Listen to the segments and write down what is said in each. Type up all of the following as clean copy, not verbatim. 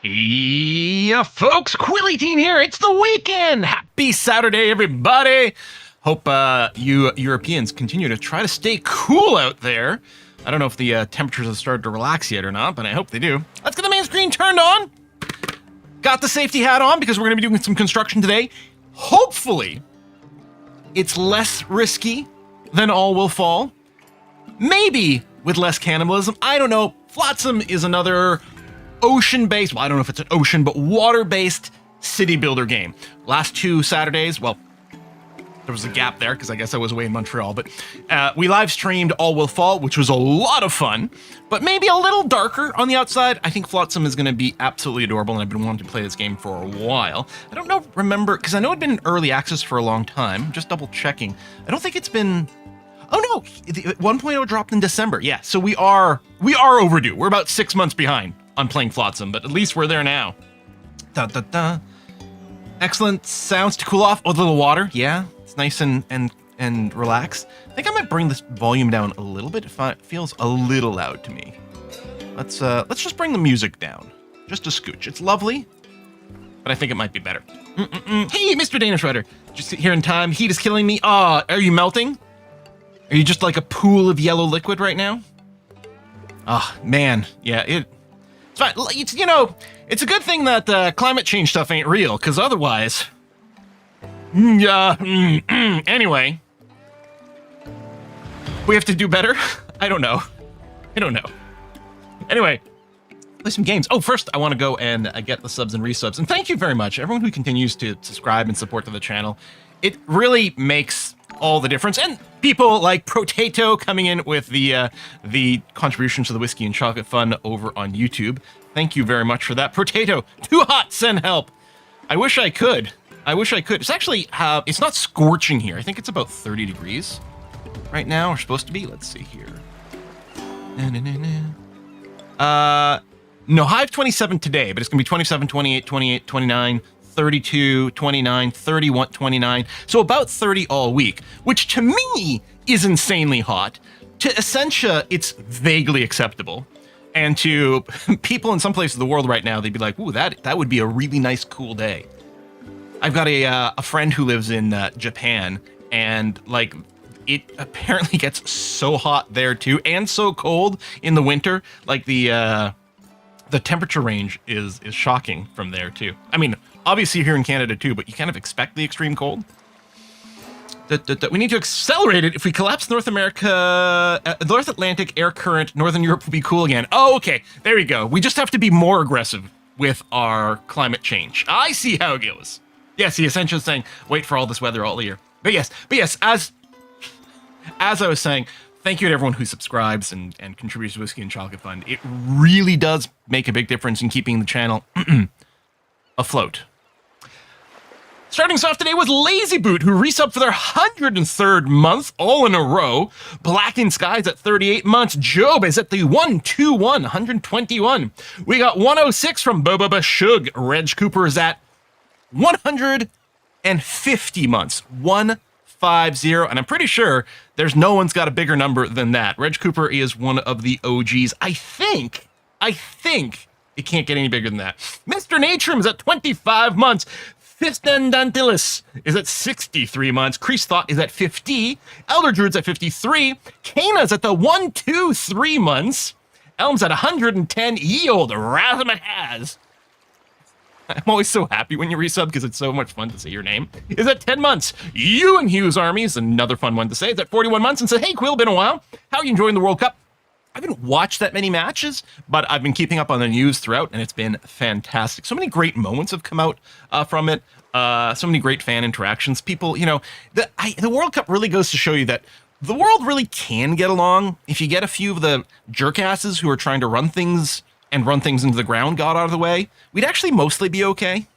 Yeah, folks, Quilly Teen here. It's the weekend. Happy Saturday, everybody. Hope you Europeans continue to try to stay cool out there. I don't know if the temperatures have started to relax yet or not, but I hope they do. Let's get the main screen turned on. Got the safety hat on because we're going to be doing some construction today. Hopefully, it's less risky than All Will Fall. Maybe with less cannibalism. I don't know. Flotsam is another ocean-based, well, I don't know if it's an ocean, but water-based city builder game. Last two Saturdays, well, there was a gap there because I guess I was away in Montreal, but we live streamed All Will Fall, which was a lot of fun, but maybe a little darker on the outside. I think Flotsam is going to be absolutely adorable, and I've been wanting to play this game for a while. I don't remember, because I know it'd been in early access for a long time. Just double checking. I don't think it's been. Oh no, 1.0 dropped in December. Yeah, so we are overdue. We're about 6 months behind on playing Flotsam, but at least we're there now. Da, da, da. Excellent sounds to cool off. Oh, the little water. Yeah, it's nice and relaxed. I think I might bring this volume down a little bit. It feels a little loud to me. Let's just bring the music down, just a scooch. It's lovely, but I think it might be better. Hey, Mr. Danish Rider, just here in time. Heat is killing me. Are you melting? Are you just like a pool of yellow liquid right now? Oh, man. Yeah, it's fine. It's, it's a good thing that climate change stuff ain't real, because otherwise... Anyway. We have to do better? I don't know. Anyway, play some games. Oh, first, I want to go and get the subs and resubs. And thank you very much, everyone who continues to subscribe and support to the channel. It really makes all the difference. And people like Potato coming in with the contributions to the Whiskey and Chocolate Fund over on YouTube. Thank you very much for that. Potato, too hot, send help. I wish I could. It's actually, it's not scorching here. I think it's about 30 degrees right now, or supposed to be. Let's see here. No, high of 27 today, but it's going to be 27, 28, 28, 29, 32, 29, 31, 29, so about 30 all week, which to me is insanely hot. To Essentia, it's vaguely acceptable. And to people in some places of the world right now, they'd be like, ooh, that would be a really nice, cool day. I've got a friend who lives in Japan, and like, it apparently gets so hot there too, and so cold in the winter. Like the temperature range is shocking from there too. I mean, obviously here in Canada too, but you kind of expect the extreme cold. We need to accelerate it. If we collapse North Atlantic air current, Northern Europe will be cool again. Oh, okay. There we go. We just have to be more aggressive with our climate change. I see how it goes. Yes, the Essential is saying, wait for all this weather all year. But yes, as I was saying, thank you to everyone who subscribes and contributes to Whiskey and Chocolate Fund. It really does make a big difference in keeping the channel afloat. Starting us off today with Lazy Boot, who resubbed for their 103rd month, all in a row. Blackened Skies at 38 months. Job is at the 121. We got 106 from Boba Bashug. Reg Cooper is at 150 months. 150. And I'm pretty sure there's no one's got a bigger number than that. Reg Cooper is one of the OGs. I think it can't get any bigger than that. Mr. Natrum is at 25 months. Fistendantilis is at 63 months. Crease Thought is at 50. Elder Druid's at 53. Kana's at the 123 months. Elm's at 110. Ye old Razmat has. I'm always so happy when you resub because it's so much fun to say your name. Is at 10 months. You and Hughes Army is another fun one to say. It's at 41 months and said, hey, Quill, been a while. How are you enjoying the World Cup? I haven't watched that many matches, but I've been keeping up on the news throughout, and it's been fantastic. So many great moments have come out from it. So many great fan interactions. People, the World Cup really goes to show you that the world really can get along if you get a few of the jerkasses who are trying to run things into the ground got out of the way. We'd actually mostly be okay.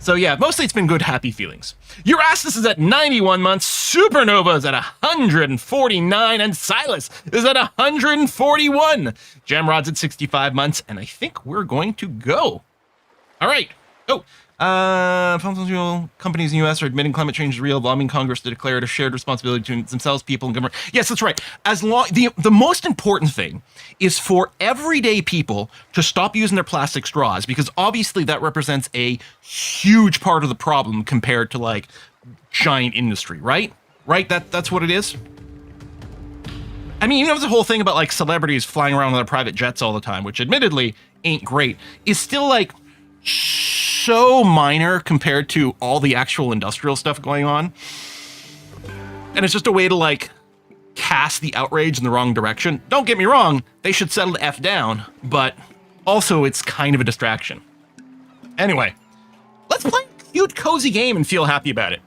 So yeah, mostly it's been good, happy feelings. Eurastus is at 91 months, Supernova is at 149, and Silas is at 141. Jamrod's at 65 months, and I think we're going to go. All right. Oh, Pharmaceutical companies in the U.S. are admitting climate change is real, lobbying Congress to declare it a shared responsibility between themselves, people, and government. Yes, that's right. As long the most important thing is for everyday people to stop using their plastic straws, because obviously that represents a huge part of the problem compared to like giant industry, right? Right? That's what it is. I mean, you know, the whole thing about like celebrities flying around on their private jets all the time, which admittedly ain't great, is still like so minor compared to all the actual industrial stuff going on. And it's just a way to like cast the outrage in the wrong direction. Don't get me wrong, they should settle the F down, but also it's kind of a distraction. Anyway, let's play a cute, cozy game and feel happy about it.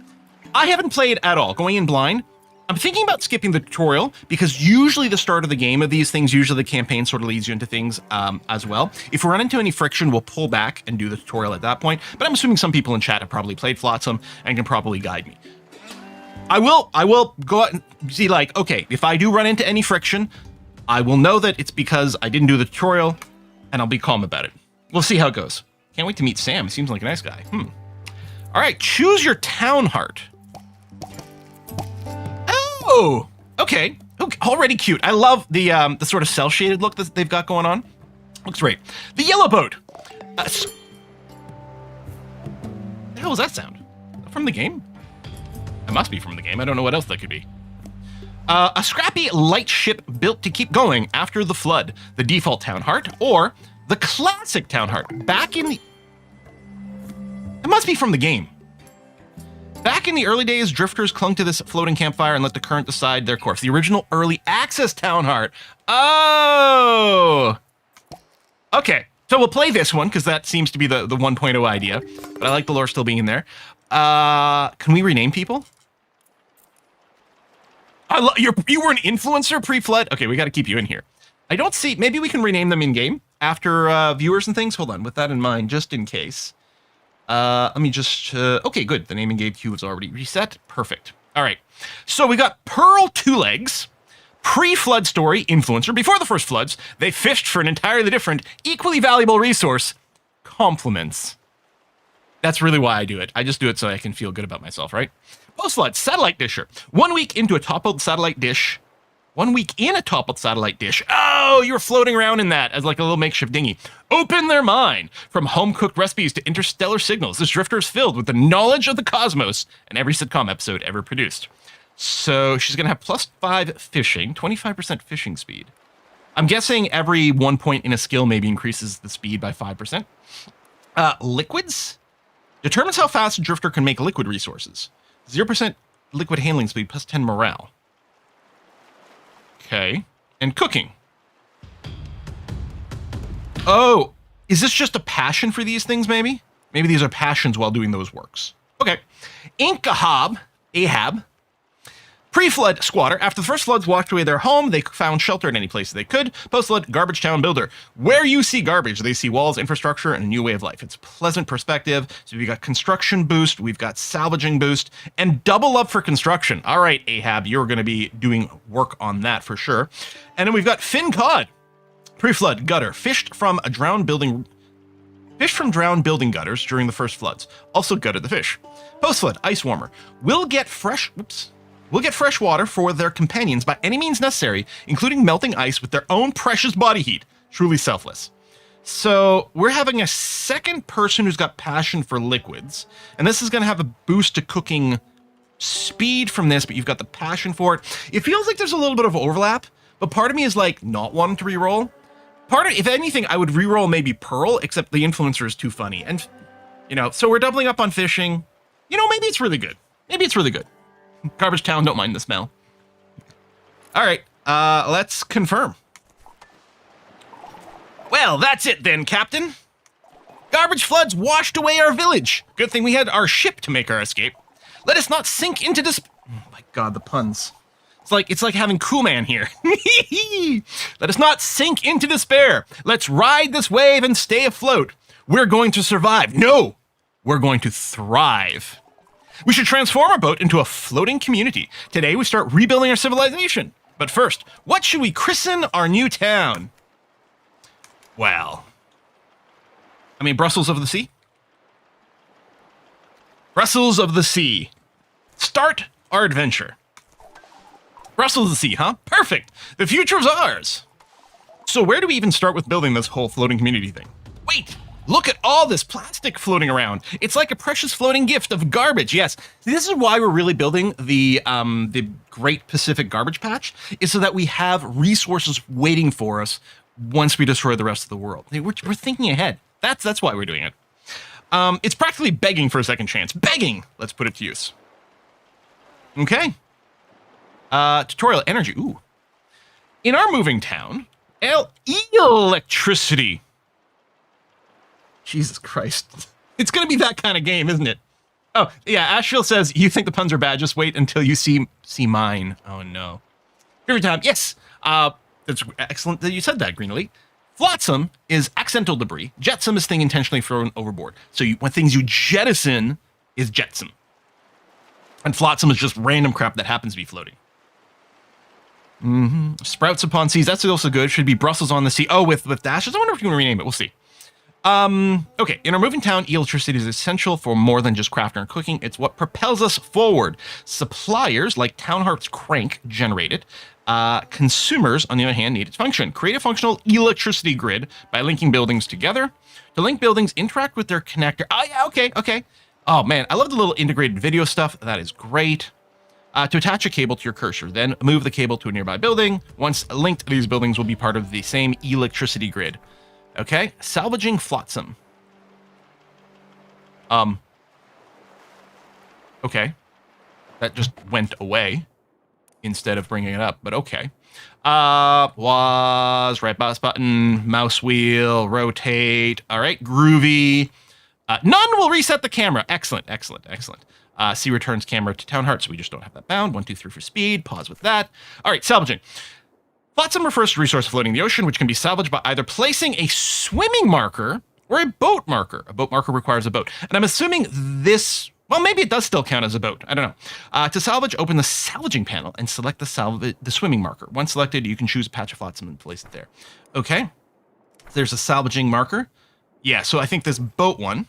I haven't played at all, going in blind. I'm thinking about skipping the tutorial because usually the start of the game of these things, usually the campaign sort of leads you into things as well. If we run into any friction, we'll pull back and do the tutorial at that point. But I'm assuming some people in chat have probably played Flotsam and can probably guide me. I will go out and see, like, okay, if I do run into any friction, I will know that it's because I didn't do the tutorial and I'll be calm about it. We'll see how it goes. Can't wait to meet Sam. He seems like a nice guy. All right, choose your town heart. Oh, okay. Already cute. I love the sort of cel-shaded look that they've got going on. Looks great. The yellow boat. What the hell was that sound? From the game? It must be from the game. I don't know what else that could be. A scrappy light ship built to keep going after the flood. The default town heart, or the classic town heart. Back in the... It must be from the game. Back in the early days, drifters clung to this floating campfire and let the current decide their course. The original early access town heart. Oh! Okay, so we'll play this one, because that seems to be the 1.0 idea. But I like the lore still being in there. Can we rename people? You were an influencer pre-flood? Okay, we got to keep you in here. I don't see... Maybe we can rename them in-game after viewers and things. Hold on, with that in mind, just in case. Let me just, okay, good. The naming game queue is already reset. Perfect. All right. So we got Pearl Two Legs, pre-flood story, influencer. Before the first floods, they fished for an entirely different, equally valuable resource, compliments. That's really why I do it. I just do it so I can feel good about myself, right? Post-flood, satellite disher. 1 week into a toppled satellite dish. 1 week in a toppled satellite dish. Oh, you're floating around in that as like a little makeshift dinghy. Open their mind. From home-cooked recipes to interstellar signals, this drifter is filled with the knowledge of the cosmos and every sitcom episode ever produced. So she's going to have +5 fishing, 25% fishing speed. I'm guessing every 1 point in a skill maybe increases the speed by 5%. Liquids? Determines how fast a drifter can make liquid resources. 0% liquid handling speed +10 morale. Okay. And cooking. Oh, is this just a passion for these things, maybe? Maybe these are passions while doing those works. Okay. Ahab. Pre-flood squatter. After the first floods washed away their home, they found shelter in any place they could. Post-flood garbage town builder. Where you see garbage, they see walls, infrastructure, and a new way of life. It's a pleasant perspective. So we've got construction boost, we've got salvaging boost, and double up for construction. All right, Ahab, you're going to be doing work on that for sure. And then we've got fin cod. Pre-flood gutter. Fished from drowned building gutters during the first floods. Also gutted the fish. Post-flood ice warmer. We'll get fresh water for their companions by any means necessary, including melting ice with their own precious body heat. Truly selfless. So we're having a second person who's got passion for liquids, and this is going to have a boost to cooking speed from this, but you've got the passion for it. It feels like there's a little bit of overlap, but part of me is like not wanting to reroll. If anything, I would reroll maybe Pearl, except the influencer is too funny. And, you know, so we're doubling up on fishing. You know, maybe it's really good. Garbage town, don't mind the smell. All right, let's confirm. Well, that's it then, Captain. Garbage floods washed away our village. Good thing we had our ship to make our escape. Let us not sink into this... Oh my God, the puns. It's like having Cool Man here. Let us not sink into despair. Let's ride this wave and stay afloat. We're going to survive. No, we're going to thrive. We should transform our boat into a floating community. Today, we start rebuilding our civilization. But first, what should we christen our new town? Well, I mean, Brussels of the Sea? Brussels of the Sea. Start our adventure. Brussels of the Sea, huh? Perfect. The future is ours. So where do we even start with building this whole floating community thing? Wait, look at all this plastic floating around. It's like a precious floating gift of garbage. Yes, this is why we're really building the Great Pacific Garbage Patch, is so that we have resources waiting for us once we destroy the rest of the world. We're thinking ahead. That's why we're doing it. It's practically begging for a second chance. Begging! Let's put it to use. Okay. Tutorial energy. Ooh. In our moving town, electricity. Jesus Christ. It's going to be that kind of game, isn't it? Oh, yeah, Ashfield says, you think the puns are bad, just wait until you see mine. Oh, no. Every time, yes. That's excellent that you said that, Green Elite. Flotsam is accidental debris. Jetsam is thing intentionally thrown overboard. So when things you jettison is jetsam. And flotsam is just random crap that happens to be floating. Sprouts upon seas, that's also good. Should be Brussels on the sea. Oh, with dashes? I wonder if you want to rename it. We'll see. Okay, in our moving town, electricity is essential for more than just crafting or cooking. It's what propels us forward. Suppliers, like Town Heart's crank, generate it. Consumers, on the other hand, need its function. Create a functional electricity grid by linking buildings together. To link buildings, interact with their connector. Oh, yeah, okay. Oh, man, I love the little integrated video stuff. That is great. To attach a cable to your cursor, then move the cable to a nearby building. Once linked, these buildings will be part of the same electricity grid. Okay, salvaging flotsam. Okay. That just went away instead of bringing it up, but okay. Was right mouse button, mouse wheel, rotate. All right, groovy. None will reset the camera. Excellent. C returns camera to Town Heart, so we just don't have that bound. 1, 2, 3 for speed. Pause with that. All right, salvaging. Flotsam refers to resource floating in the ocean, which can be salvaged by either placing a swimming marker or a boat marker. A boat marker requires a boat. And I'm assuming this, well, maybe it does still count as a boat. I don't know. To salvage, open the salvaging panel and select the swimming marker. Once selected, you can choose a patch of flotsam and place it there. Okay. There's a salvaging marker. Yeah, so I think this boat one.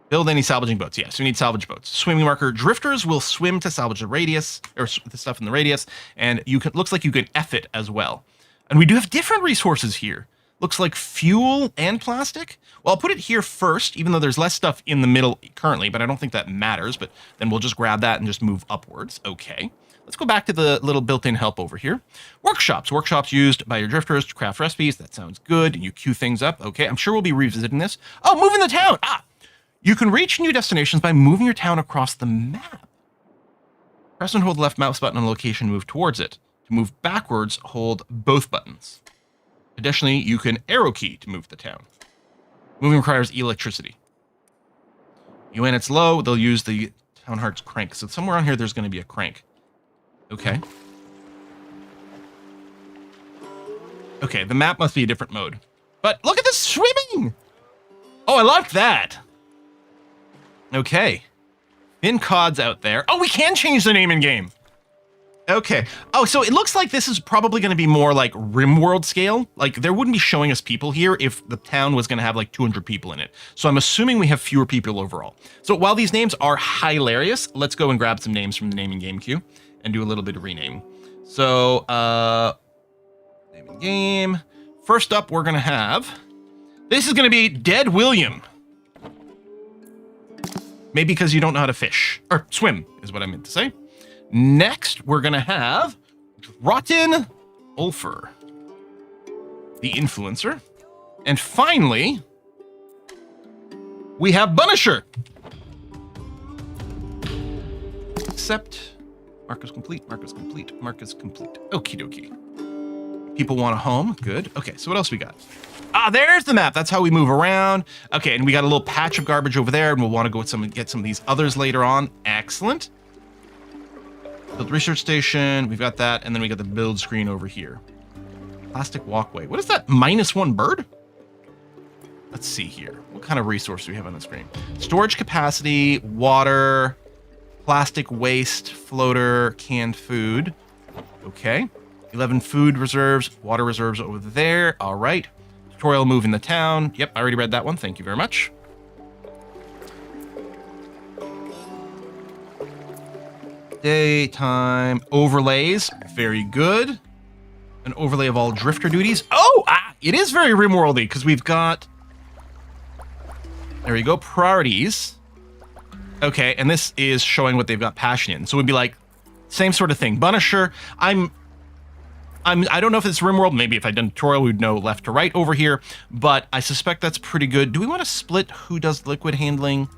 Build any salvaging boats. Yes, we need salvage boats. Swimming marker. Drifters will swim to salvage the radius, or the stuff in the radius, and looks like you can F it as well. And we do have different resources here. Looks like fuel and plastic. Well, I'll put it here first, even though there's less stuff in the middle currently, but I don't think that matters, but then we'll just grab that and just move upwards. Okay. Let's go back to the little built-in help over here. Workshops. Workshops used by your drifters to craft recipes. That sounds good. You queue things up. Okay, I'm sure we'll be revisiting this. Oh, moving the town. You can reach new destinations by moving your town across the map. Press and hold the left mouse button on the location and move towards it. To move backwards, hold both buttons. Additionally, you can arrow key to move the town. Moving requires electricity. When it's low, they'll use the Town Heart's crank. So somewhere on here, there's going to be a crank. Okay. Okay, the map must be a different mode. But look at the swimming! Oh, I like that. Okay. Thin Cod's out there. Oh, we can change the name in game. Okay. Oh, so it looks like this is probably going to be more like RimWorld scale. Like, there wouldn't be showing us people here if the town was going to have like 200 people in it. So I'm assuming we have fewer people overall. So while these names are hilarious, let's go and grab some names from the name in game queue and do a little bit of renaming. So, name in game. First up, we're going to have... This is going to be Dead William. Maybe because you don't know how to fish. Or swim, is what I meant to say. Next, we're going to have Drotten Ulfer, the influencer. And finally, we have Bunisher. Accept. Mark is complete, Mark is complete, Mark is complete. Okie dokie. People want a home. Good. Okay, so what else we got? There's the map. That's how we move around. Okay, and we got a little patch of garbage over there, and we'll want to go get some of these others later on. Excellent. Build research station. We've got that, and then we got the build screen over here. Plastic walkway. What is that? -1 bird? Let's see here. What kind of resource do we have on the screen? Storage capacity, water, plastic waste, floater, canned food. Okay. 11 food reserves, water reserves over there. All right. Tutorial move in the town. Yep, I already read that one. Thank you very much. Daytime overlays. Very good. An overlay of all drifter duties. Oh, it is very rimworldy because we've got... There we go. Priorities. Okay, and this is showing what they've got passion in. So it would be like, same sort of thing. Punisher, I don't know if it's rimworld. Maybe if I'd done a tutorial, we'd know left to right over here. But I suspect that's pretty good. Do we want to split who does liquid handling?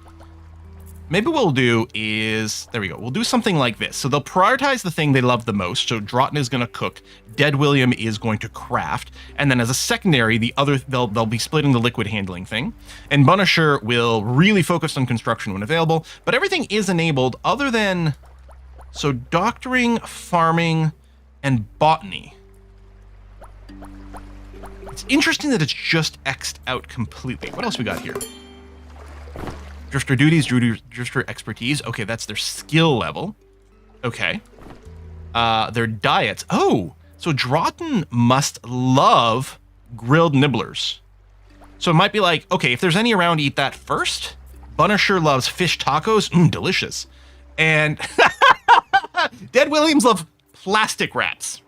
Maybe what we'll do is, there we go. We'll do something like this. So they'll prioritize the thing they love the most. So Drotton is going to cook. Dead William is going to craft. And then as a secondary, they'll be splitting the liquid handling thing. And Punisher will really focus on construction when available. But everything is enabled other than, so doctoring, farming, and botany. It's interesting that it's just X'd out completely. What else we got here? Drifter duties, drifter expertise. Okay, that's their skill level. Okay. Their diets. Oh, so Drotton must love grilled nibblers. So it might be like, okay, if there's any around, eat that first. Punisher loves fish tacos. Delicious. And Dead Williams love plastic wraps.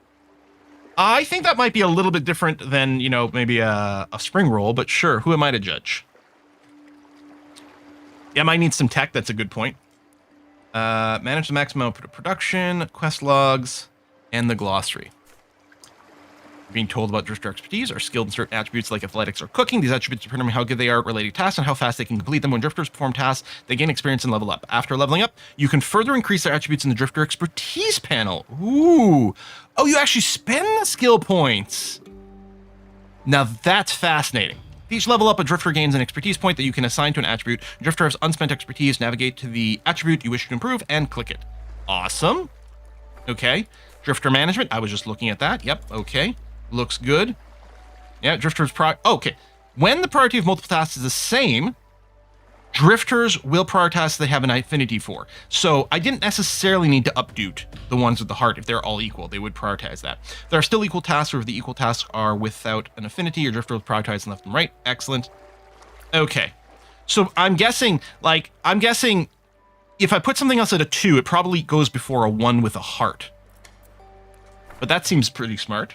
I think that might be a little bit different than, you know, maybe a spring roll, but sure, who am I to judge? Yeah, might need some tech. That's a good point. Manage the maximum output of production, quest logs, and the glossary. Being told about drifter expertise are skilled in certain attributes like athletics or cooking. These attributes determine how good they are at relating tasks and how fast they can complete them. When drifters perform tasks, they gain experience and level up. After leveling up, you can further increase their attributes in the drifter expertise panel. Ooh. Oh, you actually spend the skill points. Now that's fascinating. Each level up, a drifter gains an expertise point that you can assign to an attribute. Drifter has unspent expertise. Navigate to the attribute you wish to improve and click it. Awesome. Okay. Drifter management. I was just looking at that. Yep. Okay. Looks good. Yeah. Drifter's okay. When the priority of multiple tasks is the same, drifters will prioritize they have an affinity for. So I didn't necessarily need to update the ones with the heart. If they're all equal, they would prioritize that. There are still equal tasks, or if the equal tasks are without an affinity, your drifter will prioritize left and right. Excellent. Okay. So I'm guessing if I put something else at a 2, it probably goes before a 1 with a heart. But that seems pretty smart.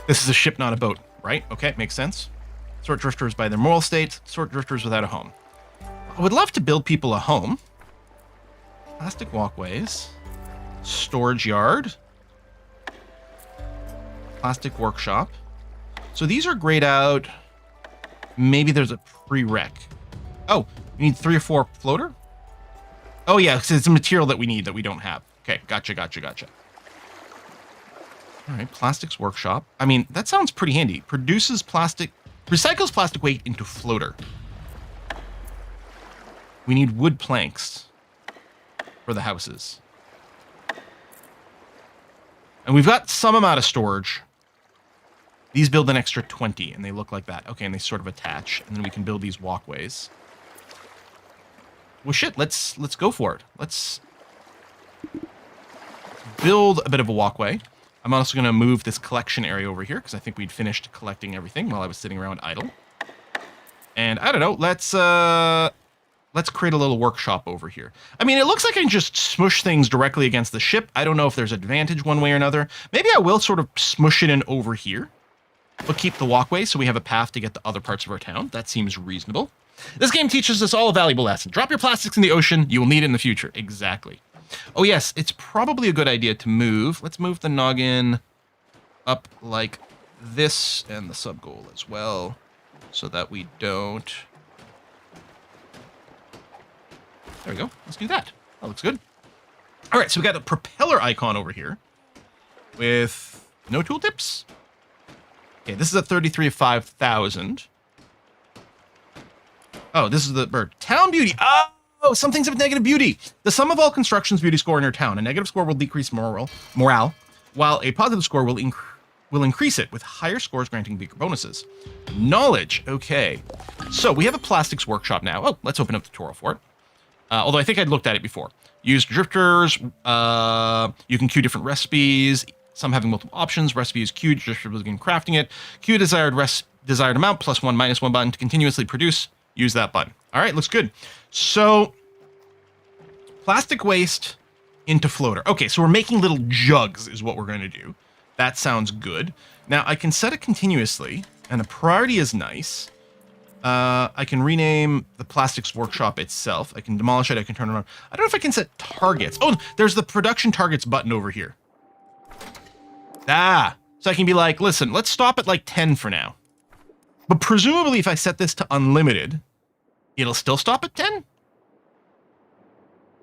This is a ship, not a boat, right? Okay, makes sense. Sort drifters by their moral state. Sort drifters without a home. I would love to build people a home. Plastic walkways. Storage yard. Plastic workshop. So these are grayed out. Maybe there's a prereq. Oh, we need 3 or 4 floater? Oh yeah, because it's a material that we need that we don't have. Okay, gotcha. All right, plastics workshop. I mean, that sounds pretty handy. Recycles plastic weight into floater. We need wood planks for the houses. And we've got some amount of storage. These build an extra 20, and they look like that. Okay, and they sort of attach, and then we can build these walkways. Well, shit, let's go for it. Let's build a bit of a walkway. I'm also going to move this collection area over here because I think we'd finished collecting everything while I was sitting around idle. And I don't know, let's create a little workshop over here. I mean, it looks like I can just smush things directly against the ship. I don't know if there's advantage one way or another. Maybe I will sort of smush it in over here, but keep the walkway so we have a path to get to other parts of our town. That seems reasonable. This game teaches us all a valuable lesson. Drop your plastics in the ocean. You will need it in the future. Exactly. Oh, yes, it's probably a good idea to move. Let's move the noggin up like this and the sub-goal as well so that we don't... There we go. Let's do that. That looks good. All right, so we got a propeller icon over here with no tooltips. Okay, this is a 33 of 5,000. Oh, this is the bird. Town beauty. Oh, some things have negative beauty. The sum of all construction's beauty score in your town. A negative score will decrease morale, while a positive score will increase it, with higher scores granting bigger bonuses. Knowledge. Okay. So we have a plastics workshop now. Oh, let's open up the tutorial for it. Although I think I'd looked at it before. Use drifters. You can queue different recipes. Some having multiple options. Recipe is queued. Drifters begin crafting it. Queue desired amount +1 -1 button to continuously produce. Use that button. All right, looks good. So Plastic waste into floater. Okay, so we're making little jugs is what we're going to do. That sounds good. Now, I can set it continuously, and the priority is nice. I can rename the plastics workshop itself. I can demolish it. I can turn it on. I don't know if I can set targets. Oh, there's the production targets button over here. Ah, so I can be like, listen, let's stop at like 10 for now. But presumably if I set this to unlimited, it'll still stop at 10?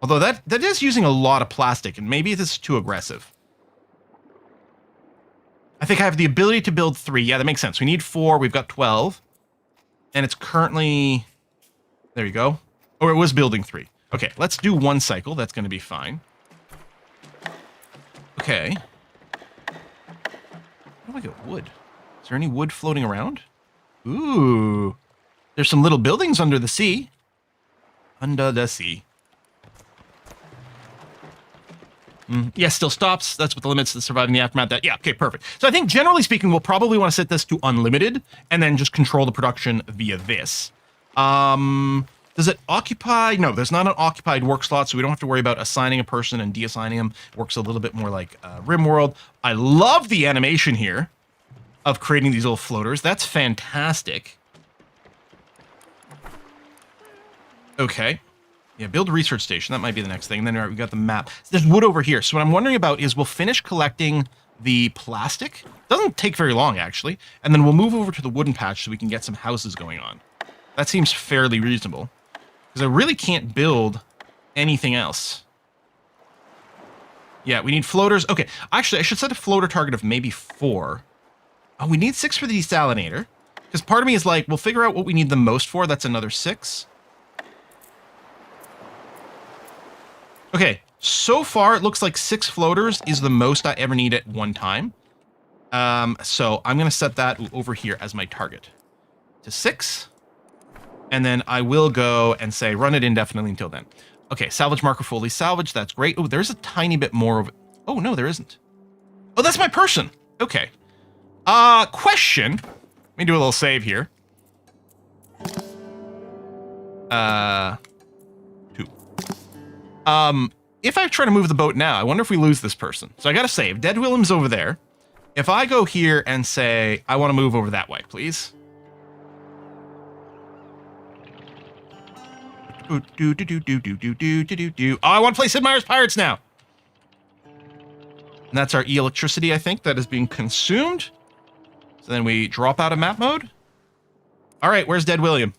Although that is using a lot of plastic, and maybe this is too aggressive. I think I have the ability to build 3. Yeah, that makes sense. We need 4. We've got 12. And it's currently... There you go. Or it was building 3. Okay, let's do 1 cycle. That's going to be fine. Okay. How do I get wood? Is there any wood floating around? Ooh. There's some little buildings under the sea. Under the sea. Yeah, still stops. That's what the limits to surviving the aftermath. That yeah, okay, perfect. So I think generally speaking, we'll probably want to set this to unlimited and then just control the production via this. Does it occupy? No, there's not an occupied work slot, so we don't have to worry about assigning a person and deassigning them. It works a little bit more like RimWorld. I love the animation here of creating these little floaters. That's fantastic. Okay. Yeah, build a research station. That might be the next thing. And then we got the map. There's wood over here. So what I'm wondering about is we'll finish collecting the plastic. Doesn't take very long, actually. And then we'll move over to the wooden patch so we can get some houses going on. That seems fairly reasonable. Because I really can't build anything else. Yeah, we need floaters. Okay, actually, I should set a floater target of maybe 4. Oh, we need 6 for the desalinator. Because part of me is like, we'll figure out what we need the most for. That's another 6. Okay, so far it looks like 6 floaters is the most I ever need at one time. So I'm going to set that over here as my target to 6. And then I will go and say run it indefinitely until then. Okay, salvage marker fully salvaged. That's great. Oh, there's a tiny bit more of it. Oh, no, there isn't. Oh, that's my person. Okay. Question. Let me do a little save here. 2. If I try to move the boat now, I wonder if we lose this person. So I gotta save. Dead William's over there. If I go here and say, I want to move over that way, please. Oh, I want to play Sid Meier's Pirates now. And that's our electricity, I think, that is being consumed. So then we drop out of map mode. All right, where's Dead William?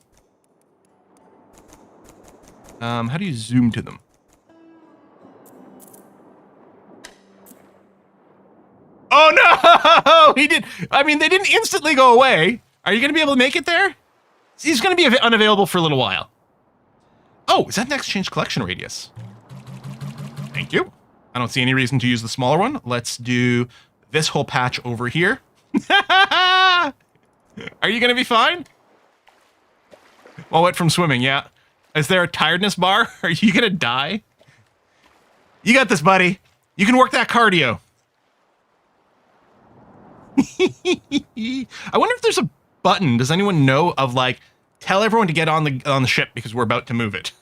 How do you zoom to them? Oh, no! He did. I mean, they didn't instantly go away. Are you going to be able to make it there? He's going to be unavailable for a little while. Oh, is that next change collection radius? Thank you. I don't see any reason to use the smaller one. Let's do this whole patch over here. Are you going to be fine? Well, wet from swimming, yeah. Is there a tiredness bar? Are you going to die? You got this, buddy. You can work that cardio. I wonder if there's a button. Does anyone know of, like, tell everyone to get on the ship because we're about to move it.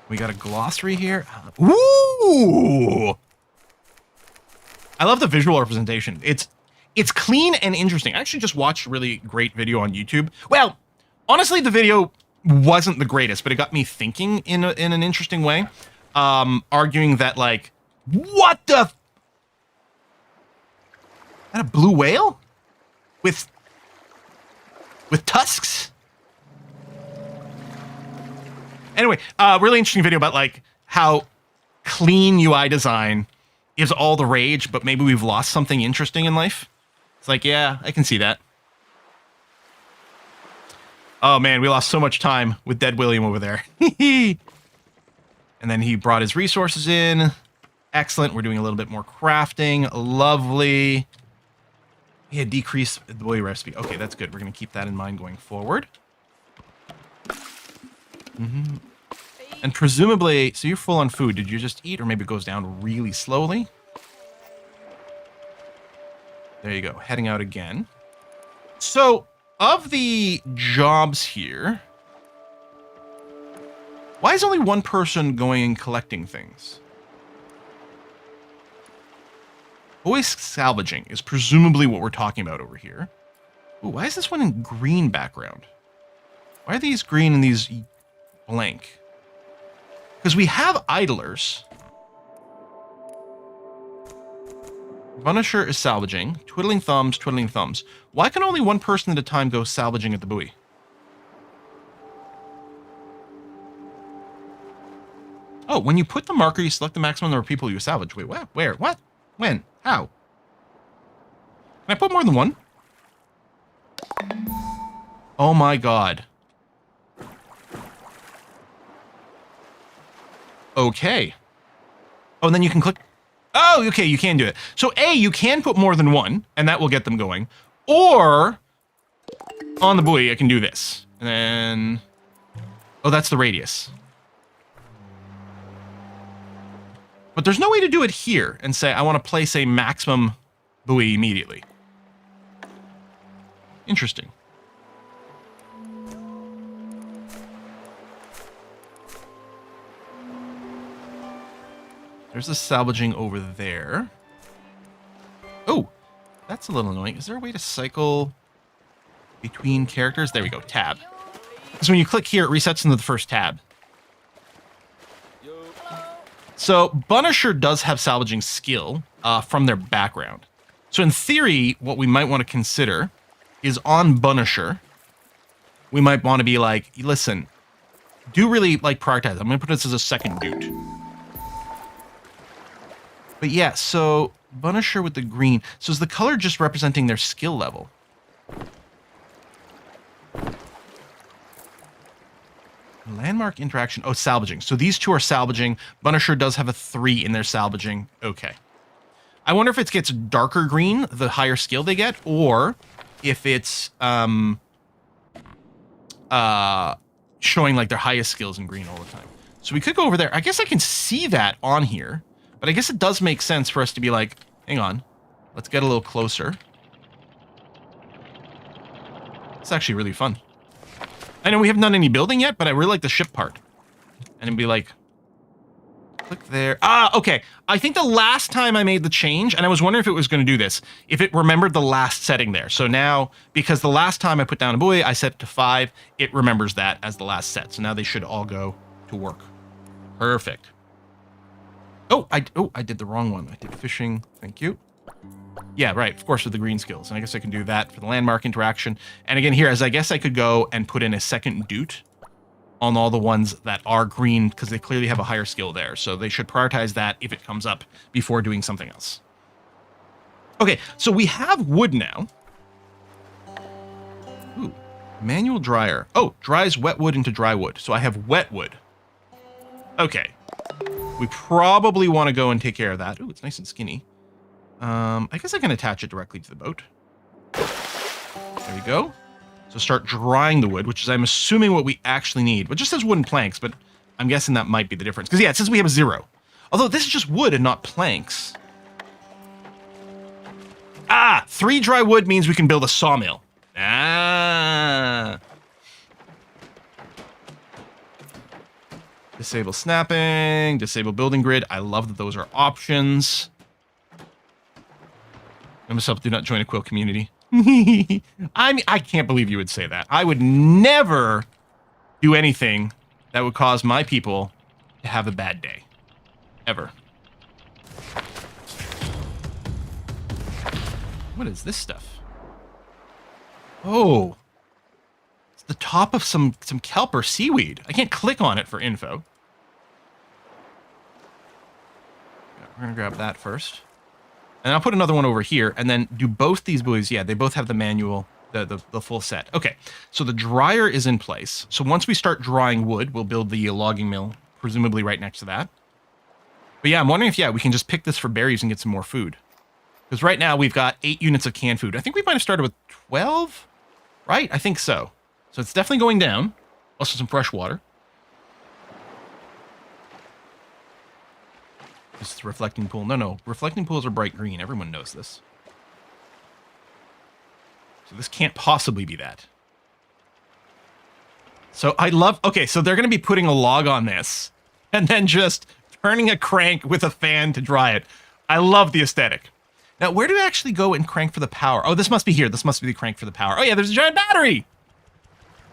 We got a glossary here. Ooh! I love the visual representation. It's clean and interesting. I actually just watched a really great video on YouTube. Well, honestly, the video wasn't the greatest, but it got me thinking in an interesting way. Arguing that, like, what the... Is that a blue whale? With tusks? Anyway, really interesting video about, like, how clean UI design is all the rage, but maybe we've lost something interesting in life. It's like, yeah, I can see that. Oh, man, we lost so much time with Dead William over there. And then he brought his resources in. Excellent. We're doing a little bit more crafting. Lovely. Yeah, decrease the boy recipe. Okay, that's good. We're going to keep that in mind going forward. And presumably, so you're full on food. Did you just eat, or maybe it goes down really slowly? There you go. Heading out again. So, of the jobs here, Why is only one person going and collecting things? Always salvaging is presumably what we're talking about over here. Ooh, why is this one in green background? Why are these green and these blank? Because we have idlers. Punisher is salvaging. Twiddling thumbs, twiddling thumbs. Why can only one person at a time go salvaging at the buoy? Oh, when you put the marker, you select the maximum number of people you salvage. Wait, what? Where? What? When? How? Can I put more than one? Oh my god. Okay. Oh, and then you can click... Oh, okay, you can do it. So A, you can put more than one, and that will get them going. Or, on the buoy, I can do this. And then... Oh, that's the radius. But there's no way to do it here and say, I want to place a maximum buoy immediately. Interesting. There's the salvaging over there. Oh, that's a little annoying. Is there a way to cycle between characters? There we go, tab. Because when you click here, it resets into the first tab. So, Punisher does have salvaging skill from their background. So in theory, what we might want to consider is on Punisher, we might want to be like, listen, do really like prioritize. I'm going to put this as a second dude. But yeah, so Punisher with the green. So is the color just representing their skill level? Landmark interaction. Oh, salvaging. So these two are salvaging. Punisher does have a 3 in their salvaging. Okay. I wonder if it gets darker green, the higher skill they get, or if it's showing like their highest skills in green all the time. So we could go over there. I guess I can see that on here. But I guess it does make sense for us to be like, hang on, let's get a little closer. It's actually really fun. I know we haven't done any building yet, but I really like the ship part. And it'd be like, click there. Ah, okay. I think the last time I made the change, and I was wondering if it was going to do this, if it remembered the last setting there. So now, because the last time I put down a buoy, I set it to 5, it remembers that as the last set. So now they should all go to work. Perfect. Oh, I did the wrong one. I did fishing. Thank you. Yeah, right. Of course, with the green skills. And I guess I can do that for the landmark interaction. And again, here, as I guess I could go and put in a second dude on all the ones that are green, because they clearly have a higher skill there. So they should prioritize that if it comes up before doing something else. Okay, so we have wood now. Ooh, manual dryer. Oh, dries wet wood into dry wood. So I have wet wood. Okay. We probably want to go and take care of that. Ooh, it's nice and skinny. I guess I can attach it directly to the boat. There we go. So start drying the wood, which is, I'm assuming, what we actually need. But just says wooden planks, but I'm guessing that might be the difference. Because, yeah, it says we have a 0. Although this is just wood and not planks. Ah! 3 dry wood means we can build a sawmill. Ah! Disable snapping, disable building grid. I love that those are options. I myself do not join a quill community. I can't believe you would say that. I would never do anything that would cause my people to have a bad day. Ever. What is this stuff? Oh. It's the top of some kelp or seaweed. I can't click on it for info. We're going to grab that first. And I'll put another one over here, and then do both these buoys. Yeah, they both have the manual, the full set. Okay, so the dryer is in place. So once we start drying wood, we'll build the logging mill, presumably right next to that. But yeah, I'm wondering if, yeah, we can just pick this for berries and get some more food. Because right now we've got 8 units of canned food. I think we might have started with 12, right? I think so. So it's definitely going down. Also some fresh water. This is reflecting pool. No. Reflecting pools are bright green. Everyone knows this. So this can't possibly be that. So I love, okay, so they're going to be putting a log on this and then just turning a crank with a fan to dry it. I love the aesthetic. Now, where do we actually go and crank for the power? Oh, this must be here. This must be the crank for the power. Oh yeah, there's a giant battery.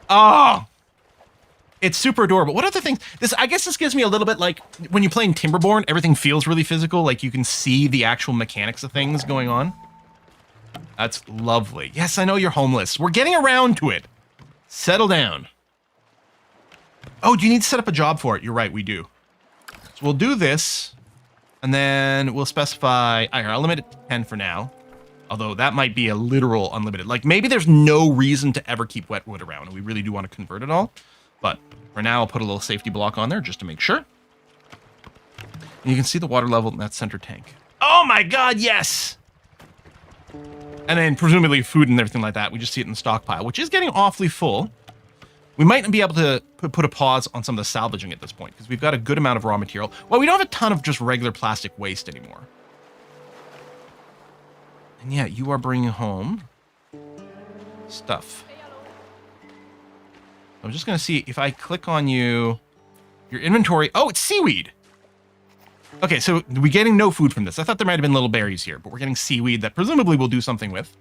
Oh, it's super adorable. What other things? I guess this gives me a little bit like when you're playing Timberborn, everything feels really physical. Like you can see the actual mechanics of things going on. That's lovely. Yes, I know you're homeless. We're getting around to it. Settle down. Oh, do you need to set up a job for it? You're right, we do. So we'll do this, and then we'll specify, I'll limit it to 10 for now. Although that might be a literal unlimited. Like maybe there's no reason to ever keep wet wood around, and we really do want to convert it all. But for now, I'll put a little safety block on there just to make sure. And you can see the water level in that center tank. Oh my God, yes! And then presumably food and everything like that. We just see it in the stockpile, which is getting awfully full. We might be able to put a pause on some of the salvaging at this point, because we've got a good amount of raw material. Well, we don't have a ton of just regular plastic waste anymore. And yeah, you are bringing home stuff. I'm just going to see if I click on you, your inventory. Oh, it's seaweed. Okay, so we're getting no food from this. I thought there might have been little berries here, but we're getting seaweed that presumably we'll do something with.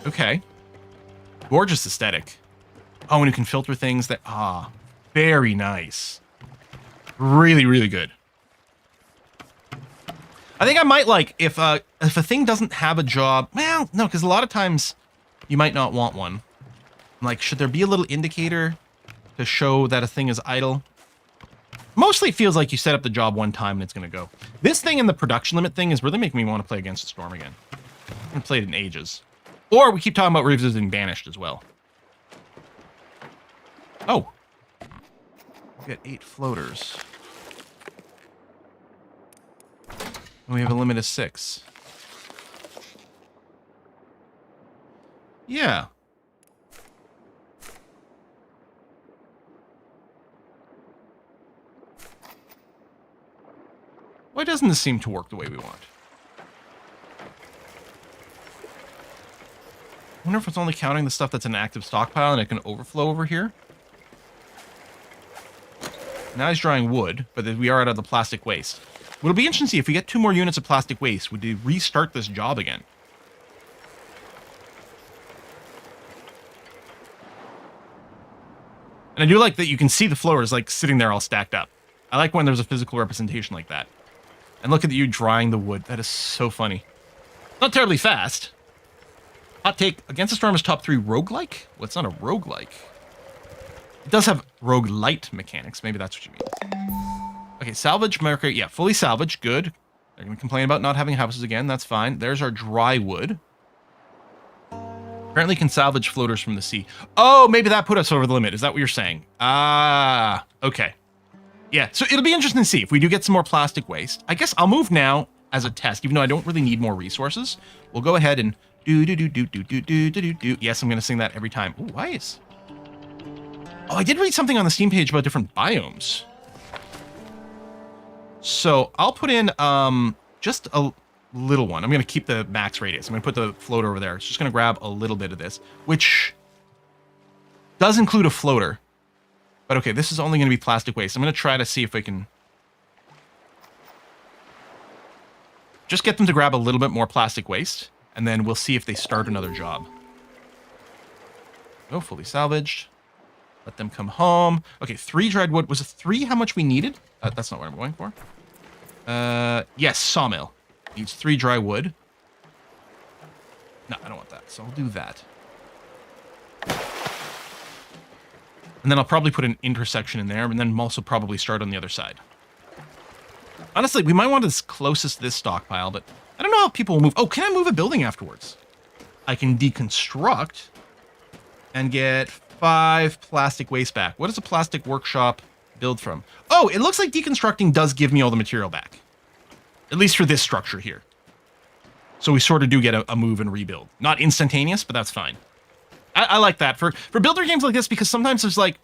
Okay. Gorgeous aesthetic. Oh, and you can filter things that, very nice. Really, really good. I think I might like, if a thing doesn't have a job, well, no, because a lot of times you might not want one. Like, should there be a little indicator to show that a thing is idle? Mostly it feels like you set up the job one time and it's going to go. This thing and the production limit thing is really making me want to play Against the Storm again. I haven't played it in ages. Or we keep talking about revisiting Banished as well. Oh. We got 8 floaters. And we have a limit of 6. Yeah. Why doesn't this seem to work the way we want? I wonder if it's only counting the stuff that's an active stockpile and it can overflow over here. Now he's drying wood, but we are out of the plastic waste. It'll be interesting to see if we get 2 more units of plastic waste, would we restart this job again? And I do like that you can see the floors like sitting there all stacked up. I like when there's a physical representation like that. And look at you drying the wood. That is so funny. Not terribly fast. Hot take, Against the Storm is top 3 roguelike? Well, it's not a roguelike. It does have roguelite mechanics. Maybe that's what you mean. Okay, salvage marker. Yeah, fully salvaged. Good. They're going to complain about not having houses again. That's fine. There's our dry wood. Apparently can salvage floaters from the sea. Oh, maybe that put us over the limit. Is that what you're saying? Ah, okay. Yeah, so it'll be interesting to see if we do get some more plastic waste. I guess I'll move now as a test, even though I don't really need more resources. We'll go ahead and do. Yes, I'm going to sing that every time. Ooh, why is... Oh, I did read something on the Steam page about different biomes. So I'll put in just a little one. I'm going to keep the max radius. I'm going to put the floater over there. It's just going to grab a little bit of this, which does include a floater. But okay, this is only going to be plastic waste. I'm going to try to see if we can just get them to grab a little bit more plastic waste, and then we'll see if they start another job. Oh, fully salvaged. Let them come home. Okay, 3 dried wood. Was it 3 how much we needed? That's not what I'm going for. Yes, sawmill. Needs 3 dry wood. No, I don't want that, so I'll do that. And then I'll probably put an intersection in there, and then also probably start on the other side. Honestly, we might want this closest to this stockpile, but I don't know how people will move. Oh, can I move a building afterwards? I can deconstruct and get 5 plastic waste back. What does a plastic workshop build from? Oh, it looks like deconstructing does give me all the material back. At least for this structure here. So we sort of do get a move and rebuild. Not instantaneous, but that's fine. I like that for builder games like this, because sometimes there's like,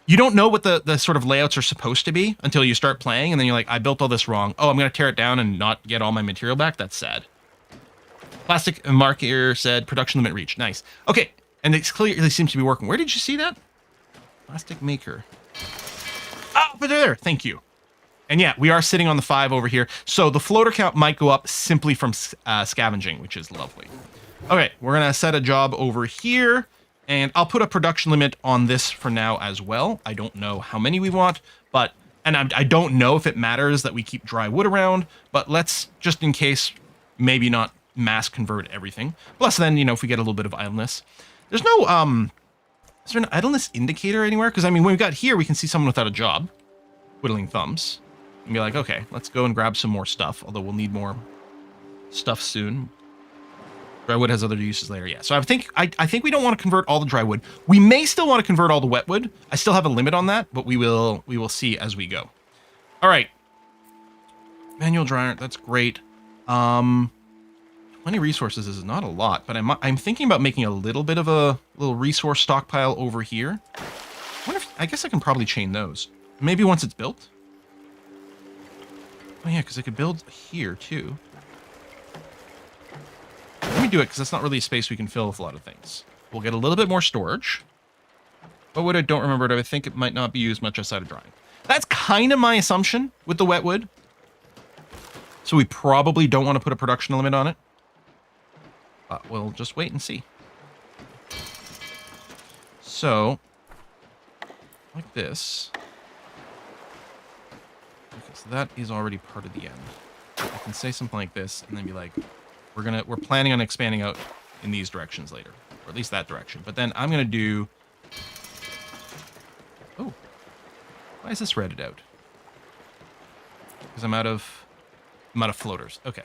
you don't know what the sort of layouts are supposed to be until you start playing, and then you're like, I built all this wrong. Oh, I'm going to tear it down and not get all my material back? That's sad. Plastic marker said production limit reached. Nice. Okay, and it clearly seems to be working. Where did you see that? Plastic maker. Oh, but there. Thank you. And yeah, we are sitting on the 5 over here. So the floater count might go up simply from scavenging, which is lovely. Okay, we're going to set a job over here. And I'll put a production limit on this for now as well. I don't know how many we want, but... And I don't know if it matters that we keep dry wood around, but let's, just in case, maybe not mass convert everything. Plus then, you know, if we get a little bit of idleness. There's no, is there an idleness indicator anywhere? Because, I mean, when we got here, we can see someone without a job, twiddling thumbs, and be like, okay, let's go and grab some more stuff, although we'll need more stuff soon. Dry wood has other uses later, yeah. So I think we don't want to convert all the dry wood. We may still want to convert all the wet wood. I still have a limit on that, but we will see as we go. All right. Manual dryer, that's great. 20 resources is not a lot, but I'm thinking about making a little bit of a little resource stockpile over here. I guess I can probably chain those. Maybe once it's built. Oh yeah, because I could build here too. Let me do it, because that's not really a space we can fill with a lot of things. We'll get a little bit more storage. But what I don't remember, I think it might not be used much outside of drying. That's kind of my assumption with the wet wood. So we probably don't want to put a production limit on it. But we'll just wait and see. So, like this. Okay, so that is already part of the end. I can say something like this and then be like... We're planning on expanding out in these directions later, or at least that direction. But then I'm gonna do. Oh, why is this redded out? Because I'm out of floaters. Okay.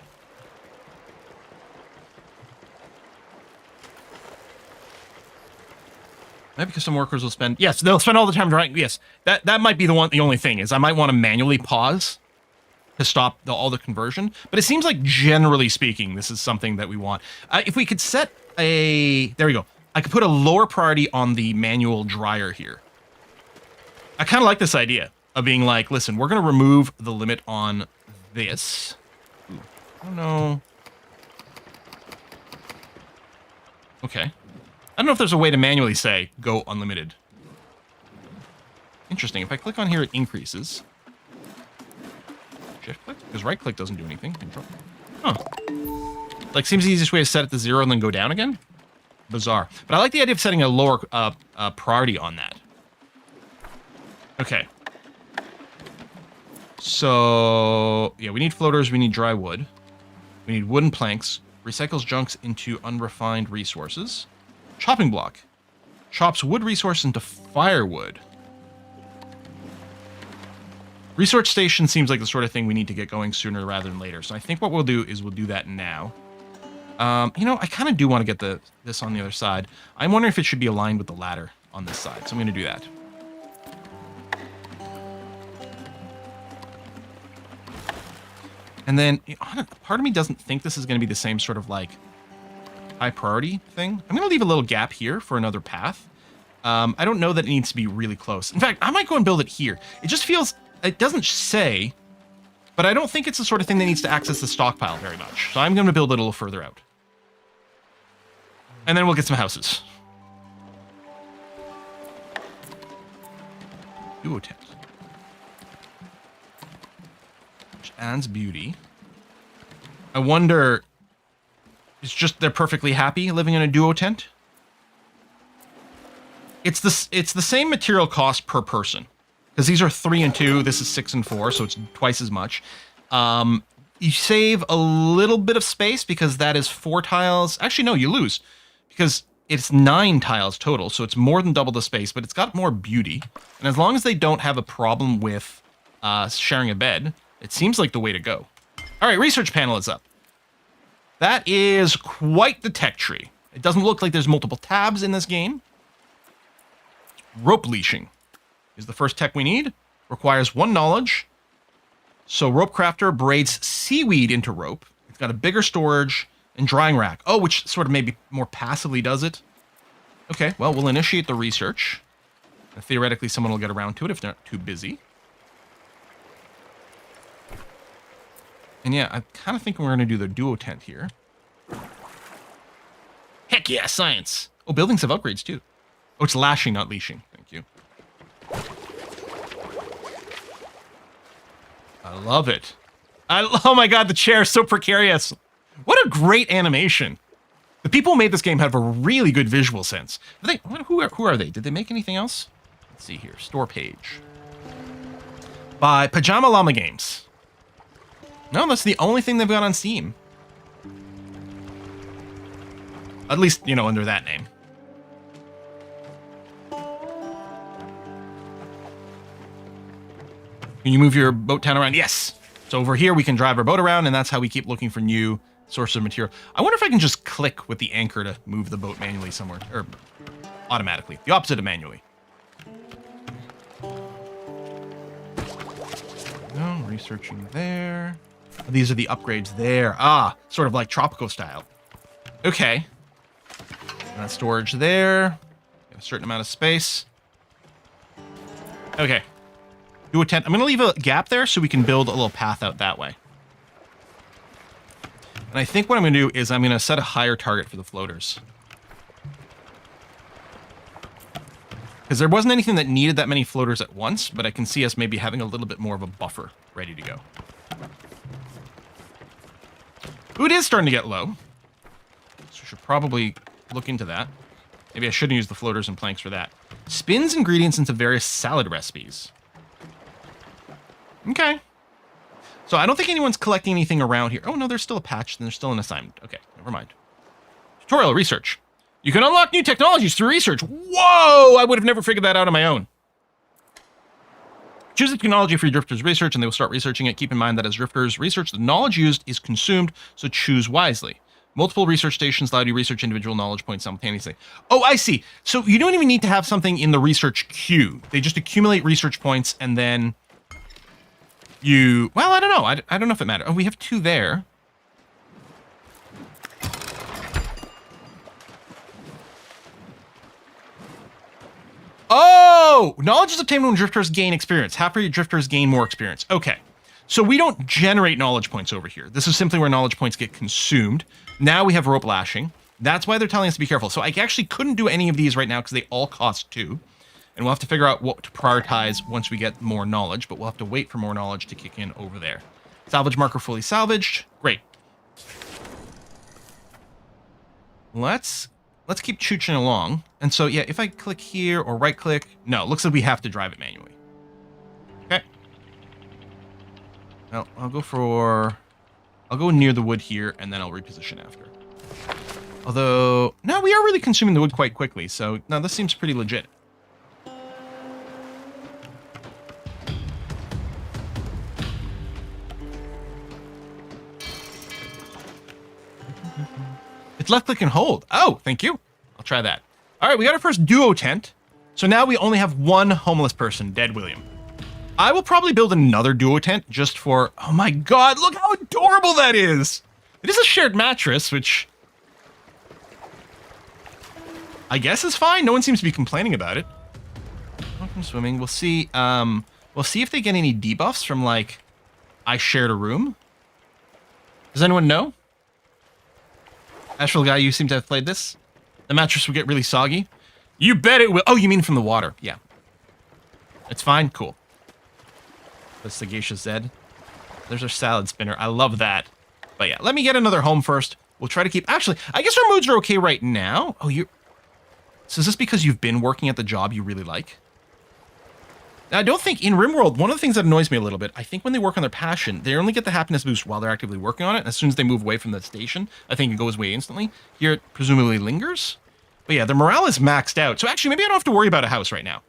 Maybe because some workers will spend. Yes, they'll spend all the time drying. Yes, that might be the only thing is I might want to manually pause to stop all the conversion, but it seems like generally speaking, this is something that we want. If we could set there we go. I could put a lower priority on the manual dryer here. I kind of like this idea of being like, listen, we're going to remove the limit on this. Ooh, I don't know. Okay. I don't know if there's a way to manually say, go unlimited. Interesting. If I click on here, it increases. Shift click? Because right click doesn't do anything. Control. Huh. Like, seems the easiest way to set it to 0 and then go down again. Bizarre. But I like the idea of setting a lower priority on that. Okay. So, yeah, we need floaters, we need dry wood. We need wooden planks. Recycles junks into unrefined resources. Chopping block. Chops wood resource into firewood. Research station seems like the sort of thing we need to get going sooner rather than later. So I think what we'll do is we'll do that now. You know, I kind of do want to get this on the other side. I'm wondering if it should be aligned with the ladder on this side. So I'm going to do that. And then part of me doesn't think this is going to be the same sort of like high priority thing. I'm going to leave a little gap here for another path. I don't know that it needs to be really close. In fact, I might go and build it here. It just feels... It doesn't say, but I don't think it's the sort of thing that needs to access the stockpile very much. So I'm going to build it a little further out. And then we'll get some houses. Duo tent. Which adds beauty. I wonder... It's just they're perfectly happy living in a duo tent? It's the same material cost per person. Because these are 3 and 2, this is 6 and 4, so it's twice as much. You save a little bit of space because that is 4 tiles. Actually, no, you lose because it's 9 tiles total, so it's more than double the space, but it's got more beauty. And as long as they don't have a problem with sharing a bed, it seems like the way to go. All right, research panel is up. That is quite the tech tree. It doesn't look like there's multiple tabs in this game. Rope leashing is the first tech we need. Requires 1 knowledge. So rope crafter braids seaweed into rope. It's got a bigger storage and drying rack. Oh, which sort of maybe more passively does it. Okay, well, we'll initiate the research. And theoretically, someone will get around to it if they're not too busy. And yeah, I kind of think we're going to do the duo tent here. Heck yeah, science. Oh, buildings have upgrades too. Oh, it's lashing, not leashing. Thank you. I love it. Oh my god, the chair is so precarious. What a great animation. The people who made this game have a really good visual sense. Who are they? Did they make anything else? Let's see here. Store page. By Pajama Llama Games. No, that's the only thing they've got on Steam. At least, you know, under that name. Can you move your boat town around? Yes. So over here, we can drive our boat around, and that's how we keep looking for new sources of material. I wonder if I can just click with the anchor to move the boat manually somewhere, or automatically. The opposite of manually. No, researching there. These are the upgrades there. Ah, sort of like Tropico style. Okay. And storage there. Got a certain amount of space. Okay. Do a tent. I'm going to leave a gap there so we can build a little path out that way. And I think what I'm going to do is I'm going to set a higher target for the floaters. Because there wasn't anything that needed that many floaters at once, but I can see us maybe having a little bit more of a buffer ready to go. Food is starting to get low. So we should probably look into that. Maybe I shouldn't use the floaters and planks for that. Spins ingredients into various salad recipes. Okay. So I don't think anyone's collecting anything around here. Oh, no, there's still a patch, and there's still an assignment. Okay, never mind. Tutorial research. You can unlock new technologies through research. Whoa! I would have never figured that out on my own. Choose the technology for your drifters research, and they will start researching it. Keep in mind that as drifters research, the knowledge used is consumed, so choose wisely. Multiple research stations allow you to research individual knowledge points simultaneously. Oh, I see. So you don't even need to have something in the research queue. They just accumulate research points, and then you... Well, I don't know. I don't know if it matters. Oh, we have 2 there. Oh! Knowledge is obtained when drifters gain experience. Happier drifters gain more experience. Okay. So we don't generate knowledge points over here. This is simply where knowledge points get consumed. Now we have rope lashing. That's why they're telling us to be careful. So I actually couldn't do any of these right now because they all cost 2. And we'll have to figure out what to prioritize once we get more knowledge, but we'll have to wait for more knowledge to kick in over there. Salvage marker fully salvaged. Great. Let's keep chooching along. And so, yeah, if I click here or right click, no, it looks like we have to drive it manually. Okay. Well, I'll go near the wood here, and then I'll reposition after. Although, no, we are really consuming the wood quite quickly, so no, this seems pretty legit. It's left click and hold. Oh, thank you. I'll try that. All right, we got our first duo tent. So now we only have one homeless person, Dead William. I will probably build another duo tent just for... Oh my god, look how adorable that is! It is a shared mattress, which I guess is fine. No one seems to be complaining about it. Welcome swimming. We'll see if they get any debuffs from, like, I shared a room. Does anyone know? Asheville guy, you seem to have played this. The mattress will get really soggy. You bet it will. Oh, you mean from the water. Yeah. It's fine. Cool. The Sagacious Zed. There's our salad spinner. I love that. But yeah, let me get another home first. We'll try to keep... Actually, I guess our moods are okay right now. Oh, you... So is this because you've been working at the job you really like? I don't think in RimWorld, one of the things that annoys me a little bit, I think when they work on their passion, they only get the happiness boost while they're actively working on it. And as soon as they move away from the station, I think it goes away instantly. Here, it presumably lingers. But yeah, their morale is maxed out. So actually, maybe I don't have to worry about a house right now.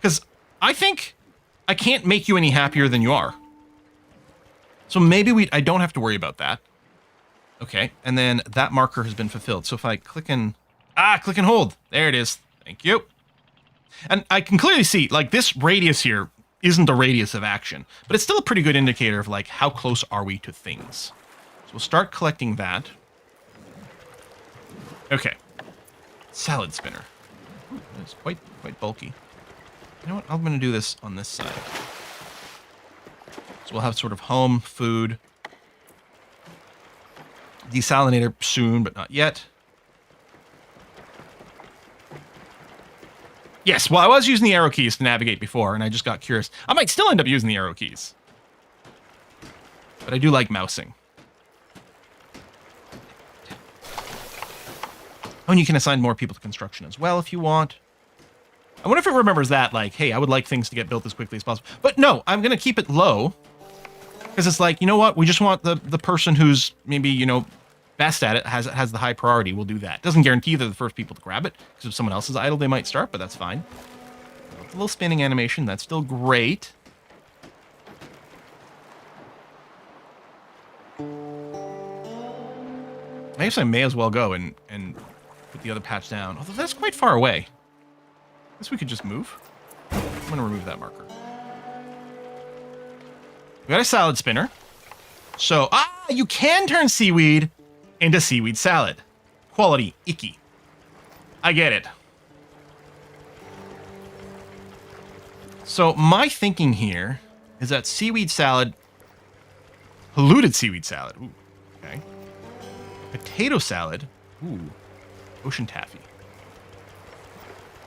Because I think I can't make you any happier than you are. So maybe I don't have to worry about that. Okay, and then that marker has been fulfilled. So if I click and... click and hold. There it is. Thank you. And I can clearly see, like, this radius here isn't the radius of action, but it's still a pretty good indicator of, like, how close are we to things. So we'll start collecting that. Okay. Salad spinner. Ooh, it's quite bulky. You know what? I'm going to do this on this side. So we'll have sort of home, food, desalinator soon, but not yet. Yes, well, I was using the arrow keys to navigate before, and I just got curious. I might still end up using the arrow keys. But I do like mousing. Oh, and you can assign more people to construction as well if you want. I wonder if it remembers that, like, hey, I would like things to get built as quickly as possible. But no, I'm going to keep it low. Because it's like, you know what? We just want the person who's maybe, you know, best at it, has the high priority. We'll do that. Doesn't guarantee they're the first people to grab it. Because if someone else is idle, they might start, but that's fine. A little spinning animation. That's still great. I guess I may as well go and put the other patch down. Although that's quite far away. I guess we could just move. I'm going to remove that marker. We got a salad spinner. So, you can turn seaweed into seaweed salad. Quality, icky. I get it. So, my thinking here is that seaweed salad, polluted seaweed salad. Ooh, okay. Potato salad. Ooh, ocean taffy.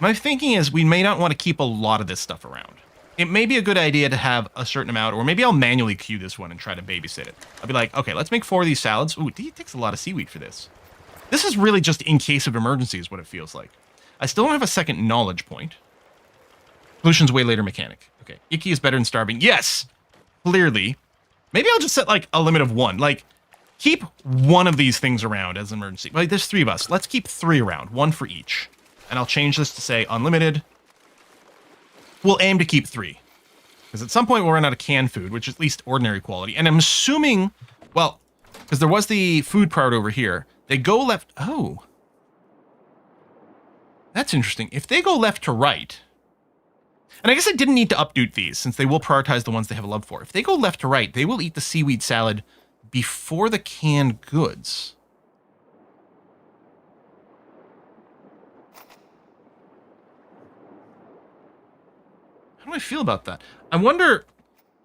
My thinking is we may not want to keep a lot of this stuff around. It may be a good idea to have a certain amount, or maybe I'll manually queue this one and try to babysit it. I'll be like, okay, let's make 4 of these salads. Ooh, it takes a lot of seaweed for this. This is really just in case of emergency is what it feels like. I still don't have a second knowledge point. Pollution's way later mechanic. Okay, icky is better than starving. Yes, clearly. Maybe I'll just set like a limit of 1. Like, keep 1 of these things around as an emergency. Like, there's 3 of us. Let's keep 3 around, 1 for each. And I'll change this to say unlimited. We'll aim to keep 3. Because at some point we'll run out of canned food, which is at least ordinary quality. And I'm assuming, well, because there was the food part over here. They go left. Oh. That's interesting. If they go left to right. And I guess I didn't need to update these, since they will prioritize the ones they have a love for. If they go left to right, they will eat the seaweed salad before the canned goods. How do I feel about that? I wonder,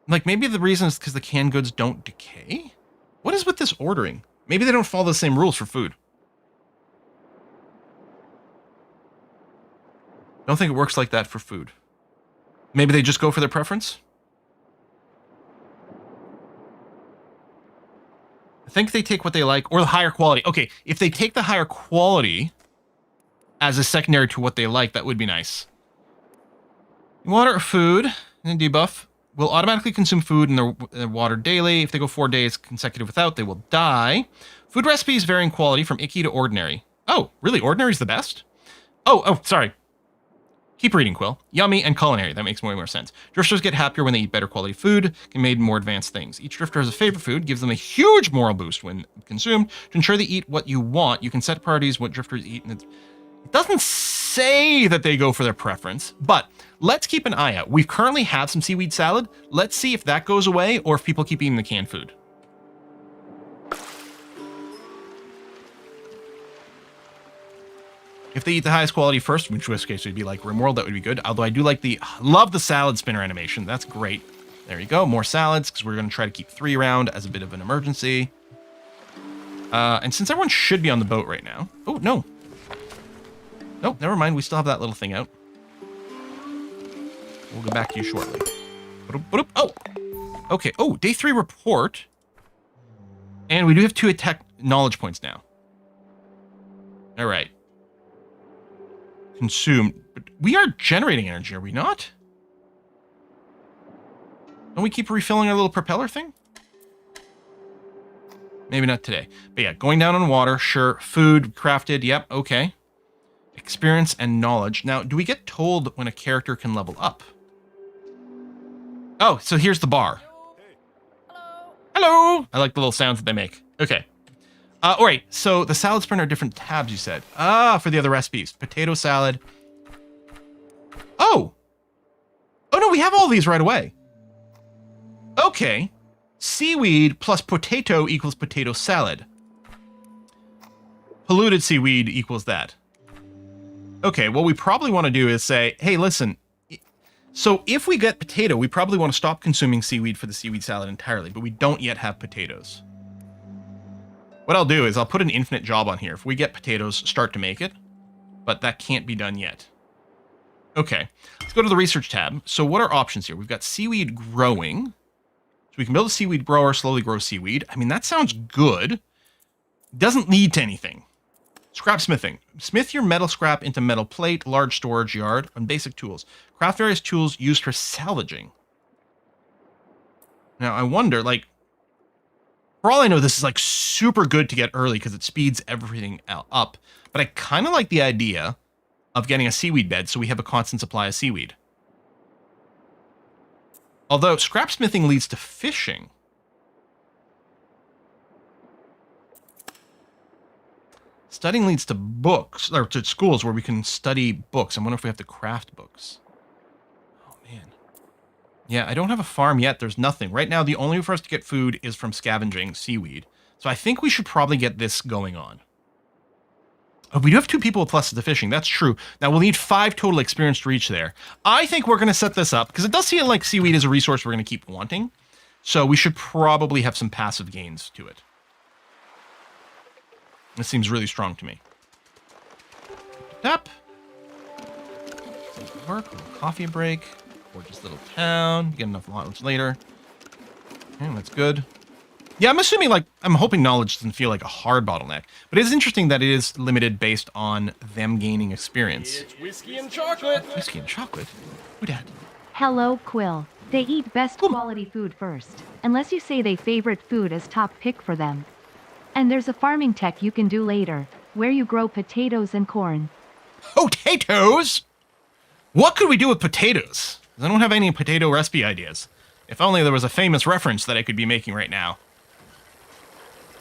like, maybe the reason is because the canned goods don't decay? What is with this ordering? Maybe they don't follow the same rules for food. Don't think it works like that for food. Maybe they just go for their preference? I think they take what they like, or the higher quality. Okay, if they take the higher quality as a secondary to what they like, that would be nice. Water or food, and debuff, will automatically consume food in their water daily. If they go 4 days consecutive without, they will die. Food recipes vary in quality from icky to ordinary. Oh, really? Ordinary is the best? Oh, sorry. Keep reading, Quill. Yummy and culinary. That makes way more sense. Drifters get happier when they eat better quality food, can make more advanced things. Each drifter has a favorite food, gives them a huge moral boost when consumed. To ensure they eat what you want, you can set priorities what drifters eat. And it doesn't say that they go for their preference, but let's keep an eye out. We currently have some seaweed salad. Let's see if that goes away or if people keep eating the canned food. If they eat the highest quality first, which in this case would be like Rimworld, that would be good. Although I do like love the salad spinner animation. That's great. There you go. More salads, because we're going to try to keep 3 around as a bit of an emergency. And since everyone should be on the boat right now. Oh, no. Nope, never mind. We still have that little thing out. We'll go back to you shortly. Oh! Okay. Oh, day 3 report. And we do have 2 attack knowledge points now. All right. Consumed. But we are generating energy, are we not? Don't we keep refilling our little propeller thing? Maybe not today. But yeah, going down on water, sure. Food, crafted, yep, okay. Experience and knowledge. Now, do we get told when a character can level up? Oh, so here's the bar. Hello. Hello! I like the little sounds that they make. Okay. All right, so the salad spinner are different tabs, you said. For the other recipes. Potato salad. Oh! Oh, no, we have all these right away. Okay. Seaweed plus potato equals potato salad. Polluted seaweed equals that. Okay, what we probably want to do is say, hey, listen, so if we get potato, we probably want to stop consuming seaweed for the seaweed salad entirely, but we don't yet have potatoes. What I'll do is I'll put an infinite job on here. If we get potatoes, start to make it, but that can't be done yet. Okay, let's go to the research tab. So what are options here? We've got seaweed growing, we can build a seaweed grower, slowly grow seaweed. I mean, that sounds good. Doesn't lead to anything. Scrap smithing. Smith your metal scrap into metal plate, large storage yard, and basic tools. Craft various tools used for salvaging. Now, I wonder, like, for all I know, this is, like, super good to get early because it speeds everything up. But I kind of like the idea of getting a seaweed bed so we have a constant supply of seaweed. Although, scrap smithing leads to fishing. Studying leads to books, or to schools where we can study books. I wonder if we have to craft books. Oh, man. Yeah, I don't have a farm yet. There's nothing. Right now, the only way for us to get food is from scavenging seaweed. So I think we should probably get this going on. Oh, we do have 2 people with pluses to fishing. That's true. Now, we'll need 5 total experience to reach there. I think we're going to set this up, because it does seem like seaweed is a resource we're going to keep wanting. So we should probably have some passive gains to it. This seems really strong to me. Tap. Work, a little coffee break. Gorgeous little town. Get enough lunch later. Okay, that's good. Yeah, I'm assuming, like, I'm hoping knowledge doesn't feel like a hard bottleneck. But it is interesting that it is limited based on them gaining experience. It's whiskey and chocolate. Whiskey and chocolate? Who dat? Hello, Quill. They eat best quality food first, unless you say they favorite food is top pick for them. And there's a farming tech you can do later, where you grow potatoes and corn. Potatoes? What could we do with potatoes? 'Cause I don't have any potato recipe ideas. If only there was a famous reference that I could be making right now.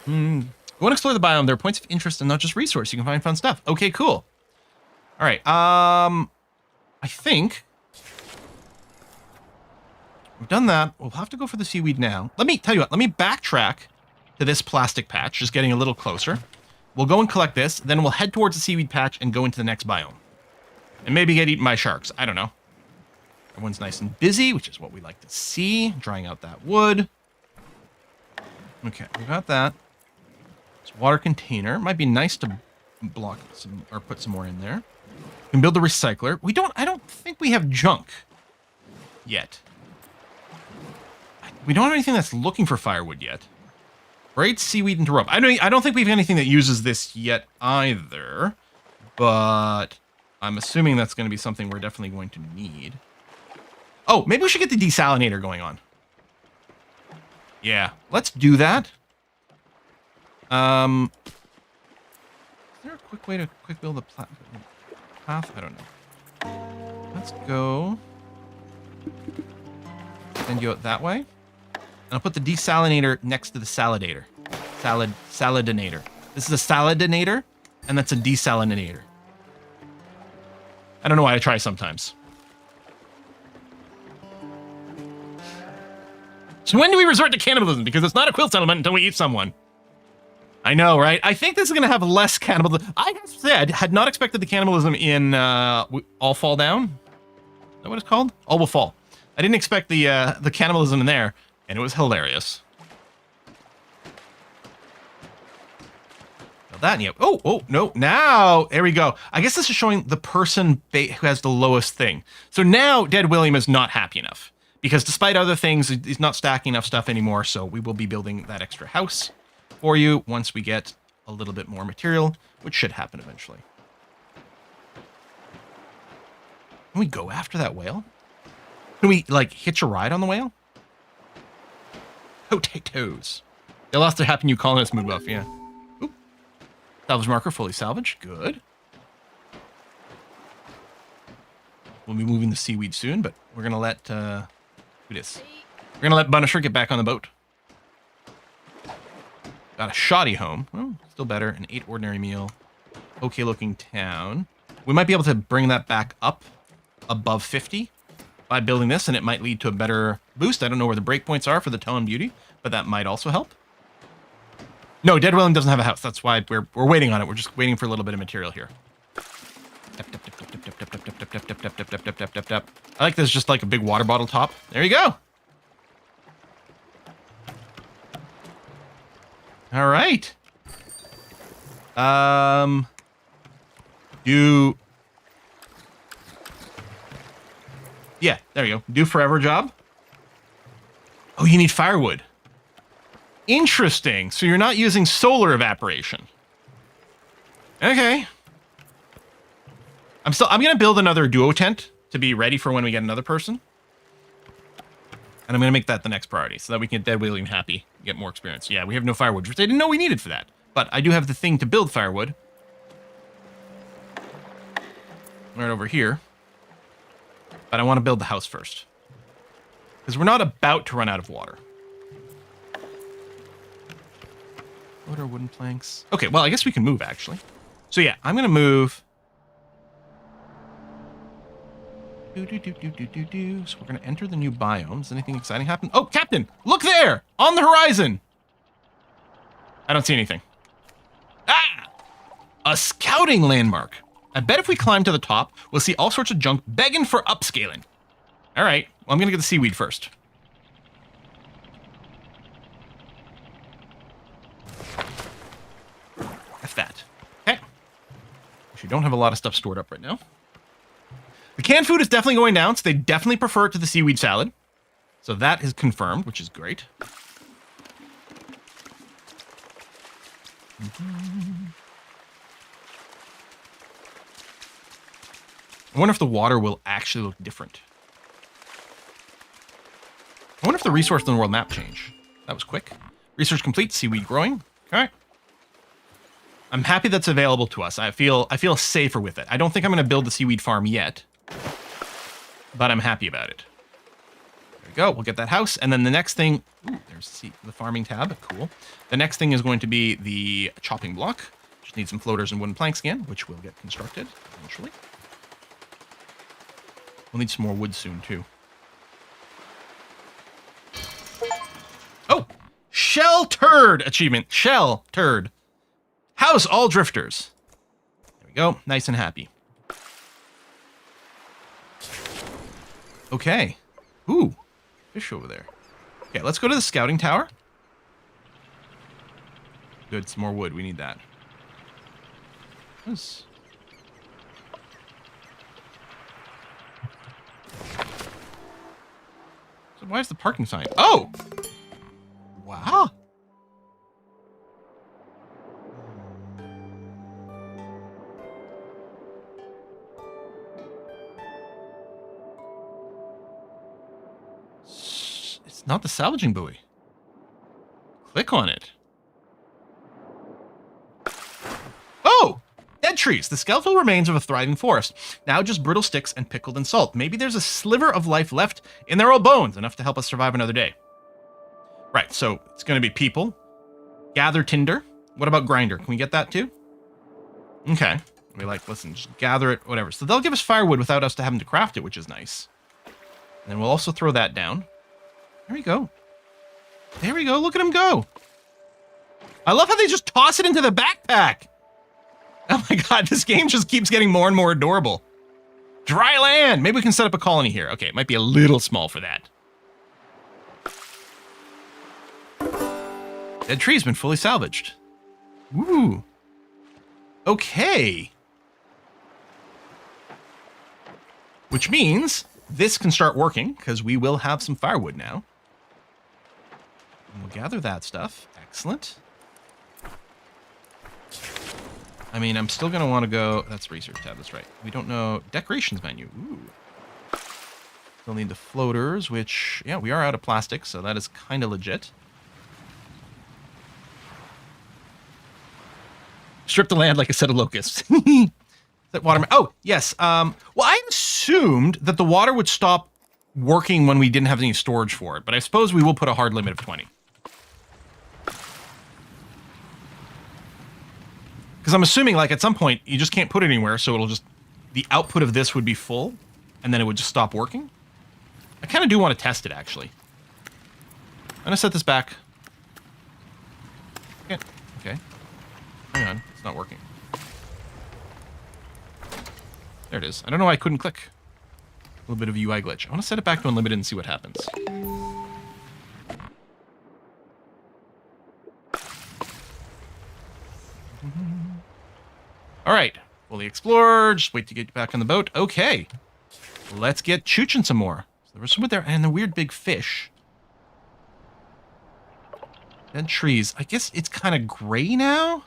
Go and explore the biome. There are points of interest and not just resource. You can find fun stuff. Okay, cool. All right. I think we've done that. We'll have to go for the seaweed now. Let me tell you what. Let me backtrack to this plastic patch, just getting a little closer. We'll go and collect this, then we'll head towards the seaweed patch and go into the next biome. And maybe get eaten by sharks. I don't know. Everyone's nice and busy, which is what we like to see. Drying out that wood. Okay, we got that. This water container. Might be nice to block some, or put some more in there. We can build the recycler. I don't think we have junk yet. We don't have anything that's looking for firewood yet. Braid seaweed into rope. I don't think we have anything that uses this yet either, but I'm assuming that's going to be something we're definitely going to need. Oh, maybe we should get the desalinator going on. Yeah, let's do that. Is there a quick way to quick build a path? I don't know. Let's go. Send you out that way. And I'll put the desalinator next to the saladator. Saladinator. This is a saladinator, and that's a desalinator. I don't know why I try sometimes. So when do we resort to cannibalism? Because it's not a quilt settlement until we eat someone. I know, right? I think this is going to have less cannibalism. I have said, had not expected the cannibalism in All Fall Down. Is that what it's called? All Will Fall. I didn't expect the cannibalism in there. And it was hilarious. Now that, yeah. Oh, no. Now, there we go. I guess this is showing the person who has the lowest thing. So now, Dead William is not happy enough. Because despite other things, he's not stacking enough stuff anymore. So we will be building that extra house for you once we get a little bit more material, which should happen eventually. Can we go after that whale? Can we, like, hitch a ride on the whale? Potatoes. They lost their happy new colonist mood buff, yeah. Oop. Salvage marker fully salvaged. Good. We'll be moving the seaweed soon, but we're going to let... who this? We're going to let Bunisher get back on the boat. Got a shoddy home. Well, still better. An 8 ordinary meal. Okay looking town. We might be able to bring that back up above 50 by building this, and it might lead to a better boost. I don't know where the breakpoints are for the tone beauty, but that might also help. No, Dead William doesn't have a house. That's why we're waiting on it. We're just waiting for a little bit of material here. I like this, just like a big water bottle top. There you go. All right. Yeah, there you go. Do forever job. Oh, you need firewood. Interesting. So you're not using solar evaporation. Okay. I'm going to build another duo tent to be ready for when we get another person. And I'm going to make that the next priority so that we can get dead wheeling happy, get more experience. Yeah, we have no firewood, which I didn't know we needed for that. But I do have the thing to build firewood. Right over here. But I want to build the house first. Because we're not about to run out of water. What are wooden planks? Okay, well, I guess we can move, actually. So yeah, I'm going to move... So we're going to enter the new biomes. Anything exciting happen? Oh, Captain! Look there! On the horizon! I don't see anything. Ah! A scouting landmark. I bet if we climb to the top, we'll see all sorts of junk begging for upscaling. All right. Well, I'm going to get the seaweed first. F that. Okay. We don't have a lot of stuff stored up right now. The canned food is definitely going down, so they definitely prefer it to the seaweed salad. So that is confirmed, which is great. I wonder if the water will actually look different. I wonder if the resource in the world map change. That was quick. Research complete, seaweed growing. Okay. I'm happy that's available to us. I feel safer with it. I don't think I'm going to build the seaweed farm yet. But I'm happy about it. There we go. We'll get that house. And then the next thing... Ooh, there's the farming tab. Cool. The next thing is going to be the chopping block. Just need some floaters and wooden planks again, which will get constructed eventually. We'll need some more wood soon, too. Oh! Shell Turd achievement. Shell Turd. House all drifters. There we go. Nice and happy. Okay. Ooh. Fish over there. Okay, let's go to the scouting tower. Good, some more wood. We need that. So why is the parking sign? Oh! Wow. It's not the salvaging buoy. Click on it. Oh! Dead trees. The skeletal remains of a thriving forest. Now just brittle sticks and pickled in salt. Maybe there's a sliver of life left in their old bones, enough to help us survive another day. Right, so it's going to be people. Gather tinder. What about grinder? Can we get that too? Okay. We listen, just gather it, whatever. So they'll give us firewood without us having to craft it, which is nice. And then we'll also throw that down. There we go. There we go. Look at him go. I love how they just toss it into the backpack. Oh my god, this game just keeps getting more and more adorable. Dry land. Maybe we can set up a colony here. Okay, it might be a little small for that. Dead tree's been fully salvaged. Woo. Okay. Which means this can start working, because we will have some firewood now. And we'll gather that stuff. Excellent. I mean, I'm still going to want to go... That's research tab, that's right. We don't know... Decorations menu. Ooh. Still need the floaters, which... Yeah, we are out of plastic, so that is kind of legit. Strip the land like a set of locusts. That water... Oh, yes. Well, I assumed that the water would stop working when we didn't have any storage for it, but I suppose we will put a hard limit of 20. Because I'm assuming, at some point, you just can't put it anywhere, so it'll just... The output of this would be full, and then it would just stop working. I kind of do want to test it, actually. I'm going to set this back. Yeah, okay. Hang on, it's not working. There it is. I don't know why I couldn't click. A little bit of a UI glitch. I want to set it back to unlimited and see what happens. All right. Fully explored. Just wait to get back on the boat. Okay. Let's get chooching some more. So there was some there and the weird big fish. Dead trees. I guess it's kind of gray now.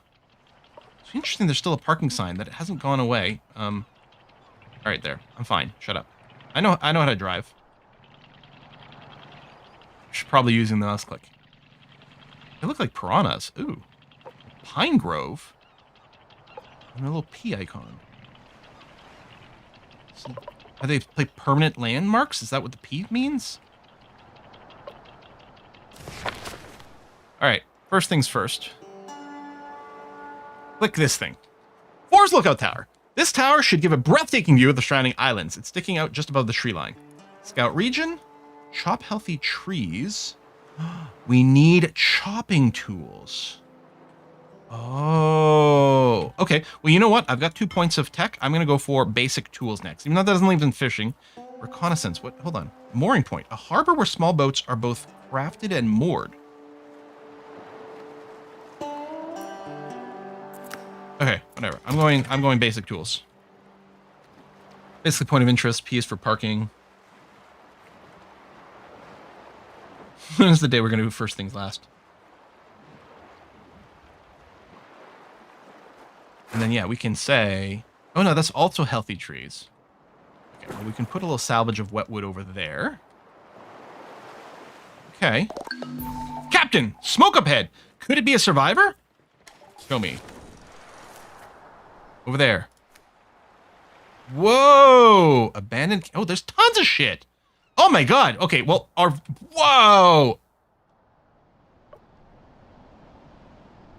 It's interesting there's still a parking sign, that it hasn't gone away. All right, there. I'm fine. Shut up. I know how to drive. Should probably using the mouse click. They look like piranhas. Ooh. Pine Grove. And a little P icon. So, are they like permanent landmarks? Is that what the P means? Alright, first things first. Click this thing. Forest Lookout Tower. This tower should give a breathtaking view of the surrounding islands. It's sticking out just above the tree line. Scout region. Chop healthy trees. We need chopping tools. Oh. Okay, well, you know what? I've got 2 points of tech. I'm going to go for basic tools next. Even though that doesn't leave in fishing. Reconnaissance. What? Hold on. Mooring point. A harbor where small boats are both crafted and moored. Okay, whatever. I'm going basic tools. Basically point of interest, P is for parking. When is the day we're going to do first things last? And then, yeah, we can say... Oh, no, that's also healthy trees. Okay, well, we can put a little salvage of wet wood over there. Okay. Captain! Smoke up ahead! Could it be a survivor? Show me. Over there. Whoa! Abandoned... Oh, there's tons of shit! Oh my god! Okay, well, our... Whoa!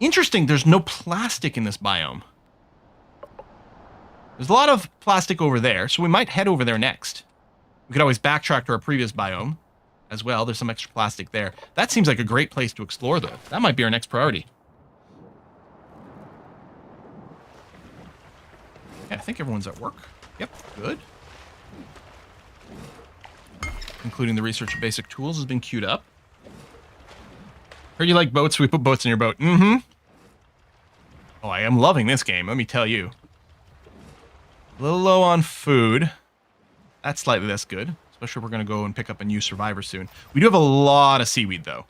Interesting, there's no plastic in this biome. There's a lot of plastic over there, so we might head over there next. We could always backtrack to our previous biome as well. There's some extra plastic there. That seems like a great place to explore, though. That might be our next priority. Yeah, I think everyone's at work. Yep, good. Including the research of basic tools has been queued up. Heard you like boats, so we put boats in your boat. Mm-hmm. Oh, I am loving this game, let me tell you. A little low on food. That's slightly less good. Especially if we're going to go and pick up a new survivor soon. We do have a lot of seaweed, though.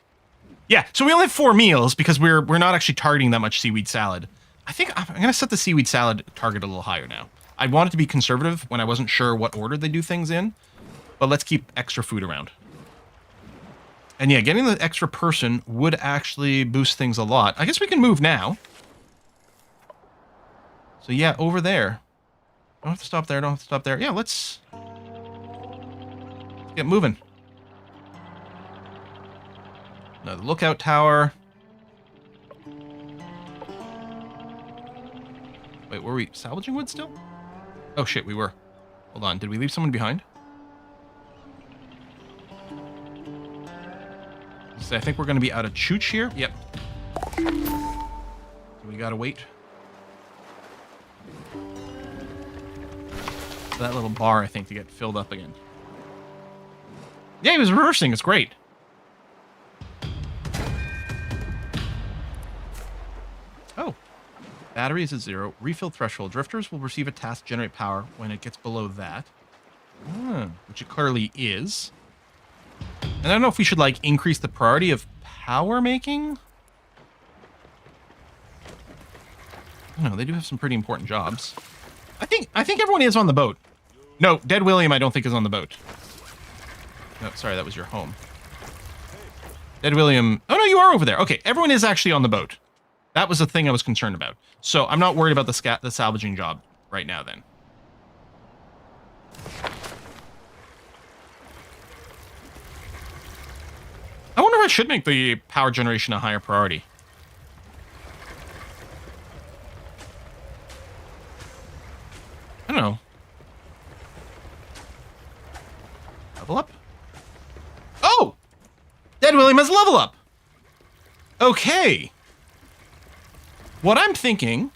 Yeah, so we only have 4 meals because we're not actually targeting that much seaweed salad. I think I'm going to set the seaweed salad target a little higher now. I wanted to be conservative when I wasn't sure what order they do things in. But let's keep extra food around. And yeah, getting the extra person would actually boost things a lot. I guess we can move now. So yeah, over there. Don't have to stop there, don't have to stop there. Yeah, let's get moving. Now, the lookout tower. Wait, were we salvaging wood still? Oh shit, we were. Hold on, did we leave someone behind? So I think we're going to be out of chooch here. Yep. So we gotta wait. For that little bar, I think, to get filled up again. Yeah, he was reversing. It's great. Oh. Battery is at 0. Refill threshold. Drifters will receive a task to generate power when it gets below that. Which it clearly is. And I don't know if we should, like, increase the priority of power making. I don't know. They do have some pretty important jobs. I think everyone is on the boat. No, Dead William I don't think is on the boat. No, sorry, that was your home. Dead William... Oh, no, you are over there. Okay, everyone is actually on the boat. That was the thing I was concerned about. So I'm not worried about the salvaging job right now, then. I wonder if I should make the power generation a higher priority. I don't know. Level up? Oh! Dead William has level up! Okay. What I'm thinking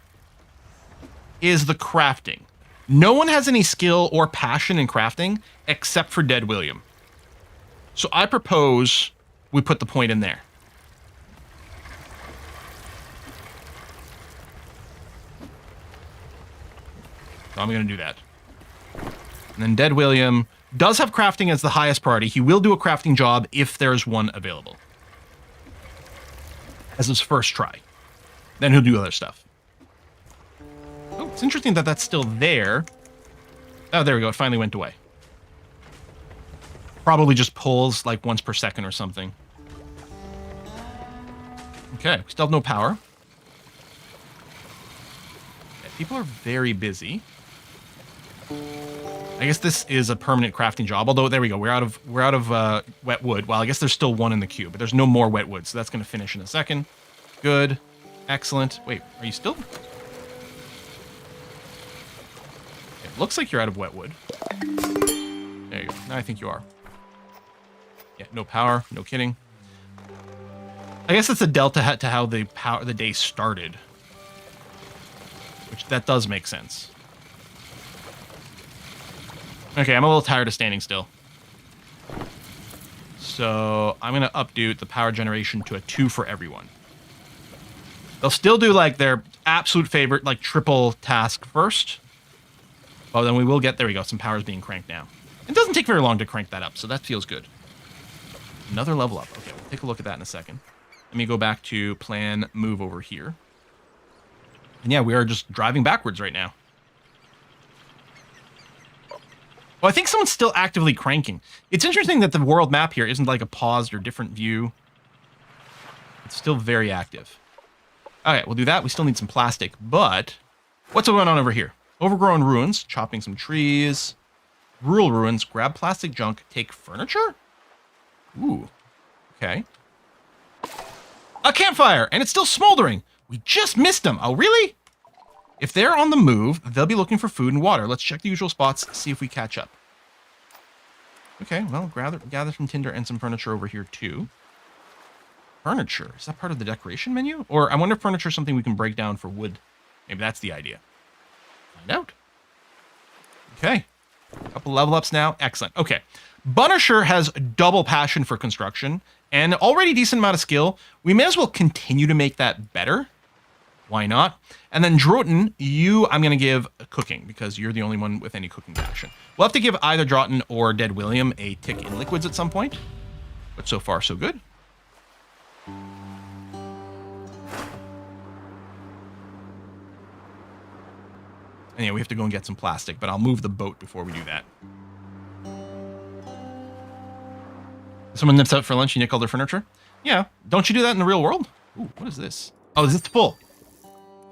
is the crafting. No one has any skill or passion in crafting except for Dead William. So I propose we put the point in there. So I'm going to do that. And then Dead William does have crafting as the highest priority. He will do a crafting job if there's one available. as his first try. Then he'll do other stuff. Oh, it's interesting that that's still there. Oh, there we go. It finally went away. Probably just pulls like once per second or something. Okay, we still have no power. Okay, people are very busy. I guess this is a permanent crafting job. Although there we go. We're out of wet wood. Well, I guess there's still one in the queue, but there's no more wet wood, so that's going to finish in a second. Good, excellent. Wait, are you still? It looks like you're out of wet wood. There you go. Now I think you are. Yeah, no power. No kidding. I guess it's a delta to how the day started, which that does make sense. Okay, I'm a little tired of standing still. So I'm going to updo the power generation to a 2 for everyone. They'll still do like their absolute favorite, like triple task first. Oh, then we will get, there we go, some power is being cranked now. It doesn't take very long to crank that up, so that feels good. Another level up. Okay, we'll take a look at that in a second. Let me go back to plan move over here. And yeah, we are just driving backwards right now. Well, I think someone's still actively cranking. It's interesting that the world map here isn't like a paused or different view. It's still very active. Okay, we'll do that. We still need some plastic, but what's going on over here? Overgrown ruins, chopping some trees. Rural ruins, grab plastic junk, take furniture? Ooh, okay. A campfire, and it's still smoldering. We just missed them. Oh, really? If they're on the move, they'll be looking for food and water. Let's check the usual spots, see if we catch up. Okay, well, gather some tinder and some furniture over here, too. Furniture. Is that part of the decoration menu? Or I wonder if furniture is something we can break down for wood. Maybe that's the idea. Find out. Okay. A couple level ups now. Excellent. Okay. Bunisher has double passion for construction and already decent amount of skill. We may as well continue to make that better. Why not? And then Droton, I'm going to give cooking because you're the only one with any cooking passion. We'll have to give either Droton or Dead William a tick in liquids at some point. But so far, so good. And yeah, we have to go and get some plastic, but I'll move the boat before we do that. Someone nips out for lunch, you nick all their furniture? Yeah. Don't you do that in the real world? Ooh, what is this? Oh, is this full?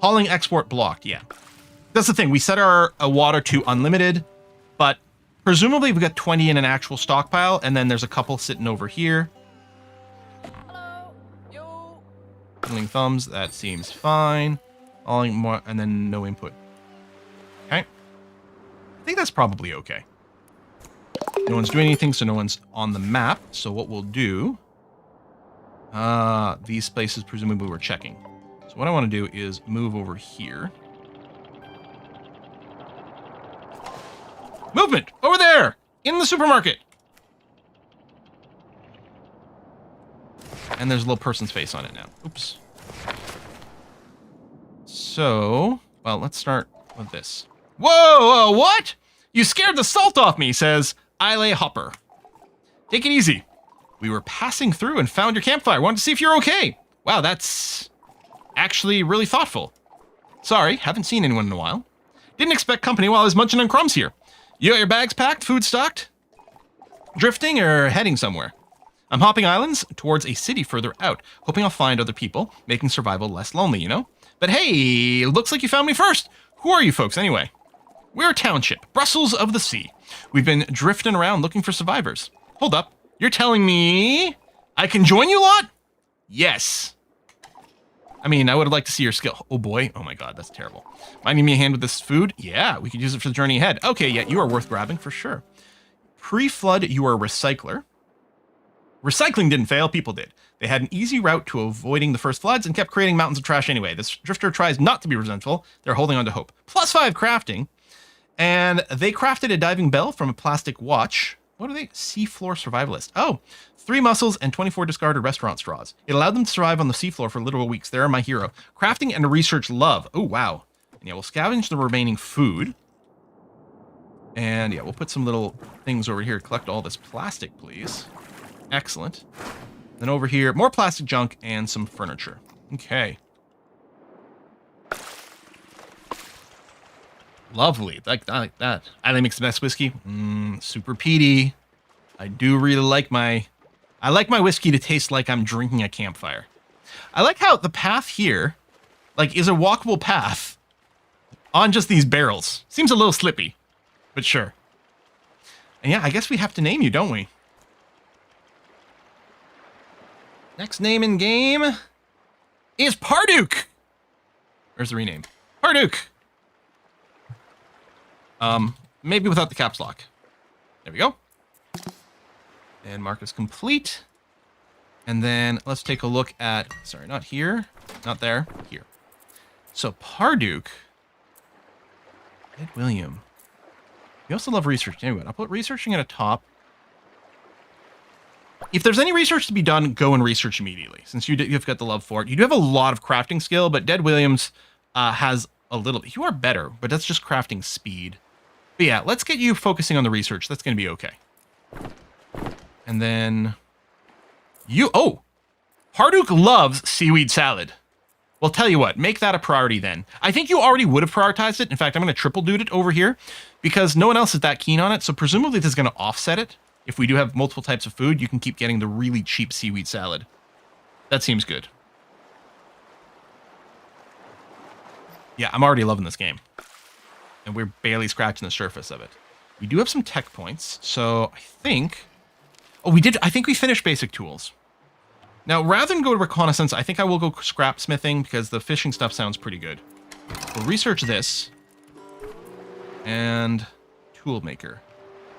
Hauling export blocked, yeah. That's the thing. We set our water to unlimited, but presumably we've got 20 in an actual stockpile, and then there's a couple sitting over here. Hello. Yo. Twiddling thumbs, that seems fine. Hauling more, and then no input. Okay. I think that's probably okay. No one's doing anything, so no one's on the map. So what we'll do... these places presumably we're checking. So what I want to do is move over here. Movement! Over there! In the supermarket! And there's a little person's face on it now. Oops. So, well, let's start with this. Whoa, what? You scared the salt off me, says Ile Hopper. Take it easy. We were passing through and found your campfire. Wanted to see if you're okay. Wow, that's actually really thoughtful. Sorry, haven't seen anyone in a while. Didn't expect company while I was munching on crumbs here. You got your bags packed, food stocked? Drifting or heading somewhere? I'm hopping islands towards a city further out, hoping I'll find other people, making survival less lonely, you know? But hey, looks like you found me first. Who are you folks anyway? We're a township, Brussels of the Sea. We've been drifting around looking for survivors. Hold up, you're telling me I can join you lot? Yes. I mean, I would like to see your skill. Oh boy, oh my god, that's terrible. Mind giving me a hand with this food? Yeah, we could use it for the journey ahead. Okay, yeah, you are worth grabbing for sure. Pre-flood, you are a recycler. Recycling didn't fail, people did. They had an easy route to avoiding the first floods and kept creating mountains of trash anyway. This drifter tries not to be resentful. They're holding on to hope. +5 crafting. And they crafted a diving bell from a plastic watch. What are they? Seafloor survivalist. Oh, 3 mussels and 24 discarded restaurant straws. It allowed them to survive on the seafloor for literal weeks. They're my hero. Crafting and research love. Oh, wow. And yeah, we'll scavenge the remaining food. And yeah, we'll put some little things over here. Collect all this plastic, please. Excellent. Then over here, more plastic junk and some furniture. Okay. Lovely. I like that. I makes the best whiskey. Super peaty. I do really like my... I like my whiskey to taste like I'm drinking a campfire. I like how the path here, like, is a walkable path on just these barrels. Seems a little slippy, but sure. And yeah, I guess we have to name you, don't we? Next name in game is Parduke. Where's the rename? Parduke. Maybe without the caps lock. There we go. And mark as complete. And then let's take a look at, sorry, not here, not there, here. So Parduke, Ed William. We also love research. Anyway, I'll put researching at a top. If there's any research to be done, go and research immediately, since you've got the love for it. You do have a lot of crafting skill, but Dead Williams has a little bit. You are better, but that's just crafting speed. But yeah, let's get you focusing on the research. That's going to be okay. And then you... Oh! Parduke loves seaweed salad. Well, tell you what, make that a priority then. I think you already would have prioritized it. In fact, I'm going to triple dude it over here because no one else is that keen on it. So presumably this is going to offset it. If we do have multiple types of food, you can keep getting the really cheap seaweed salad. That seems good. Yeah, I'm already loving this game. And we're barely scratching the surface of it. We do have some tech points, so I think... Oh, we did... I think we finished basic tools. Now, rather than go to reconnaissance, I think I will go scrap smithing because the fishing stuff sounds pretty good. We'll research this. And tool maker.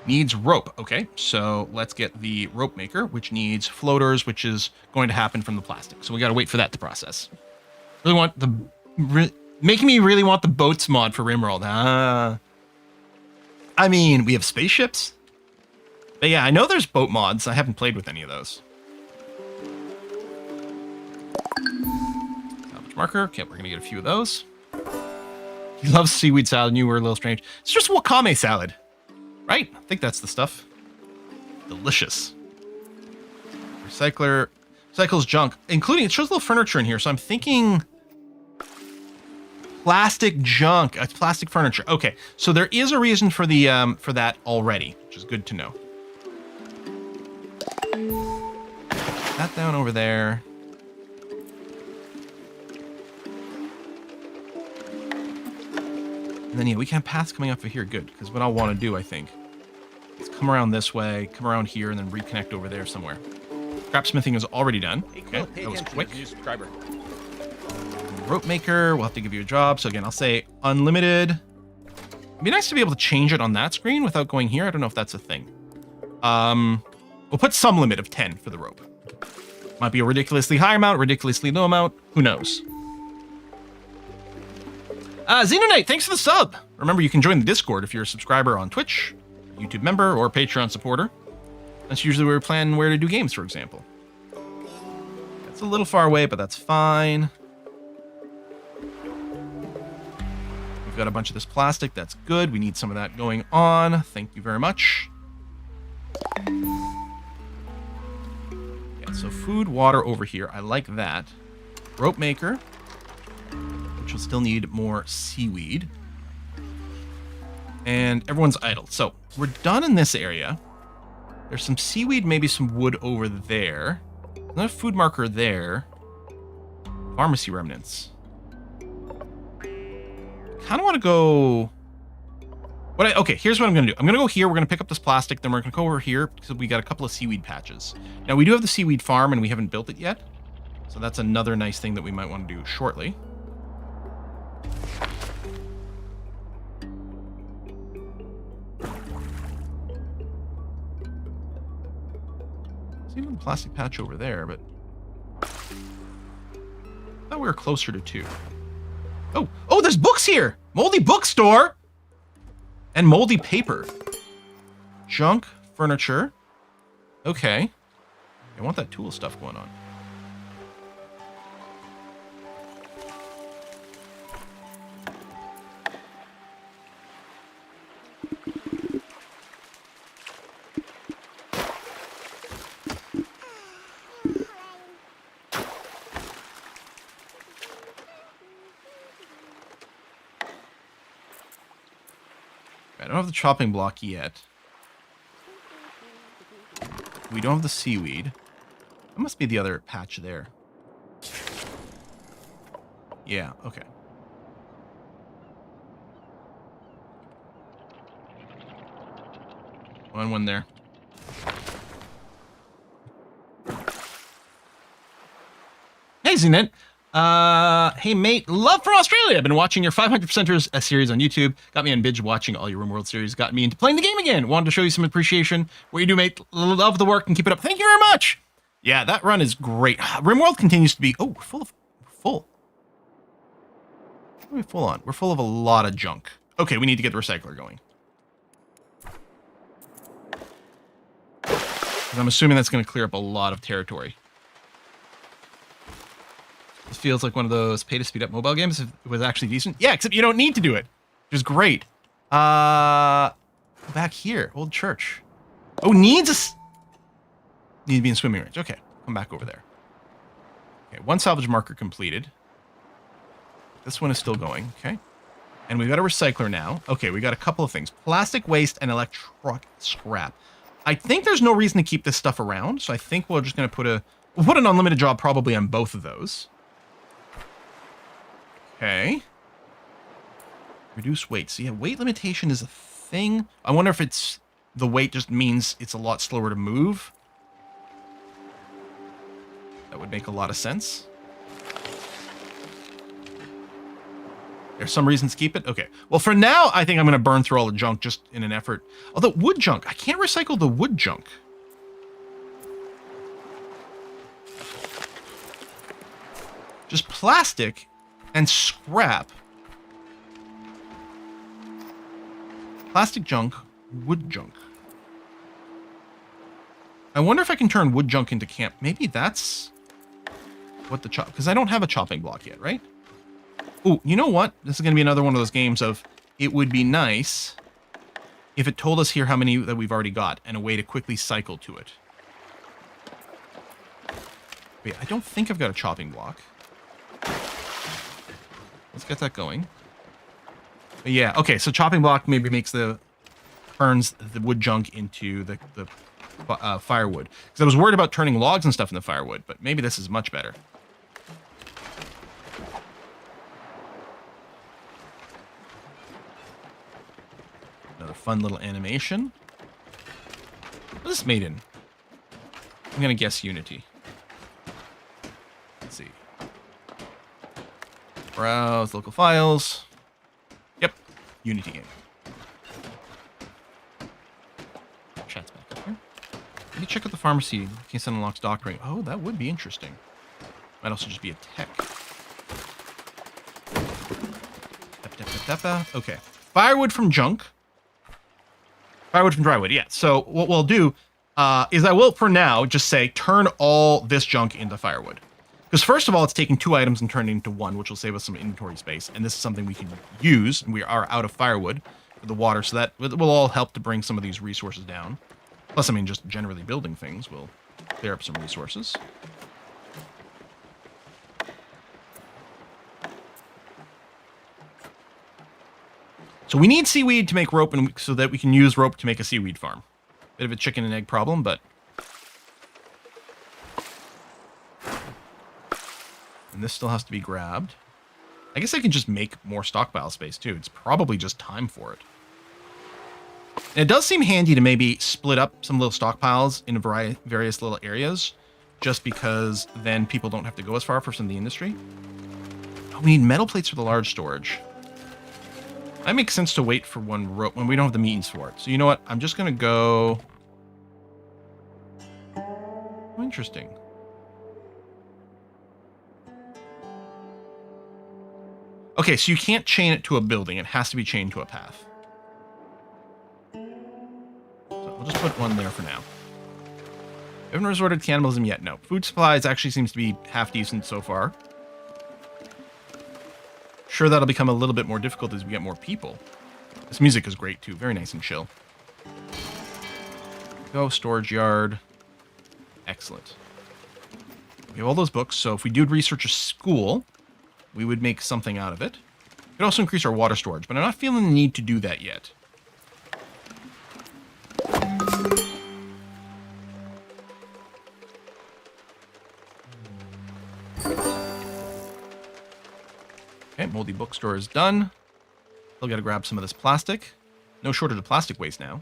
Needs rope. Okay, so let's get the rope maker, which needs floaters, which is going to happen from the plastic. So we got to wait for that to process. Really want the... Making me really want the boats mod for Rimworld. I mean, we have spaceships. But yeah, I know there's boat mods. I haven't played with any of those. Salvage marker. Okay, we're going to get a few of those. He loves seaweed salad, and you were a little strange. It's just wakame salad. Right? I think that's the stuff. Delicious. Recycler. Recycles junk. Including, it shows a little furniture in here, so I'm thinking... Plastic junk. It's plastic furniture. Okay, so there is a reason for the for that already, which is good to know. That down over there. And then yeah, we can have paths coming up for here. Good, because what I'll want to do, I think, is come around this way, come around here, and then reconnect over there somewhere. Scrap smithing is already done. Okay, that was quick. Rope maker, we'll have to give you a job. So again, I'll say unlimited. It'd be nice to be able to change it on that screen without going here. I don't know if that's a thing. We'll put some limit of 10 for the rope. Might be a ridiculously high amount, ridiculously low amount. Who knows? Xenonite, thanks for the sub. Remember, you can join the Discord if you're a subscriber on Twitch, YouTube member, or Patreon supporter. That's usually where we plan where to do games, for example. That's a little far away, but that's fine. We've got a bunch of this plastic. That's good. We need some of that going on. Thank you very much. Yeah, so food, water over here. I like that. Rope maker, which will still need more seaweed. And everyone's idle. So we're done in this area. There's some seaweed, maybe some wood over there. Another food marker there. Pharmacy remnants. Kind of want to go... Okay, here's what I'm going to do. I'm going to go here. We're going to pick up this plastic. Then we're going to go over here because we got a couple of seaweed patches. Now, we do have the seaweed farm, and we haven't built it yet. So that's another nice thing that we might want to do shortly. See a plastic patch over there, but... I thought we were closer to 2. Oh, there's books here! Moldy bookstore! And moldy paper. Junk, furniture. Okay. I want that tool stuff going on. don't have the chopping block yet. We don't have the seaweed. That must be the other patch there. Yeah, okay. One there. Hey, Zenit. Hey, mate. Love for Australia. I've been watching your 500%ers series on YouTube. Got me on binge watching all your RimWorld series. Got me into playing the game again. Wanted to show you some appreciation. What you do, mate. Love the work and keep it up. Thank you very much. Yeah, that run is great. RimWorld continues to be... Oh, we're full. What are we full on? We're full of a lot of junk. Okay, we need to get the recycler going. I'm assuming that's going to clear up a lot of territory. This feels like one of those pay-to-speed-up mobile games. If it was actually decent. Yeah, except you don't need to do it, which is great. Back here. Old church. Oh, needs a... Need to be in swimming range. Okay, come back over there. Okay, one salvage marker completed. This one is still going. Okay. And we've got a recycler now. Okay, we got a couple of things. Plastic waste and electronic scrap. I think there's no reason to keep this stuff around, so I think we're just going to we'll put an unlimited job probably on both of those. Okay. Reduce weight. So yeah, weight limitation is a thing. I wonder if it's the weight just means it's a lot slower to move. That would make a lot of sense. There's some reasons to keep it? Okay. Well, for now, I think I'm going to burn through all the junk just in an effort. Although, wood junk. I can't recycle the wood junk. Just plastic and scrap. Plastic junk, wood junk. I wonder if I can turn wood junk into camp. Maybe that's what the chop... Because I don't have a chopping block yet, right? Oh, you know what? This is going to be another one of those games of it would be nice if it told us here how many that we've already got and a way to quickly cycle to it. Wait, I don't think I've got a chopping block. Let's get that going. But yeah, okay, so chopping block maybe turns the wood junk into the firewood. Because I was worried about turning logs and stuff into firewood, but maybe this is much better. Another fun little animation. What is this made in? I'm going to guess Unity. Let's see. Browse local files. Yep, Unity game. Chat's back up here. Maybe check out the pharmacy in case it unlocks doctoring. Oh, that would be interesting. Might also just be a tech. Okay. Firewood from junk. Firewood from drywood, yeah. So what we'll do is I will, for now, just say turn all this junk into firewood. Because first of all, it's taking 2 items and turning it into 1, which will save us some inventory space. And this is something we can use, and we are out of firewood for the water, so that will all help to bring some of these resources down. Plus, I mean, just generally building things will clear up some resources. So we need seaweed to make rope, and so that we can use rope to make a seaweed farm. Bit of a chicken and egg problem, but... And this still has to be grabbed. I guess I can just make more stockpile space, too. It's probably just time for it. And it does seem handy to maybe split up some little stockpiles in various little areas, just because then people don't have to go as far for some of the industry. Oh, we need metal plates for the large storage. That makes sense to wait for one rope when we don't have the means for it. So you know what? I'm just going to go... Oh, interesting. Okay, so you can't chain it to a building. It has to be chained to a path. So we'll just put one there for now. We haven't resorted to cannibalism yet. No. Food supplies actually seems to be half decent so far. Sure, that'll become a little bit more difficult as we get more people. This music is great, too. Very nice and chill. Go, storage yard. Excellent. We have all those books, so if we did research a school, we would make something out of it. It could also increase our water storage, but I'm not feeling the need to do that yet. Okay, moldy bookstore is done. Still got to grab some of this plastic. No shortage of plastic waste now.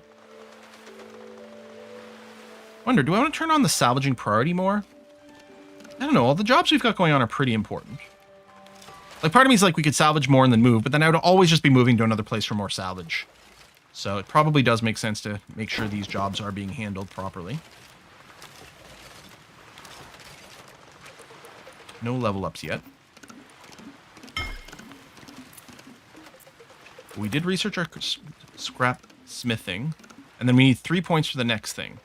Wonder, do I want to turn on the salvaging priority more? I don't know. All the jobs we've got going on are pretty important. Like, part of me is like, we could salvage more and then move, but then I would always just be moving to another place for more salvage. So it probably does make sense to make sure these jobs are being handled properly. No level ups yet. We did research our scrap smithing, and then we need 3 points for the next thing.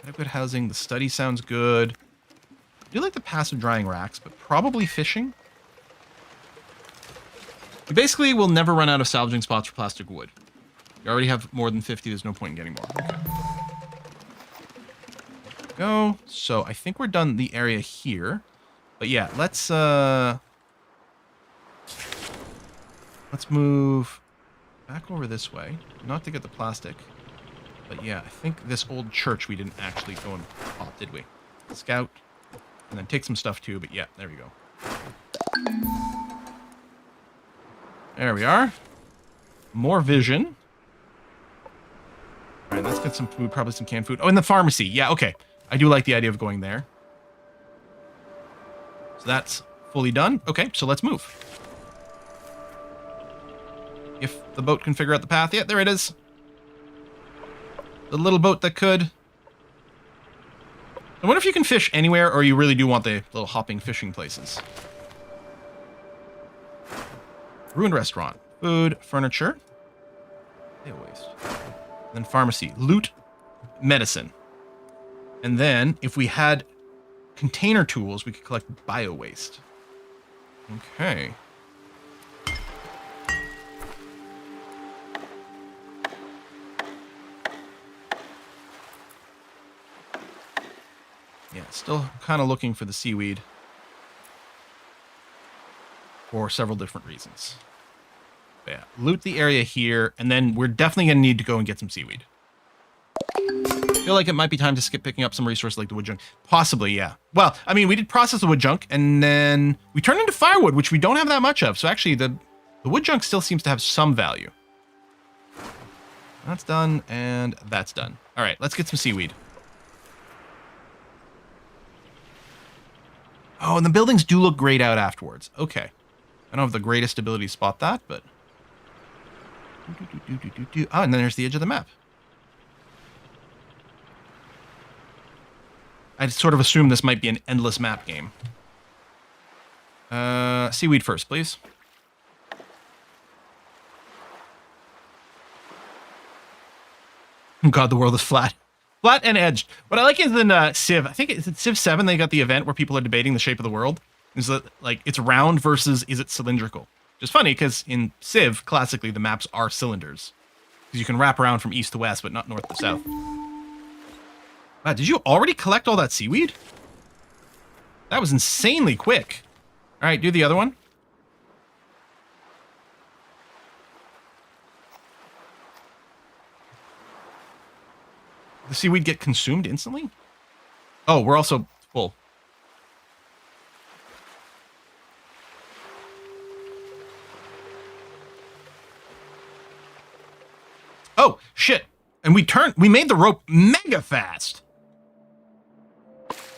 Adequate housing, the study sounds good. I do like the passive drying racks, but probably fishing. We basically will never run out of salvaging spots for plastic wood. We already have more than 50, there's no point in getting more. Okay. Go. So I think we're done the area here. But yeah, let's move back over this way. Not to get the plastic. But yeah, I think this old church we didn't actually go and pop, did we? Scout. And then take some stuff too, but yeah, there we go. There we are. More vision. Alright, let's get some food, probably some canned food. Oh, and the pharmacy. Yeah, okay. I do like the idea of going there. So that's fully done. Okay, so let's move. If the boat can figure out the path. Yeah, there it is. The little boat that could. I wonder if you can fish anywhere, or you really do want the little hopping fishing places. Ruined restaurant. Food, furniture. Waste. Then pharmacy. Loot, medicine. And then, if we had container tools, we could collect bio waste. Okay. Yeah, still kind of looking for the seaweed for several different reasons. But yeah, loot the area here, and then we're definitely going to need to go and get some seaweed. I feel like it might be time to skip picking up some resources like the wood junk. Possibly, yeah. Well, I mean, we did process the wood junk, and then we turned into firewood, which we don't have that much of. So actually, the wood junk still seems to have some value. That's done, and that's done. All right, let's get some seaweed. Oh, and the buildings do look grayed out afterwards. Okay. I don't have the greatest ability to spot that, but... Oh, and then there's the edge of the map. I sort of assume this might be an endless map game. Seaweed first, please. God, the world is flat. Flat and edged. What I like is in Civ, I think it's Civ 7, they got the event where people are debating the shape of the world. Is that, like, it's round versus is it cylindrical? Which is funny, because in Civ, classically, the maps are cylinders. Because you can wrap around from east to west, but not north to south. Wow, did you already collect all that seaweed? That was insanely quick. All right, do the other one. The seaweed get consumed instantly? Oh, we're also full. Oh, shit. And we made the rope mega fast.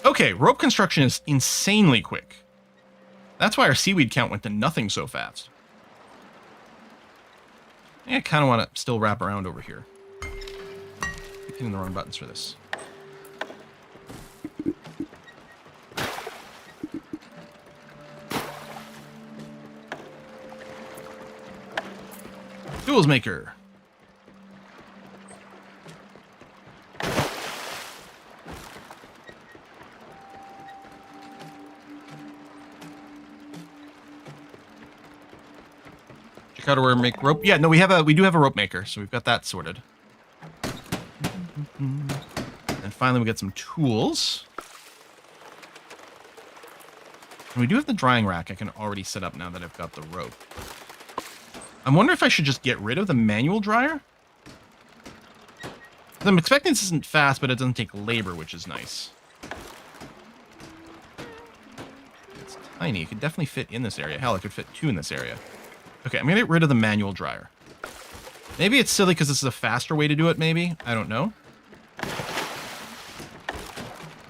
Okay, rope construction is insanely quick. That's why our seaweed count went to nothing so fast. I kind of want to still wrap around over here. Hitting the wrong buttons for this. Tools maker. Check out where we make rope. Yeah, no, we do have a rope maker, so we've got that sorted. And finally, we get some tools. And we do have the drying rack I can already set up now that I've got the rope. I wonder if I should just get rid of the manual dryer. I'm expecting this isn't fast, but it doesn't take labor, which is nice. It's tiny. It could definitely fit in this area. Hell, it could fit 2 in this area. Okay, I'm going to get rid of the manual dryer. Maybe it's silly because this is a faster way to do it, maybe. I don't know.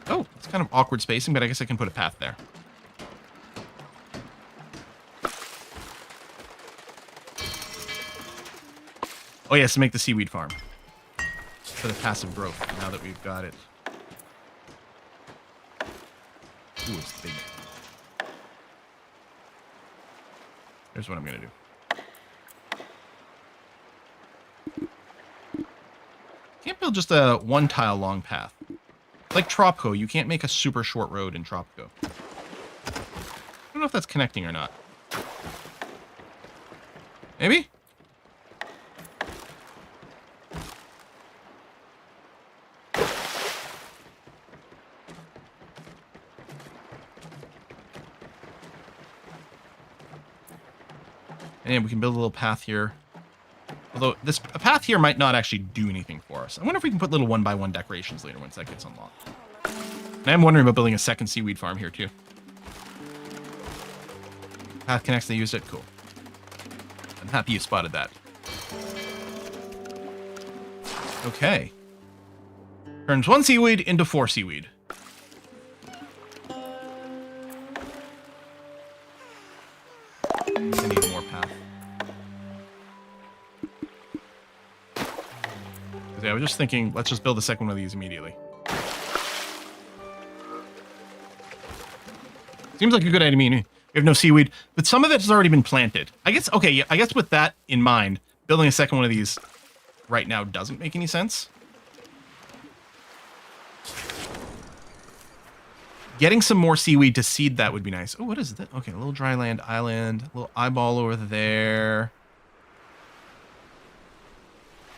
Oh, it's kind of awkward spacing, but I guess I can put a path there. Oh, yes, to make the seaweed farm. For the passive growth, now that we've got it. Ooh, it's big. Here's what I'm going to do. Can't build just a 1-tile long path. Like Tropico, you can't make a super short road in Tropico. I don't know if that's connecting or not. Maybe? And we can build a little path here. Although a path here might not actually do anything for us. I wonder if we can put little 1x1 decorations later once that gets unlocked. And I'm wondering about building a second seaweed farm here too. Path connects, they used it, cool. I'm happy you spotted that. Okay. Turns 1 seaweed into 4 seaweed. I need more path. Yeah, I was just thinking, let's just build the second one of these immediately. Seems like a good idea. I mean, we have no seaweed, but some of it has already been planted. I guess, okay, yeah, I guess with that in mind, building a second one of these right now doesn't make any sense. Getting some more seaweed to seed that would be nice. Oh, what is that? Okay, a little dry land island, a little eyeball over there.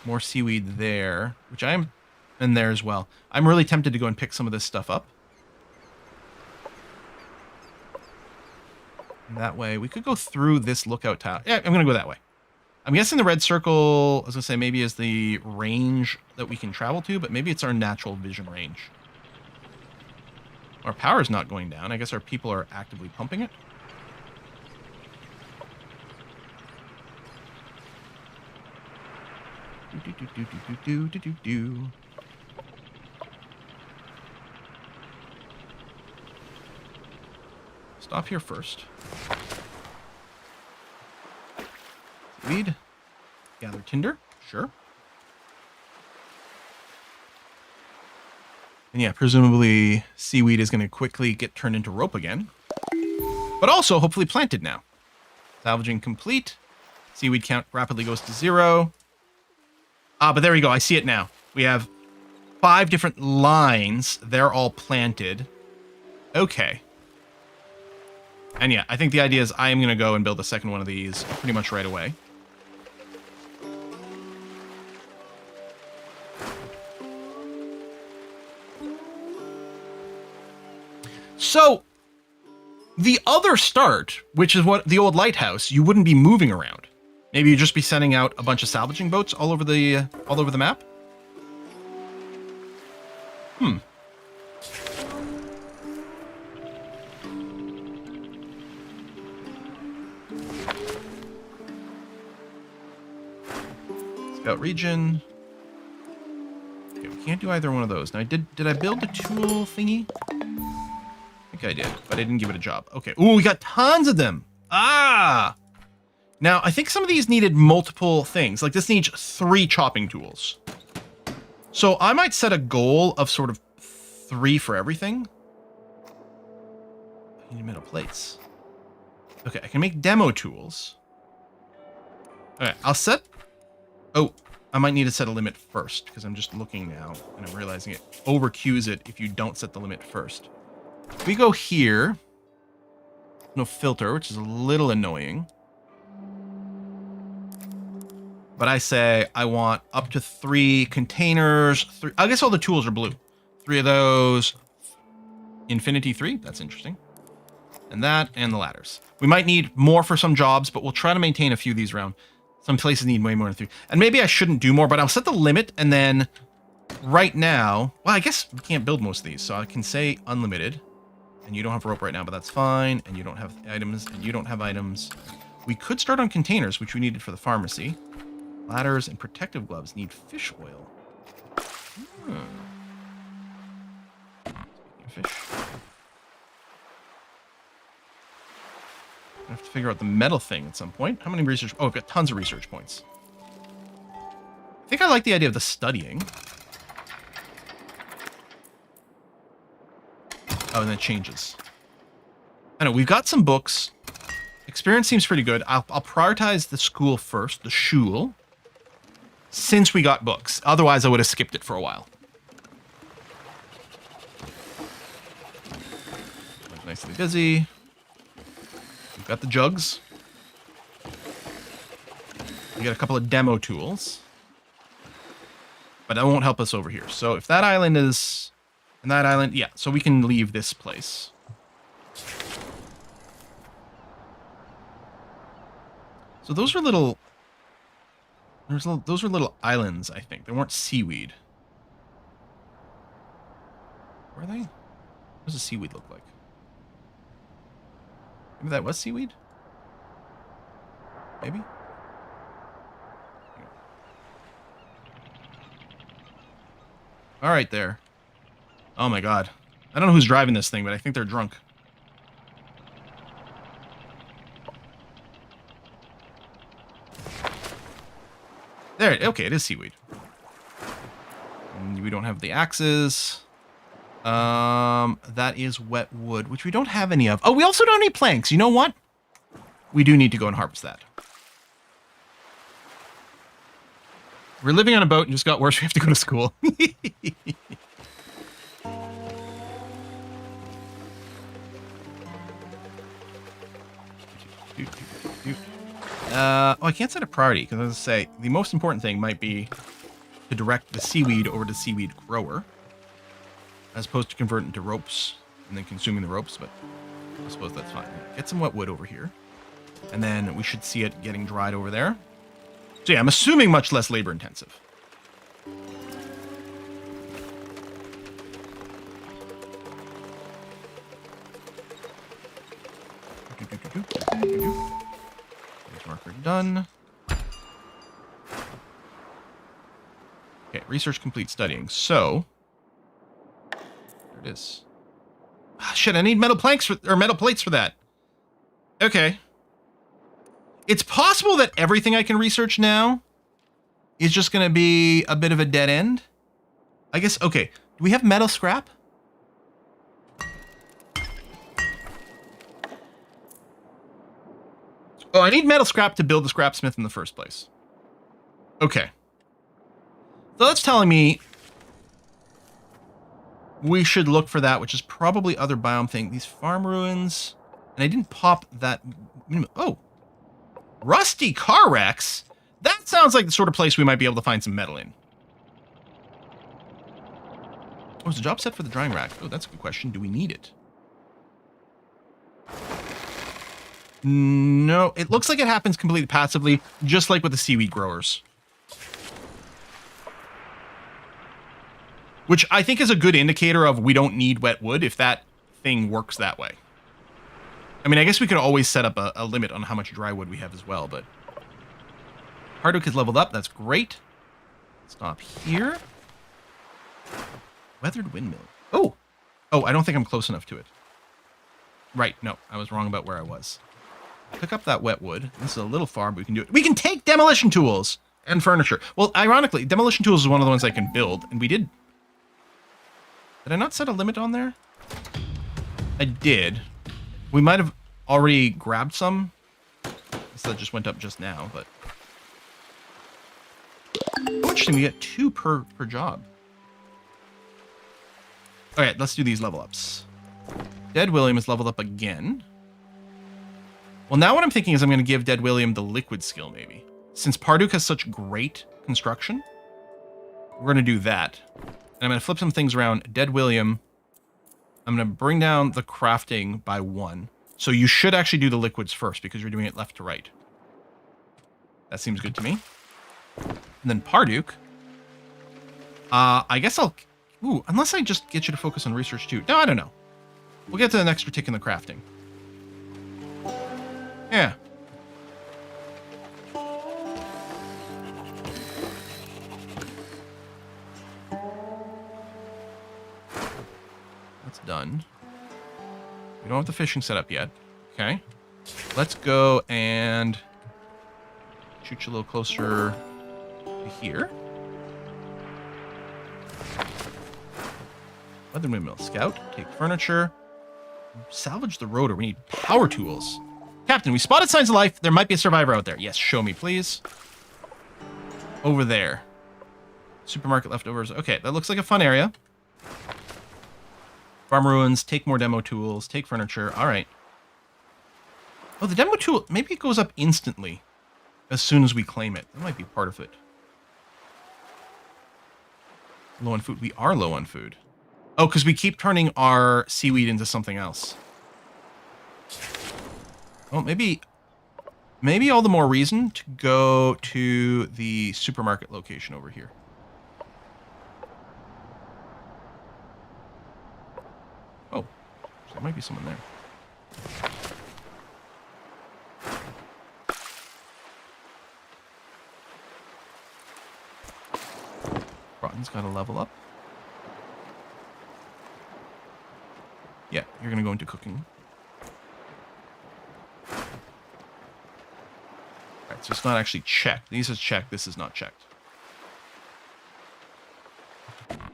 More seaweed there, which I'm in there as well. I'm really tempted to go and pick some of this stuff up. And that way, we could go through this lookout tower. Yeah, I'm going to go that way. I'm guessing the red circle, I was going to say, maybe is the range that we can travel to, but maybe it's our natural vision range. Our power's not going down. I guess our people are actively pumping it. Stop here first. Weed. Gather tinder. Sure. And yeah, presumably seaweed is going to quickly get turned into rope again. But also hopefully planted now. Salvaging complete. Seaweed count rapidly goes to 0. Ah, but there we go. I see it now. We have 5 different lines. They're all planted. Okay. And yeah, I think the idea is I am going to go and build the second one of these pretty much right away. So, the other start, which is what the old lighthouse, you wouldn't be moving around. Maybe you'd just be sending out a bunch of salvaging boats all over the map. Hmm. Scout region. Okay, we can't do either one of those. Now, did I build the tool thingy? I think I did, but I didn't give it a job. Okay. Ooh, we got tons of them. Ah! Now, I think some of these needed multiple things. Like, this needs 3 chopping tools. So, I might set a goal of sort of 3 for everything. I need metal plates. Okay, I can make demo tools. Okay, I'll set... Oh, I might need to set a limit first, because I'm just looking now, and I'm realizing it overqueues it if you don't set the limit first. We go here. No filter, which is a little annoying. But I say I want up to 3 containers. I guess all the tools are blue. 3 of those. Infinity 3. That's interesting. And that, and the ladders. We might need more for some jobs, but we'll try to maintain a few of these around. Some places need way more than 3. And maybe I shouldn't do more, but I'll set the limit, and then right now... Well, I guess we can't build most of these, so I can say unlimited. And you don't have rope right now, but that's fine. And you don't have items, and you don't have items. We could start on containers, which we needed for the pharmacy. Ladders and protective gloves need fish oil. Fish. I have to figure out the metal thing at some point. How many research? Oh, I've got tons of research points. I think I like the idea of the studying. Oh, and then it changes. I know, we've got some books. Experience seems pretty good. I'll prioritize the school first, the shul, since we got books. Otherwise, I would have skipped it for a while. Nicely busy. We've got the jugs. We got a couple of demo tools. But that won't help us over here. So if that island is... And that island... Yeah, so we can leave this place. So those are little... Those were little islands, I think. They weren't seaweed. Were they? What does a seaweed look like? Maybe that was seaweed? Maybe? All right, there. Oh my god. I don't know who's driving this thing, but I think they're drunk. There, okay, it is seaweed. And we don't have the axes. That is wet wood, which we don't have any of. Oh, we also don't need planks. You know what? We do need to go and harvest that. We're living on a boat and just got worse. We have to go to school. Oh, I can't set a priority because, as I say, the most important thing might be to direct the seaweed over to seaweed grower, as opposed to converting to ropes and then consuming the ropes. But I suppose that's fine. Get some wet wood over here, and then we should see it getting dried over there. So yeah, I'm assuming much less labor intensive. Marker done. Okay, research complete studying. So there it is. Ah, shit, I need metal planks for, or metal plates for that. Okay. It's possible that everything I can research now is just going to be a bit of a dead end. I guess, okay. Do we have metal scrap? Oh, I need metal scrap to build the scrapsmith in the first place. Okay. So that's telling me we should look for that, which is probably other biome thing. These farm ruins. And I didn't pop that. Oh. Rusty car wrecks? That sounds like the sort of place we might be able to find some metal in. Oh, is the job set for the drying rack? Oh, that's a good question. Do we need it? No, it looks like it happens completely passively, just like with the seaweed growers. Which I think is a good indicator of we don't need wet wood if that thing works that way. I mean, I guess we could always set up a limit on how much dry wood we have as well, but... Hardwick is leveled up, that's great. Stop here. Weathered windmill. Oh! Oh, I don't think I'm close enough to it. Right, no, I was wrong about where I was. Pick up that wet wood. This is a little far, but we can do it. We can take demolition tools and furniture. Well, ironically, demolition tools is one of the ones I can build, and we did. Did I not set a limit on there? I did. We might have already grabbed some. So that just went up just now, but... Oh, interesting, we get 2 per job. Alright, let's do these level ups. Dead William is leveled up again. Well, now what I'm thinking is I'm going to give Dead William the liquid skill, maybe. Since Parduk has such great construction, we're going to do that. And I'm going to flip some things around. Dead William, I'm going to bring down the crafting by 1. So you should actually do the liquids first because you're doing it left to right. That seems good to me. And then Parduk, I guess I'll... Ooh, unless I just get you to focus on research too. No, I don't know. We'll get to an extra tick in the crafting. Yeah. That's done. We don't have the fishing set up yet. Okay. Let's go and shoot you a little closer to here. Weather windmill. Scout. Take furniture. Salvage the rotor. We need power tools. Captain, we spotted signs of life. There might be a survivor out there. Yes, show me, please. Over there. Supermarket leftovers. Okay, that looks like a fun area. Farm ruins. Take more demo tools. Take furniture. All right. Oh, the demo tool. Maybe it goes up instantly as soon as we claim it. That might be part of it. Low on food. We are low on food. Oh, because we keep turning our seaweed into something else. Oh, maybe all the more reason to go to the supermarket location over here. Oh, there might be someone there. Broughton's got to level up. Yeah, you're going to go into cooking. Alright, so it's not actually checked. These is checked. This is not checked.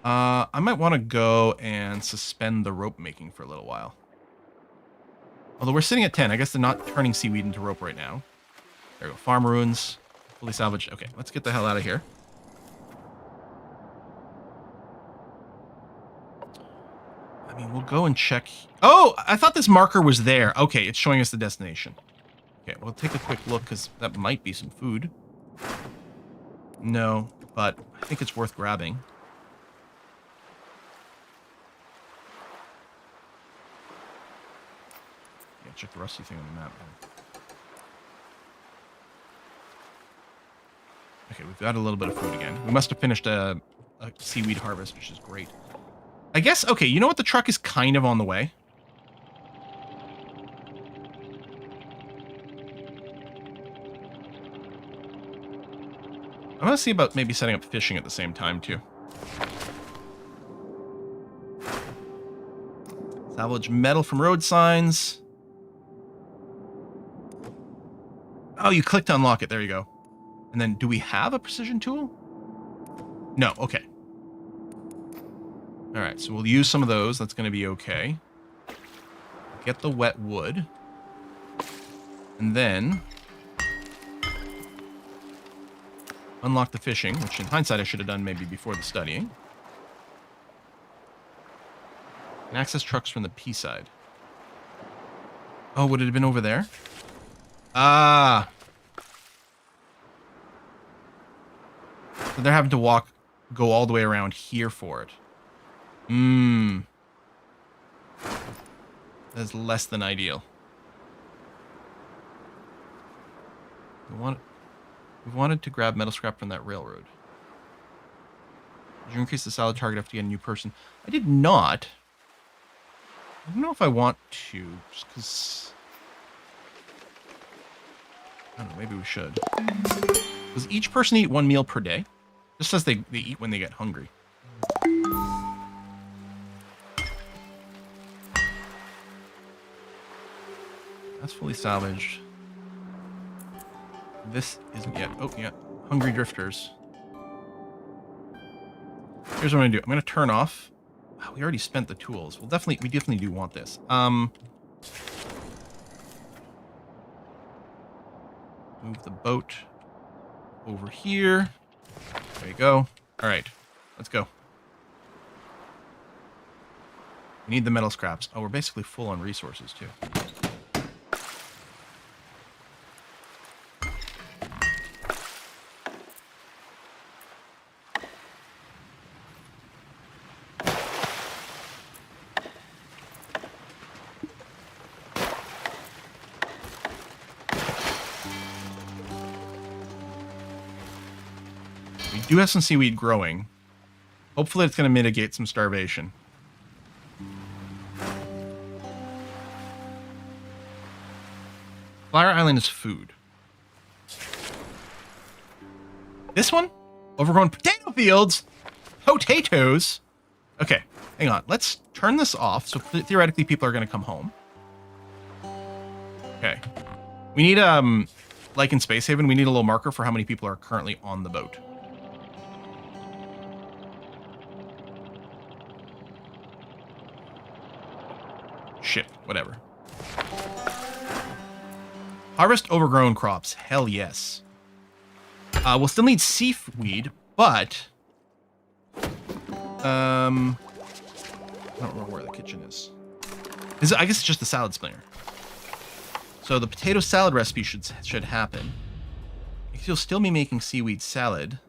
I might want to go and suspend the rope making for a little while. Although we're sitting at 10. I guess they're not turning seaweed into rope right now. There we go. Farm ruins. Fully salvaged. Okay, let's get the hell out of here. I mean, we'll go and check. Oh, I thought this marker was there. Okay, it's showing us the destination. Okay, we'll take a quick look because that might be some food. No, but I think it's worth grabbing. Yeah, check the rusty thing on the map. Okay, we've got a little bit of food again. We must have finished a seaweed harvest, which is great. I guess, okay, you know what? The truck is kind of on the way. I want to see about maybe setting up fishing at the same time, too. Salvage metal from road signs. Oh, you clicked to unlock it. There you go. And then, do we have a precision tool? No, okay. All right, so we'll use some of those. That's going to be okay. Get the wet wood. And then unlock the fishing, which in hindsight I should have done maybe before the studying. And access trucks from the P side. Oh, would it have been over there? Ah. So they're having to go all the way around here for it. That's less than ideal. We wanted to grab metal scrap from that railroad. Did you increase the salad target after you get a new person? I did not. I don't know if I want to, just because... I don't know, maybe we should. Does each person eat 1 meal per day? Just says they eat when they get hungry. That's fully salvaged. This isn't yet. Oh, yeah. Hungry drifters. Here's what I'm going to do. I'm going to turn off. Wow, we already spent the tools. We definitely do want this. Move the boat over here. There you go. All right. Let's go. We need the metal scraps. Oh, we're basically full on resources, too. We do have some seaweed growing. Hopefully it's going to mitigate some starvation. Flower Island is food. This one? Overgrown potato fields? Potatoes? Okay, hang on. Let's turn this off. So theoretically, people are going to come home. Okay. We need, like in Space Haven, we need a little marker for how many people are currently on the boat. Shit, whatever. Harvest overgrown crops. Hell yes. We'll still need seaweed, but... I don't remember where the kitchen is. I guess it's just the salad spinner. So the potato salad recipe should happen. You'll still be making seaweed salad.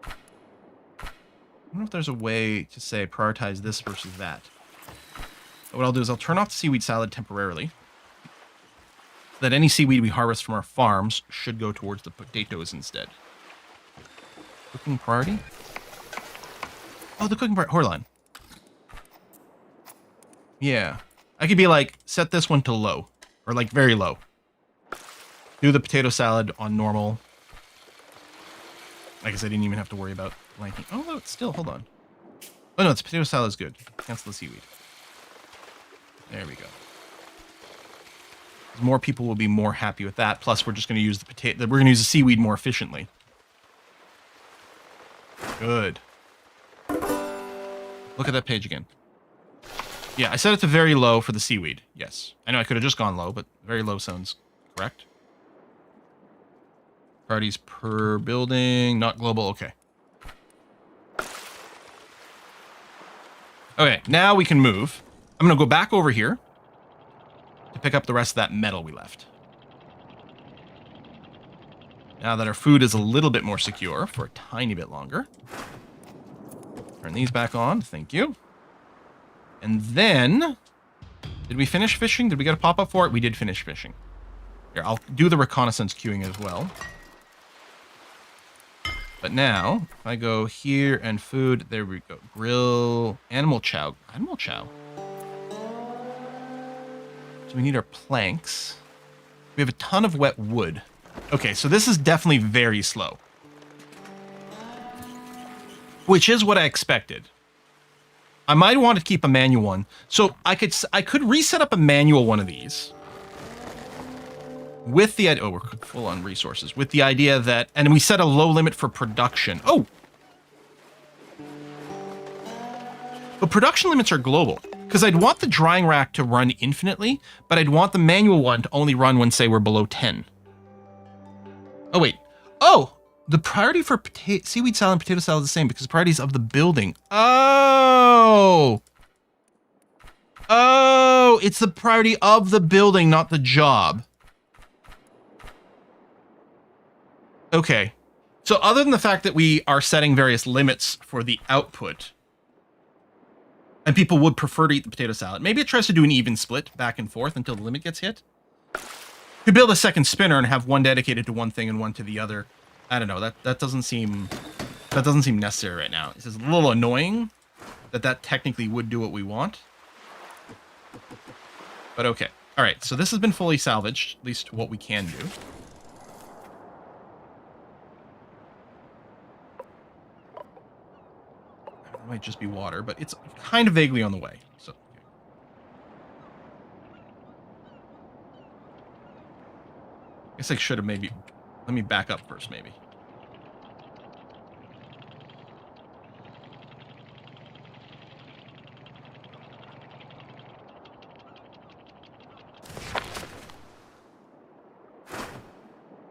I don't know if there's a way to say prioritize this versus that. But what I'll do is I'll turn off the seaweed salad temporarily. So that any seaweed we harvest from our farms should go towards the potatoes instead. Cooking priority? Oh, the cooking priority. Hold on. Yeah. I could be like, set this one to low. Or like very low. Do the potato salad on normal. I guess I didn't even have to worry about blanking. Oh, no, it's still, hold on. Oh, no, it's potato salad is good. Cancel the seaweed. There we go. More people will be more happy with that. Plus, we're just going to use the potato. We're going to use the seaweed more efficiently. Good. Look at that page again. Yeah, I set it to very low for the seaweed. Yes. I know I could have just gone low, but very low sounds correct. Priorities per building, not global. Okay. Okay, now we can move. I'm going to go back over here to pick up the rest of that metal we left. Now that our food is a little bit more secure for a tiny bit longer. Turn these back on. Thank you. And then, did we finish fishing? Did we get a pop-up for it? We did finish fishing. Here, I'll do the reconnaissance queuing as well. But now, if I go here and food, there we go. Grill, animal chow. Animal chow. So we need our planks. We have a ton of wet wood. Okay, so this is definitely very slow. Which is what I expected. I might want to keep a manual one. So I could reset up a manual one of these. With the idea, oh, we're full on resources. With the idea that, and we set a low limit for production. Oh! But production limits are global. Because I'd want the drying rack to run infinitely, but I'd want the manual one to only run when, say, we're below 10. Oh, wait. Oh! The priority for seaweed salad and potato salad is the same because the priorities of the building. Oh! Oh! It's the priority of the building, not the job. Okay. So other than the fact that we are setting various limits for the output, and people would prefer to eat the potato salad, maybe it tries to do an even split back and forth until the limit gets hit. You build a second spinner and have one dedicated to one thing and one to the other. I don't know. That doesn't seem necessary right now. It's just a little annoying that technically would do what we want. But okay. All right. So this has been fully salvaged, at least what we can do. It might just be water, but it's kind of vaguely on the way. So. I guess I should have maybe. Let me back up first, maybe.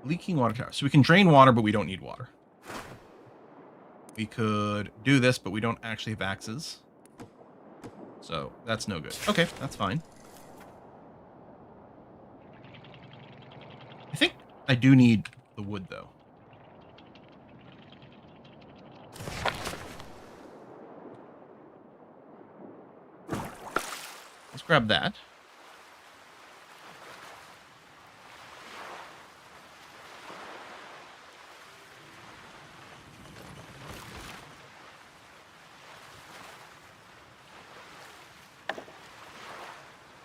Leaking water tower. So we can drain water, but we don't need water. We could do this, but we don't actually have axes. So that's no good. Okay, that's fine. I think I do need the wood, though. Let's grab that.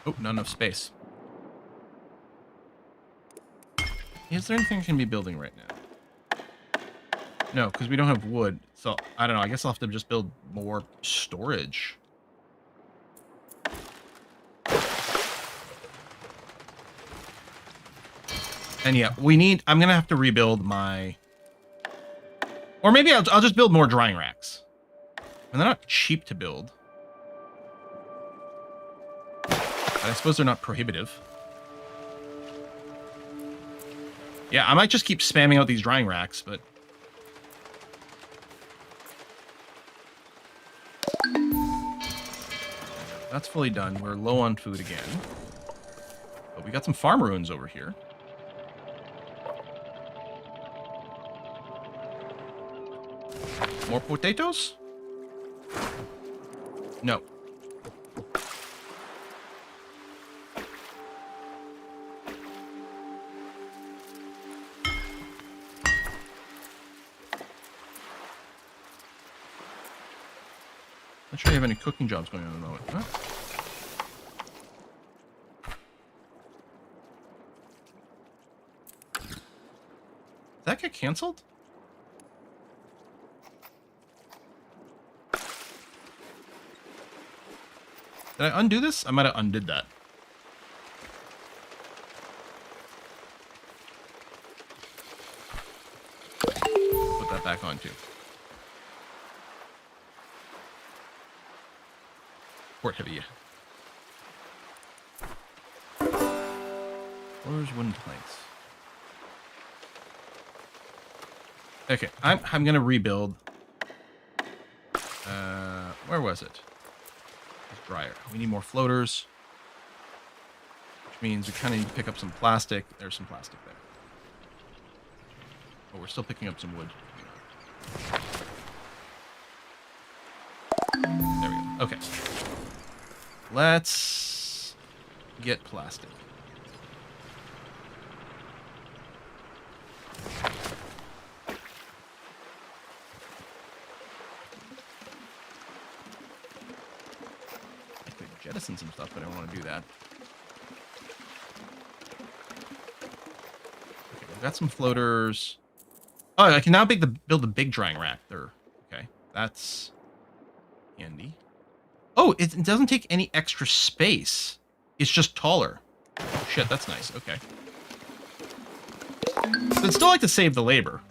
Oh, not enough space. Is there anything I can be building right now? No, because we don't have wood. So, I don't know. I guess I'll have to just build more storage. And yeah, I'm going to have to rebuild my... Or maybe I'll just build more drying racks. And they're not cheap to build. But I suppose they're not prohibitive. Yeah, I might just keep spamming out these drying racks, but... That's fully done. We're low on food again. But we got some farm ruins over here. More potatoes? No. Not sure you have any cooking jobs going on at the moment. Huh? Did that get canceled? Did I undo this? I might have undid that. Put that back on too. Port heavy. Where's wooden planks? Okay, I'm gonna rebuild. Where was it? Dryer. We need more floaters, which means we kind of need to pick up some plastic. There's some plastic there. Oh, we're still picking up some wood. There we go. Okay. Let's get plastic. Jettison some stuff, but I don't want to do that. Okay, we've got some floaters. Oh, I can now build a big drying rack there. Okay, that's handy. Oh, it doesn't take any extra space. It's just taller. Oh, shit, that's nice. Okay. But I'd still like to save the labor.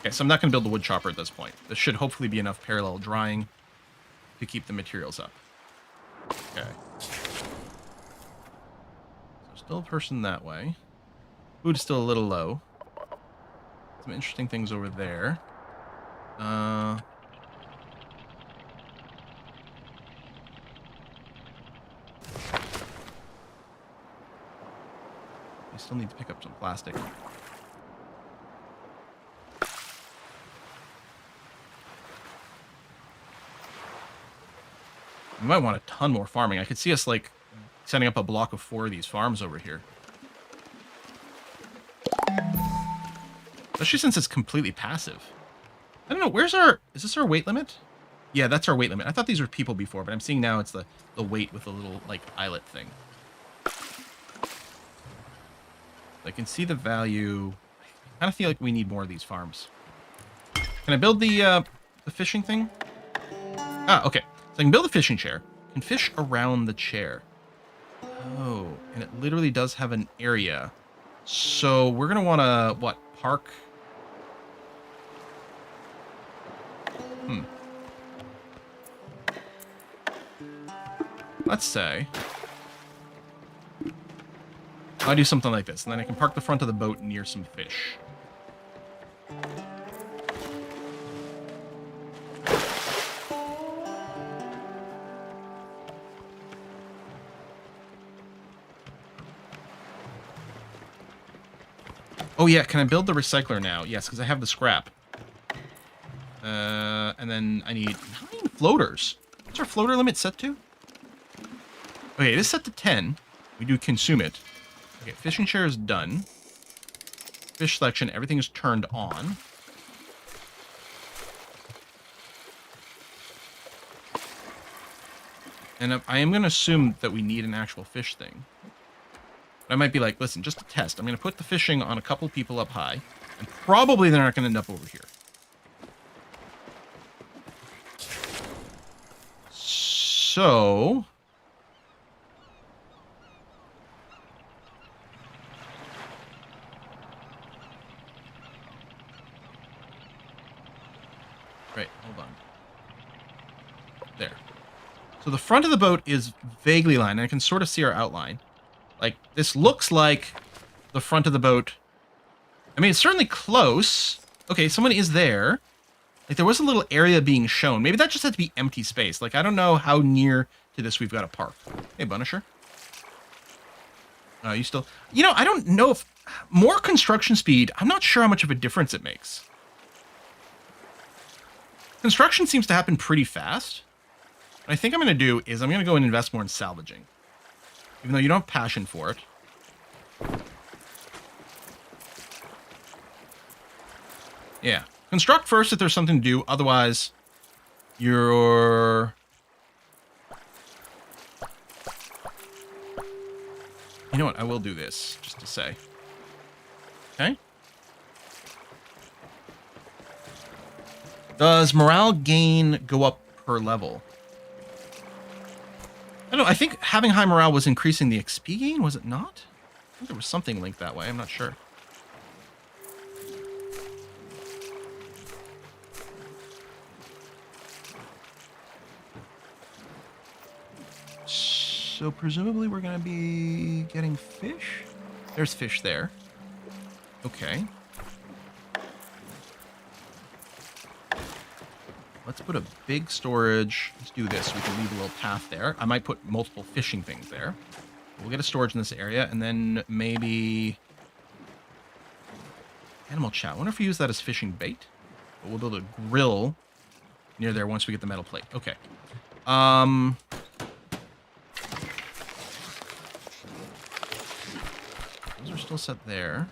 Okay, so I'm not going to build the wood chopper at this point. This should hopefully be enough parallel drying to keep the materials up. Okay. So still a person that way. Food is still a little low. Some interesting things over there. We still need to pick up some plastic. We might want a ton more farming. I could see us, like, setting up a block of 4 of these farms over here. Especially since it's completely passive. I don't know, is this our weight limit? Yeah, that's our weight limit. I thought these were people before, but I'm seeing now it's the weight with the little, like, eyelet thing. I can see the value. I kind of feel like we need more of these farms. Can I build the fishing thing? Ah, okay. So I can build a fishing chair. Can fish around the chair. Oh, and it literally does have an area. So we're going to want to, what, park? Let's say I do something like this, and then I can park the front of the boat near some fish. Oh, yeah. Can I build the recycler now? Yes, because I have the scrap. And then I need 9 floaters. What's our floater limit set to? Okay, it is set to 10. We do consume it. Okay, fishing share is done. Fish selection, everything is turned on. And I am going to assume that we need an actual fish thing. But I might be like, listen, just to test, I'm going to put the fishing on a couple people up high. And probably they're not going to end up over here. So... Right, hold on. There. So the front of the boat is vaguely lined, and I can sort of see our outline. Like, this looks like the front of the boat. I mean, it's certainly close. Okay, someone is there. Like, there was a little area being shown. Maybe that just had to be empty space. Like, I don't know how near to this we've got a park. Hey, Bunisher. You still... You know, I don't know if... More construction speed, I'm not sure how much of a difference it makes. Construction seems to happen pretty fast. What I think I'm going to do is I'm going to go and invest more in salvaging. Even though you don't have passion for it. Yeah. Construct first if there's something to do. Otherwise, you're... You know what? I will do this, just to say. Okay. Does morale gain go up per level? I don't know. I think having high morale was increasing the XP gain, was it not? I think there was something linked that way. I'm not sure. So presumably we're going to be getting fish? There's fish there. Okay. Let's put a big storage. Let's do this. We can leave a little path there. I might put multiple fishing things there. We'll get a storage in this area, and then maybe... Animal chat. I wonder if we use that as fishing bait. But we'll build a grill near there once we get the metal plate. Okay. Those are still set there.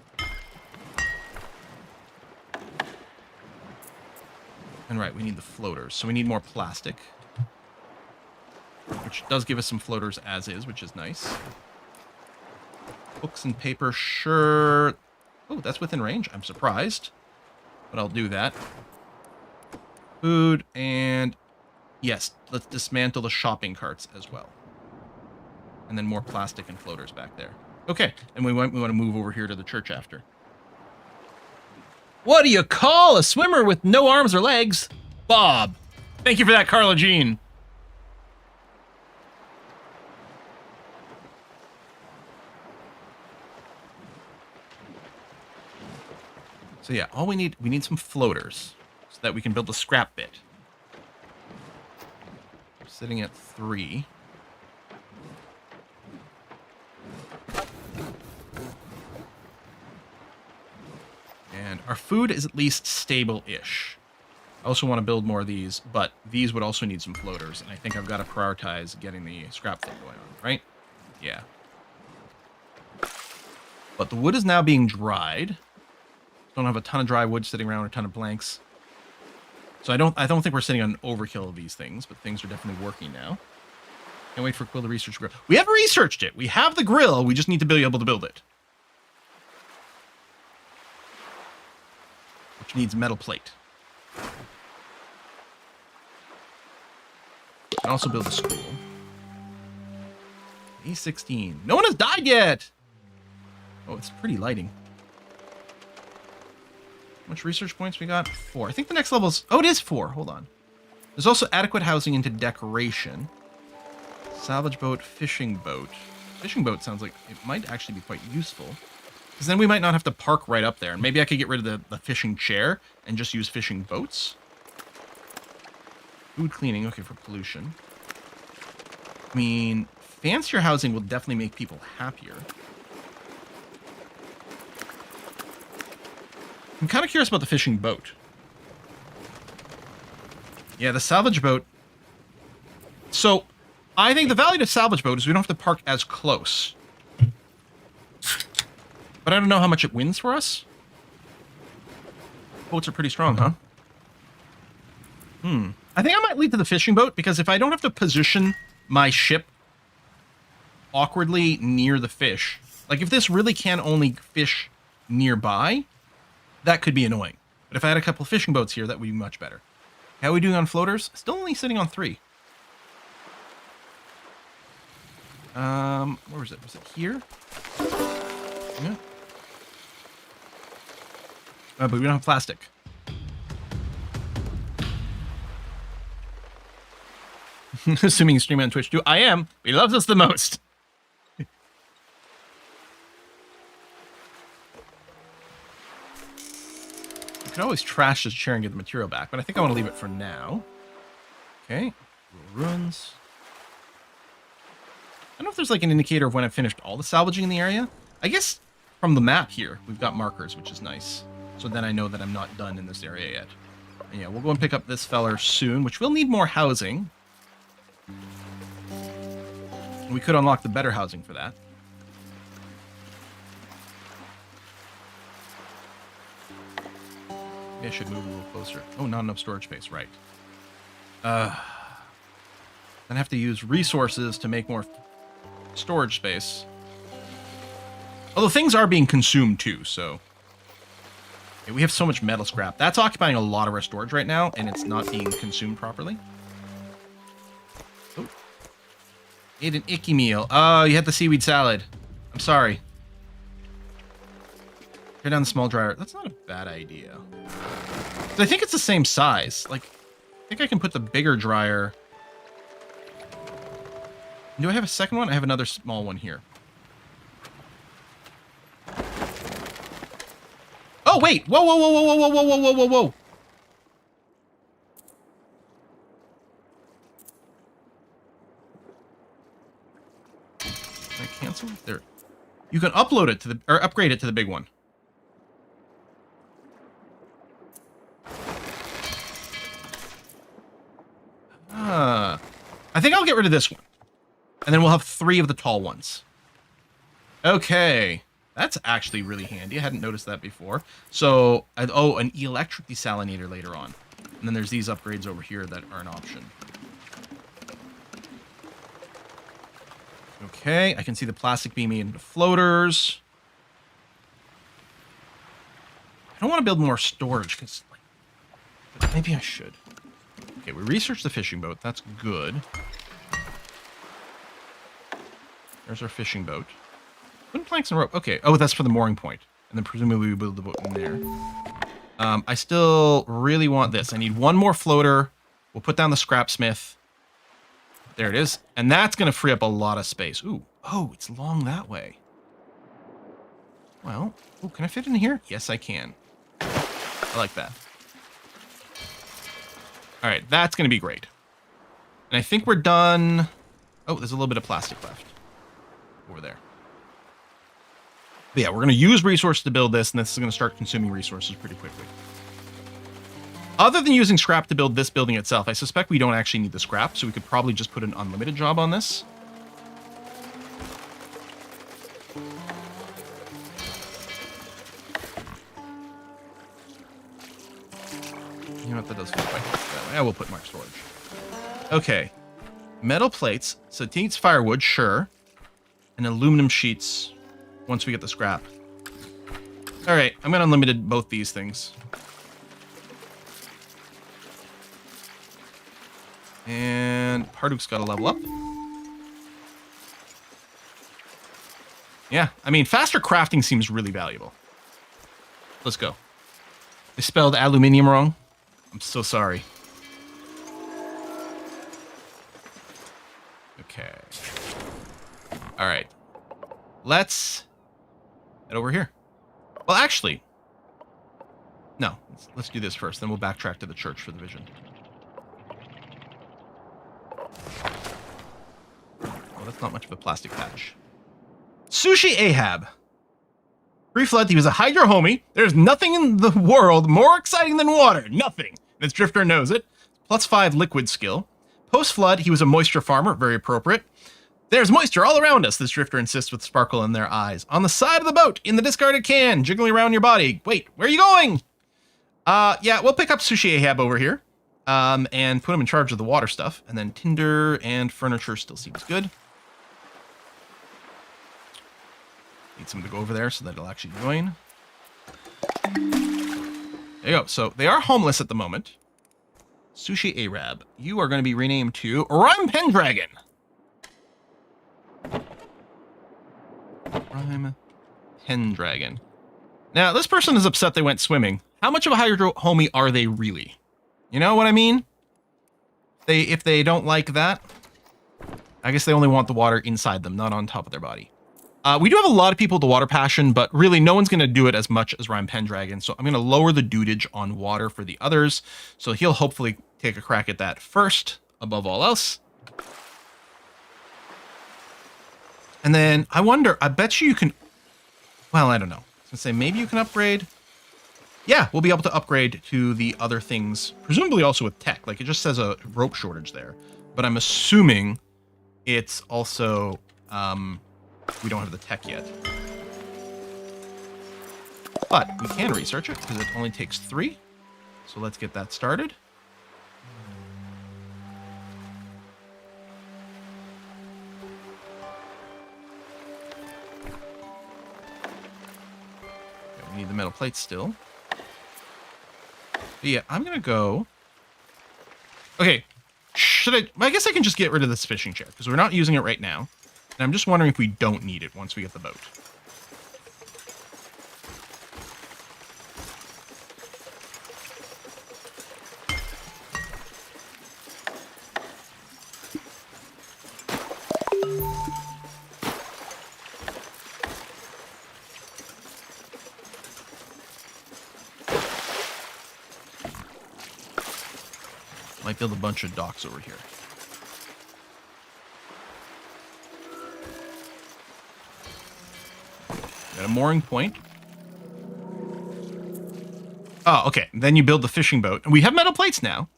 And right, we need the floaters. So we need more plastic. Which does give us some floaters as is, which is nice. Books and paper, sure. Oh, that's within range. I'm surprised. But I'll do that. Food and... Yes, let's dismantle the shopping carts as well. And then more plastic and floaters back there. Okay, and we want to move over here to the church after. What do you call a swimmer with no arms or legs? Bob. Thank you for that, Carla Jean. So yeah, all we need some floaters so that we can build the scrap bit. We're sitting at 3. And our food is at least stable-ish. I also want to build more of these, but these would also need some floaters, and I think I've got to prioritize getting the scrap thing going on, right? Yeah. But the wood is now being dried. Don't have a ton of dry wood sitting around or a ton of blanks. So I don't think we're sitting on an overkill of these things, but things are definitely working now. Can't wait for Quill to research the grill. We have researched it. We have the grill. We just need to be able to build it. Which needs metal plate. And also build a school. A16. No one has died yet! Oh, it's pretty lighting. How much research points we got? 4. I think the next level is... Oh, it is 4. Hold on. There's also adequate housing into decoration. Salvage boat, fishing boat. Fishing boat sounds like it might actually be quite useful. Because then we might not have to park right up there. And maybe I could get rid of the fishing chair and just use fishing boats. Food cleaning. Okay, for pollution. I mean, fancier housing will definitely make people happier. I'm kind of curious about the fishing boat. Yeah, the salvage boat. So, I think the value to salvage boat is we don't have to park as close. But I don't know how much it wins for us. Boats are pretty strong, huh? I think I might lead to the fishing boat, because if I don't have to position my ship awkwardly near the fish, like if this really can only fish nearby, that could be annoying. But if I had a couple of fishing boats here, that would be much better. How are we doing on floaters? Still only sitting on 3. Where was it? Was it here? Yeah. But we don't have plastic. Assuming you stream on Twitch too. I am. He loves us the most. We could always trash this chair and get the material back, but I think I want to leave it for now. Okay. Ruins. I don't know if there's like an indicator of when I've finished all the salvaging in the area. I guess from the map here, we've got markers, which is nice. So then I know that I'm not done in this area yet. And yeah, we'll go and pick up this feller soon, which will need more housing. We could unlock the better housing for that. Maybe I should move a little closer. Oh, not enough storage space, right. Then I have to use resources to make more storage space. Although things are being consumed too, so... Yeah, we have so much metal scrap. That's occupying a lot of our storage right now, and it's not being consumed properly. Oh. Ate an icky meal. Oh, you had the seaweed salad. I'm sorry. Turn down the small dryer. That's not a bad idea. I think it's the same size. Like, I think I can put the bigger dryer... Do I have a second one? I have another small one here. Oh, wait! Whoa, whoa, whoa, whoa, whoa, whoa, whoa, whoa, whoa, whoa! Can I cancel? There. You can upload it to the... Or upgrade it to the big one. I think I'll get rid of this one. And then we'll have 3 of the tall ones. Okay. That's actually really handy. I hadn't noticed that before. So, oh, an electric desalinator later on. And then there's these upgrades over here that are an option. Okay, I can see the plastic being made into floaters. I don't want to build more storage, because like, maybe I should. Okay, we researched the fishing boat. That's good. There's our fishing boat. Wooden planks and rope. Okay. Oh, that's for the mooring point. And then presumably we build the boat in there. I still really want this. I need one more floater. We'll put down the scrapsmith. There it is. And that's going to free up a lot of space. Ooh. Oh, it's long that way. Well, ooh, can I fit in here? Yes, I can. I like that. All right, that's going to be great. And I think we're done. Oh, there's a little bit of plastic left over there. But yeah, we're going to use resources to build this, and this is going to start consuming resources pretty quickly. Other than using scrap to build this building itself, I suspect we don't actually need the scrap, so we could probably just put an unlimited job on this. You know what, that does feel quite nice that way. I will put more storage. Okay. Metal plates. So it needs firewood, sure. And aluminum sheets once we get the scrap. Alright, I'm going to unlimited both these things. And Parduk's got to level up. Yeah, I mean, faster crafting seems really valuable. Let's go. I spelled aluminium wrong. I'm so sorry. Okay. All right. Let's head over here. Well, actually, no. Let's do this first. Then we'll backtrack to the church for the vision. Well, that's not much of a plastic patch. Sushi Ahab. Pre-flood, he was a hydro homie. There's nothing in the world more exciting than water. Nothing. This drifter knows it. +5 liquid skill. Post-flood, he was a moisture farmer. Very appropriate. There's moisture all around us, this drifter insists with sparkle in their eyes. On the side of the boat, in the discarded can, jiggling around your body. Wait, where are you going? Yeah, we'll pick up Sushi Ahab over here. And put him in charge of the water stuff. And then tinder and furniture still seems good. Need someone to go over there so that it'll actually join. There you go. So they are homeless at the moment. Sushi Arab, you are going to be renamed to Rhyme Pendragon. Rhyme Pendragon. Now, this person is upset they went swimming. How much of a hydro homie are they really? You know what I mean? If they don't like that, I guess they only want the water inside them, not on top of their body. We do have a lot of people with the water passion, but really no one's going to do it as much as Rhyme Pendragon. So I'm going to lower the dudage on water for the others. So he'll hopefully take a crack at that first, above all else. And then I wonder, I bet you can, well, I don't know. I was going to say, maybe you can upgrade. Yeah, we'll be able to upgrade to the other things, presumably also with tech. Like, it just says a rope shortage there. But I'm assuming it's also, we don't have the tech yet. But we can research it, because it only takes 3. So let's get that started. Okay, we need the metal plates still. But yeah, I'm going to go... Okay, I guess I can just get rid of this fishing chair, because we're not using it right now. And I'm just wondering if we don't need it once we get the boat. Might build a bunch of docks over here. Got a mooring point. Oh, okay. Then you build the fishing boat. And we have metal plates now.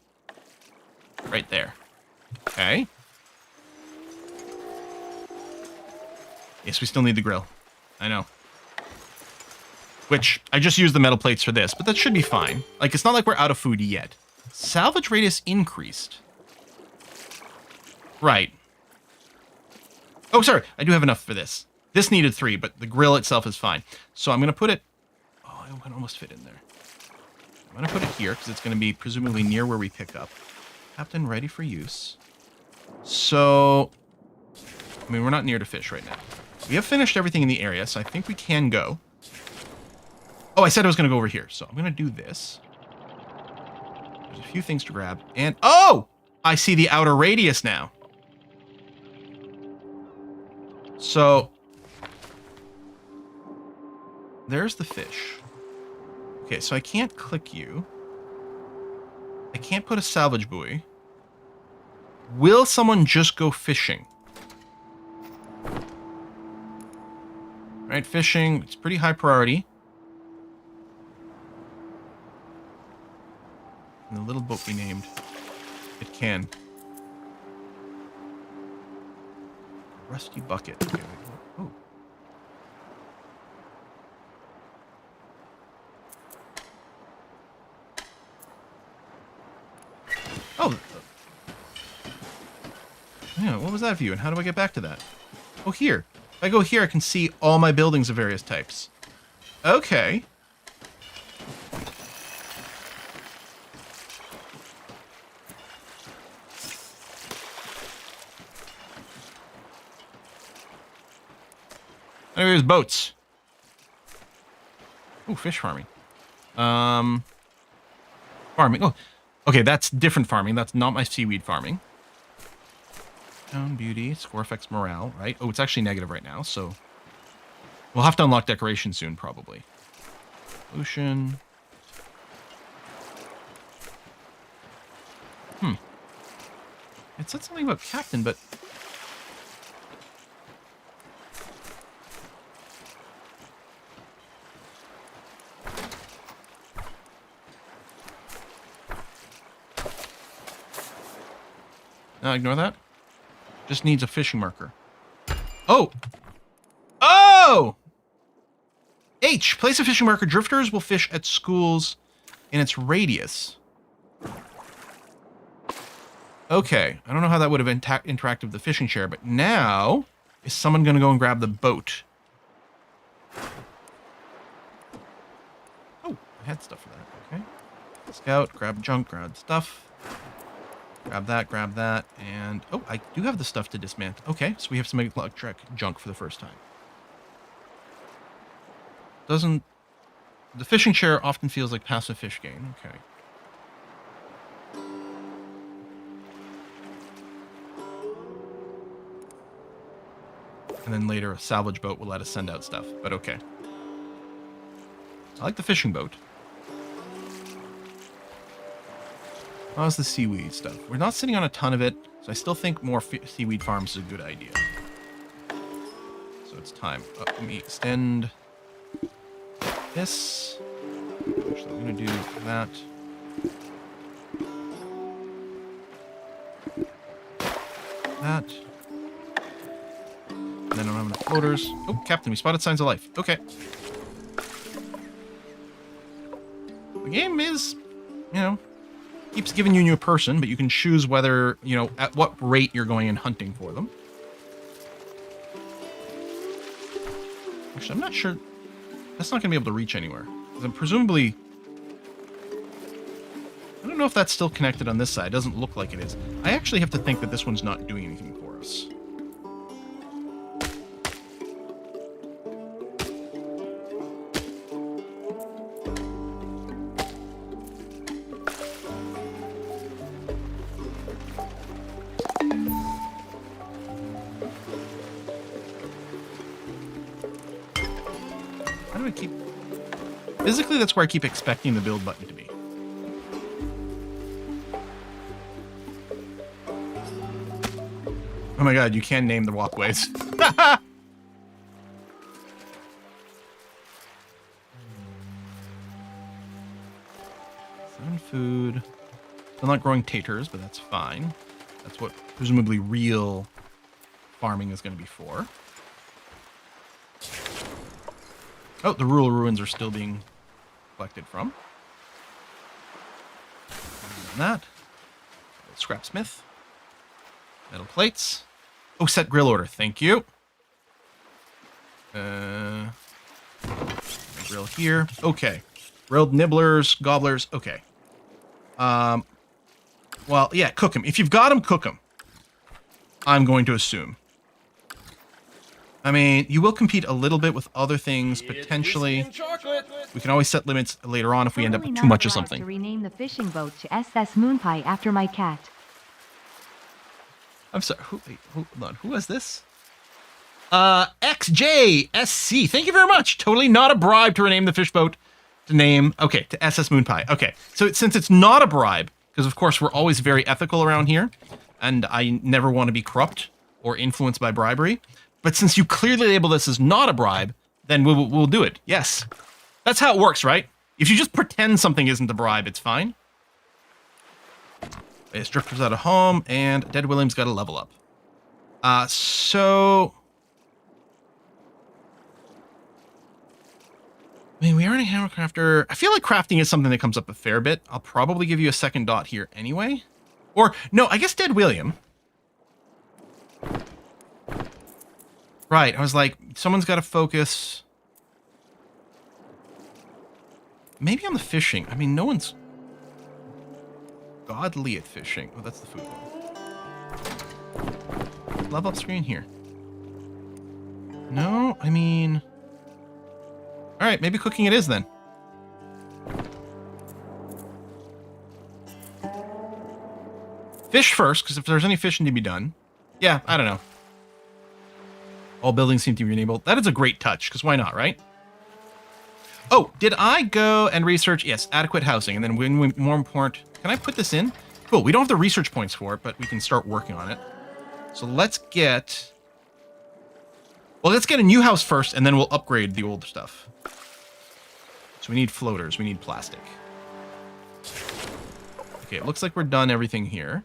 Right there. Okay. Yes, we still need the grill. I know. Which, I just used the metal plates for this, but that should be fine. Like, it's not like we're out of food yet. Salvage radius increased. Right. Oh, sorry. I do have enough for this. This needed 3, but the grill itself is fine. So I'm going to put it... Oh, I can almost fit in there. I'm going to put it here, because it's going to be presumably near where we pick up. Captain, ready for use. So... I mean, we're not near to fish right now. We have finished everything in the area, so I think we can go. Oh, I said I was going to go over here. So I'm going to do this. There's a few things to grab. And... Oh! I see the outer radius now. So... There's the fish. Okay, so I can't click you. I can't put a salvage buoy. Will someone just go fishing? Right, fishing. It's pretty high priority. And the little boat we named. It can. Rusty bucket. Okay, oh. Oh. Yeah, what was that view, and how do I get back to that? Oh, here. If I go here, I can see all my buildings of various types. Okay. There's boats. Oh, fish farming. Farming. Oh, okay, that's different farming. That's not my seaweed farming. Town beauty, score affects morale, right? Oh, it's actually negative right now, so we'll have to unlock decoration soon, probably. Ocean. It said something about captain, but... Ignore that. Just needs a fishing marker. Oh! Oh! H. Place a fishing marker. Drifters will fish at schools in its radius. Okay. I don't know how that would have interacted with the fishing chair, but now is someone going to go and grab the boat? Oh, I had stuff for that. Okay. Scout, grab junk, grab stuff. Grab that, and... Oh, I do have the stuff to dismantle. Okay, so we have some electric junk for the first time. Doesn't... The fishing chair often feels like passive fish gain. Okay. And then later a salvage boat will let us send out stuff, but okay. I like the fishing boat. How's the seaweed stuff? We're not sitting on a ton of it, so I still think more seaweed farms is a good idea. So it's time. Let me extend this. Actually, I'm going to do that. That. And then I don't have enough floaters. Oh, Captain, we spotted signs of life. Okay. The game is, you know, keeps giving you a new person, but you can choose whether, you know, at what rate you're going and hunting for them. Actually, I'm not sure. That's not going to be able to reach anywhere. Then presumably... I don't know if that's still connected on this side. It doesn't look like it is. I actually have to think that this one's not doing anything for us. How do I keep... Physically, that's where I keep expecting the build button to be. Oh my god, you can name the walkways. Seven food. Still not growing taters, but that's fine. That's what presumably real farming is going to be for. Oh, the rural ruins are still being collected from. And that. Scrapsmith. Metal plates. Oh, set grill order. Thank you. Grill here. Okay. Grilled nibblers, gobblers. Okay. Well, yeah, cook them. If you've got them, cook them. I'm going to assume. I mean, you will compete a little bit with other things, potentially. We can always set limits later on if we end up with too much of something. To rename the fishing boat to SS Moonpie after my cat. I'm sorry. Hold on. Who was this? XJSC. Thank you very much. Totally not a bribe to rename the fish boat to name. Okay, to SS Moonpie. Okay, so since it's not a bribe, because of course we're always very ethical around here, and I never want to be corrupt or influenced by bribery. But since you clearly label this as not a bribe, then we'll do it. Yes. That's how it works, right? If you just pretend something isn't a bribe, it's fine. It's Drifters out of home, and Dead William's got to level up. So... I mean, we are in a hammer crafter. I feel like crafting is something that comes up a fair bit. I'll probably give you a second dot here anyway. Or, no, I guess Dead William. Right, I was like, someone's got to focus. Maybe on the fishing. I mean, no one's godly at fishing. Oh, that's the food one. Level up screen here. No, I mean... Alright, maybe cooking it is then. Fish first, because if there's any fishing to be done. Yeah, I don't know. All buildings seem to be enabled. That is a great touch, because why not, right? Oh, did I go and research? Yes, adequate housing. And then when more important... Can I put this in? Cool, we don't have the research points for it, but we can start working on it. So let's get... Well, let's get a new house first, and then we'll upgrade the old stuff. So we need floaters. We need plastic. Okay, it looks like we're done everything here.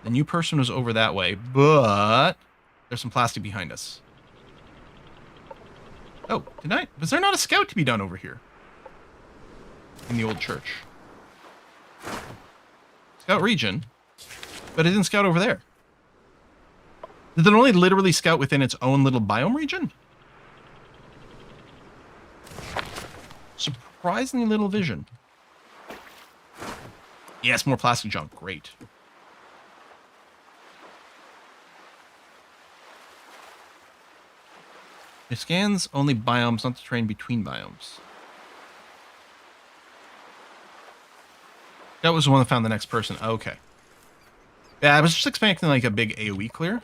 The new person was over that way, but there's some plastic behind us. Oh, was there not a scout to be done over here? In the old church. Scout region, but it didn't scout over there. Did it only literally scout within its own little biome region? Surprisingly little vision. Yes, more plastic junk. Great. It scans only biomes, not the terrain between biomes. That was the one that found the next person. Okay. Yeah, I was just expecting like a big AoE clear.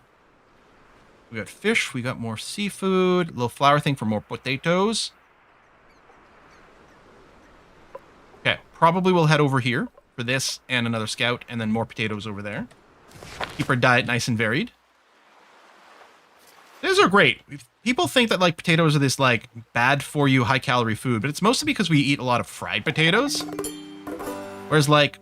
We got fish, we got more seafood, a little flower thing for more potatoes. Okay, probably we'll head over here for this and another scout, and then more potatoes over there. Keep our diet nice and varied. These are great. People think that like potatoes are this like bad for you, high calorie food, but it's mostly because we eat a lot of fried potatoes. Whereas like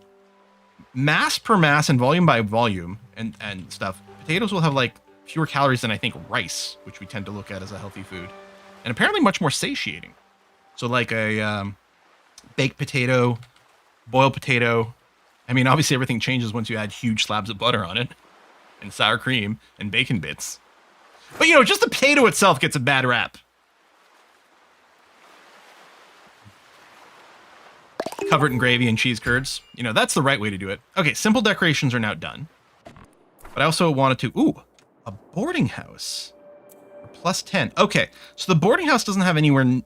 mass per mass and volume by volume and stuff, potatoes will have like fewer calories than I think rice, which we tend to look at as a healthy food, and apparently much more satiating. So like a baked potato, boiled potato. I mean, obviously everything changes once you add huge slabs of butter on it and sour cream and bacon bits. But, you know, just the potato itself gets a bad rap. Cover it in gravy and cheese curds. You know, that's the right way to do it. Okay, simple decorations are now done. But I also wanted to... Ooh, a boarding house. Plus 10. Okay, so the boarding house doesn't have anywhere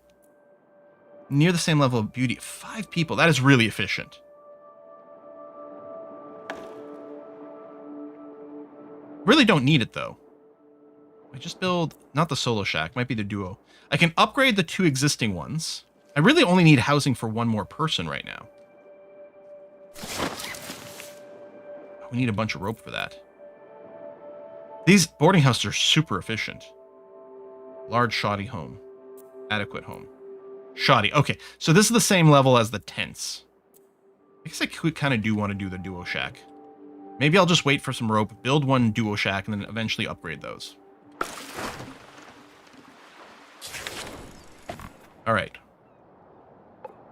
near the same level of beauty. 5 people. That is really efficient. Really don't need it, though. I just build, not the solo shack, might be the duo. I can upgrade the 2 existing ones. I really only need housing for 1 more person right now. We need a bunch of rope for that. These boarding houses are super efficient. Large shoddy home. Adequate home. Shoddy. Okay, so this is the same level as the tents. I guess I could kind of do want to do the duo shack. Maybe I'll just wait for some rope, build 1 duo shack, and then eventually upgrade those. All right.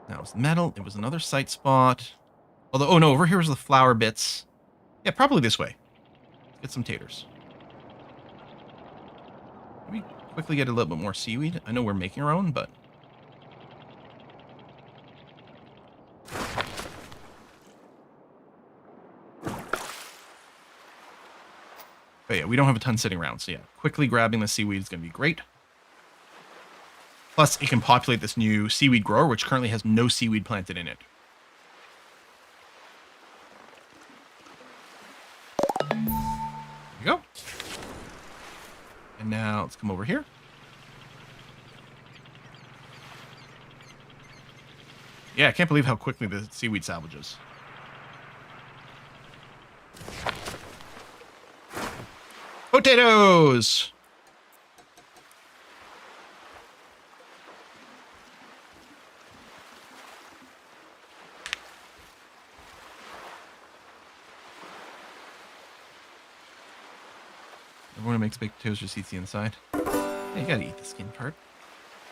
That was metal. It was another site spot. Although, oh no, over here was the flower bits. Yeah, probably this way. Get some taters. Maybe quickly get a little bit more seaweed. I know we're making our own, but... But yeah, we don't have a ton sitting around, so yeah, quickly grabbing the seaweed is going to be great. Plus, it can populate this new seaweed grower, which currently has no seaweed planted in it. There we go. And now let's come over here. Yeah, I can't believe how quickly the seaweed salvages. Potatoes! Everyone who makes baked potatoes just eats the inside. Yeah, you gotta eat the skin part.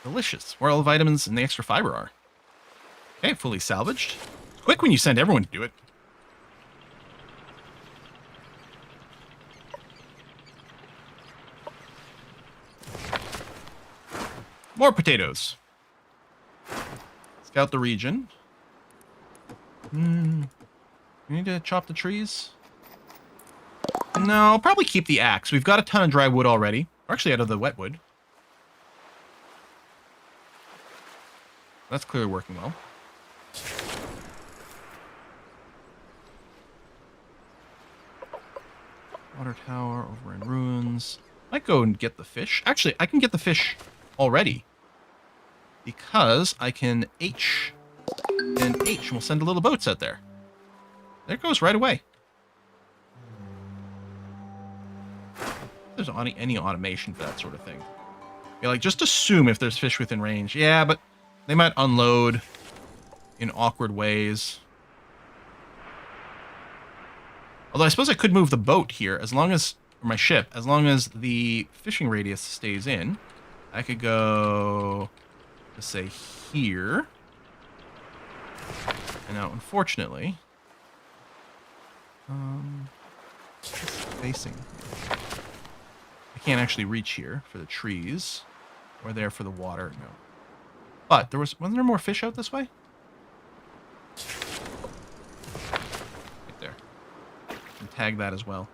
Delicious. Where all the vitamins and the extra fiber are. Okay, fully salvaged. It's quick when you send everyone to do it. More potatoes. Scout the region. We need to chop the trees. No, I'll probably keep the axe. We've got a ton of dry wood already. We're actually out of the wet wood. That's clearly working well. Water tower over in ruins. Might go and get the fish. Actually, I can get the fish already. Because I can H and H, and we'll send a little boats out there. There it goes right away. If there's any automation for that sort of thing. You're like, just assume if there's fish within range. Yeah, but they might unload in awkward ways. Although I suppose I could move the boat here as long as, or my ship, as long as the fishing radius stays in. I could go, let's say, here. And now, unfortunately, facing. I can't actually reach here for the trees, or there for the water. No. But wasn't there more fish out this way? Right there. And tag that as well.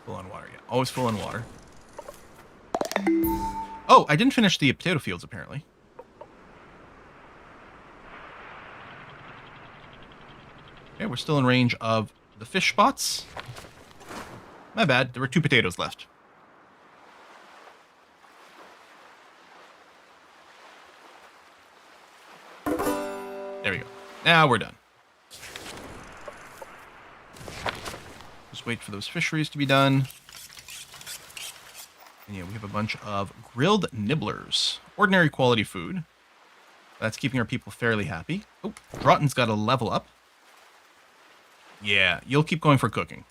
Full on water, yeah. Always full on water. Oh, I didn't finish the potato fields, apparently. Okay, we're still in range of the fish spots. My bad, there were 2 potatoes left. There we go. Now we're done. Just wait for those fisheries to be done. And yeah, we have a bunch of grilled nibblers. Ordinary quality food. That's keeping our people fairly happy. Oh, Drotton's got a level up. Yeah, you'll keep going for cooking.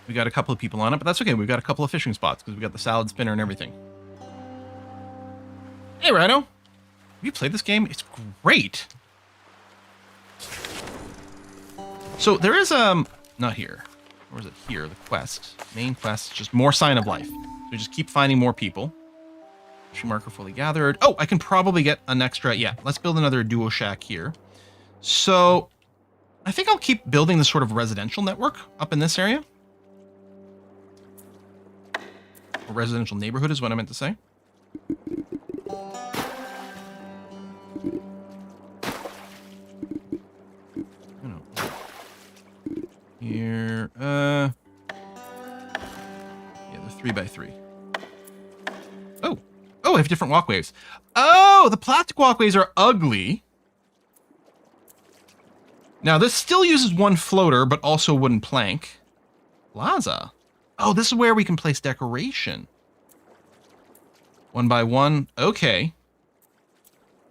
We got a couple of people on it, but that's okay. We've got a couple of fishing spots because we got the salad spinner and everything. Hey, Rhino. Have you played this game? It's great. So there is, not here. Or is it here? The quest. Main quest, just more sign of life. So we just keep finding more people. Fishing marker fully gathered. Oh, I can probably get an extra. Yeah, let's build another duo shack here. So I think I'll keep building this sort of residential network up in this area. A residential neighborhood is what I meant to say. Here, yeah, they're 3x3. Oh, I have different walkways. Oh, the plastic walkways are ugly. Now, this still uses one floater, but also wooden plank. Plaza. Oh, this is where we can place decoration. 1x1. Okay.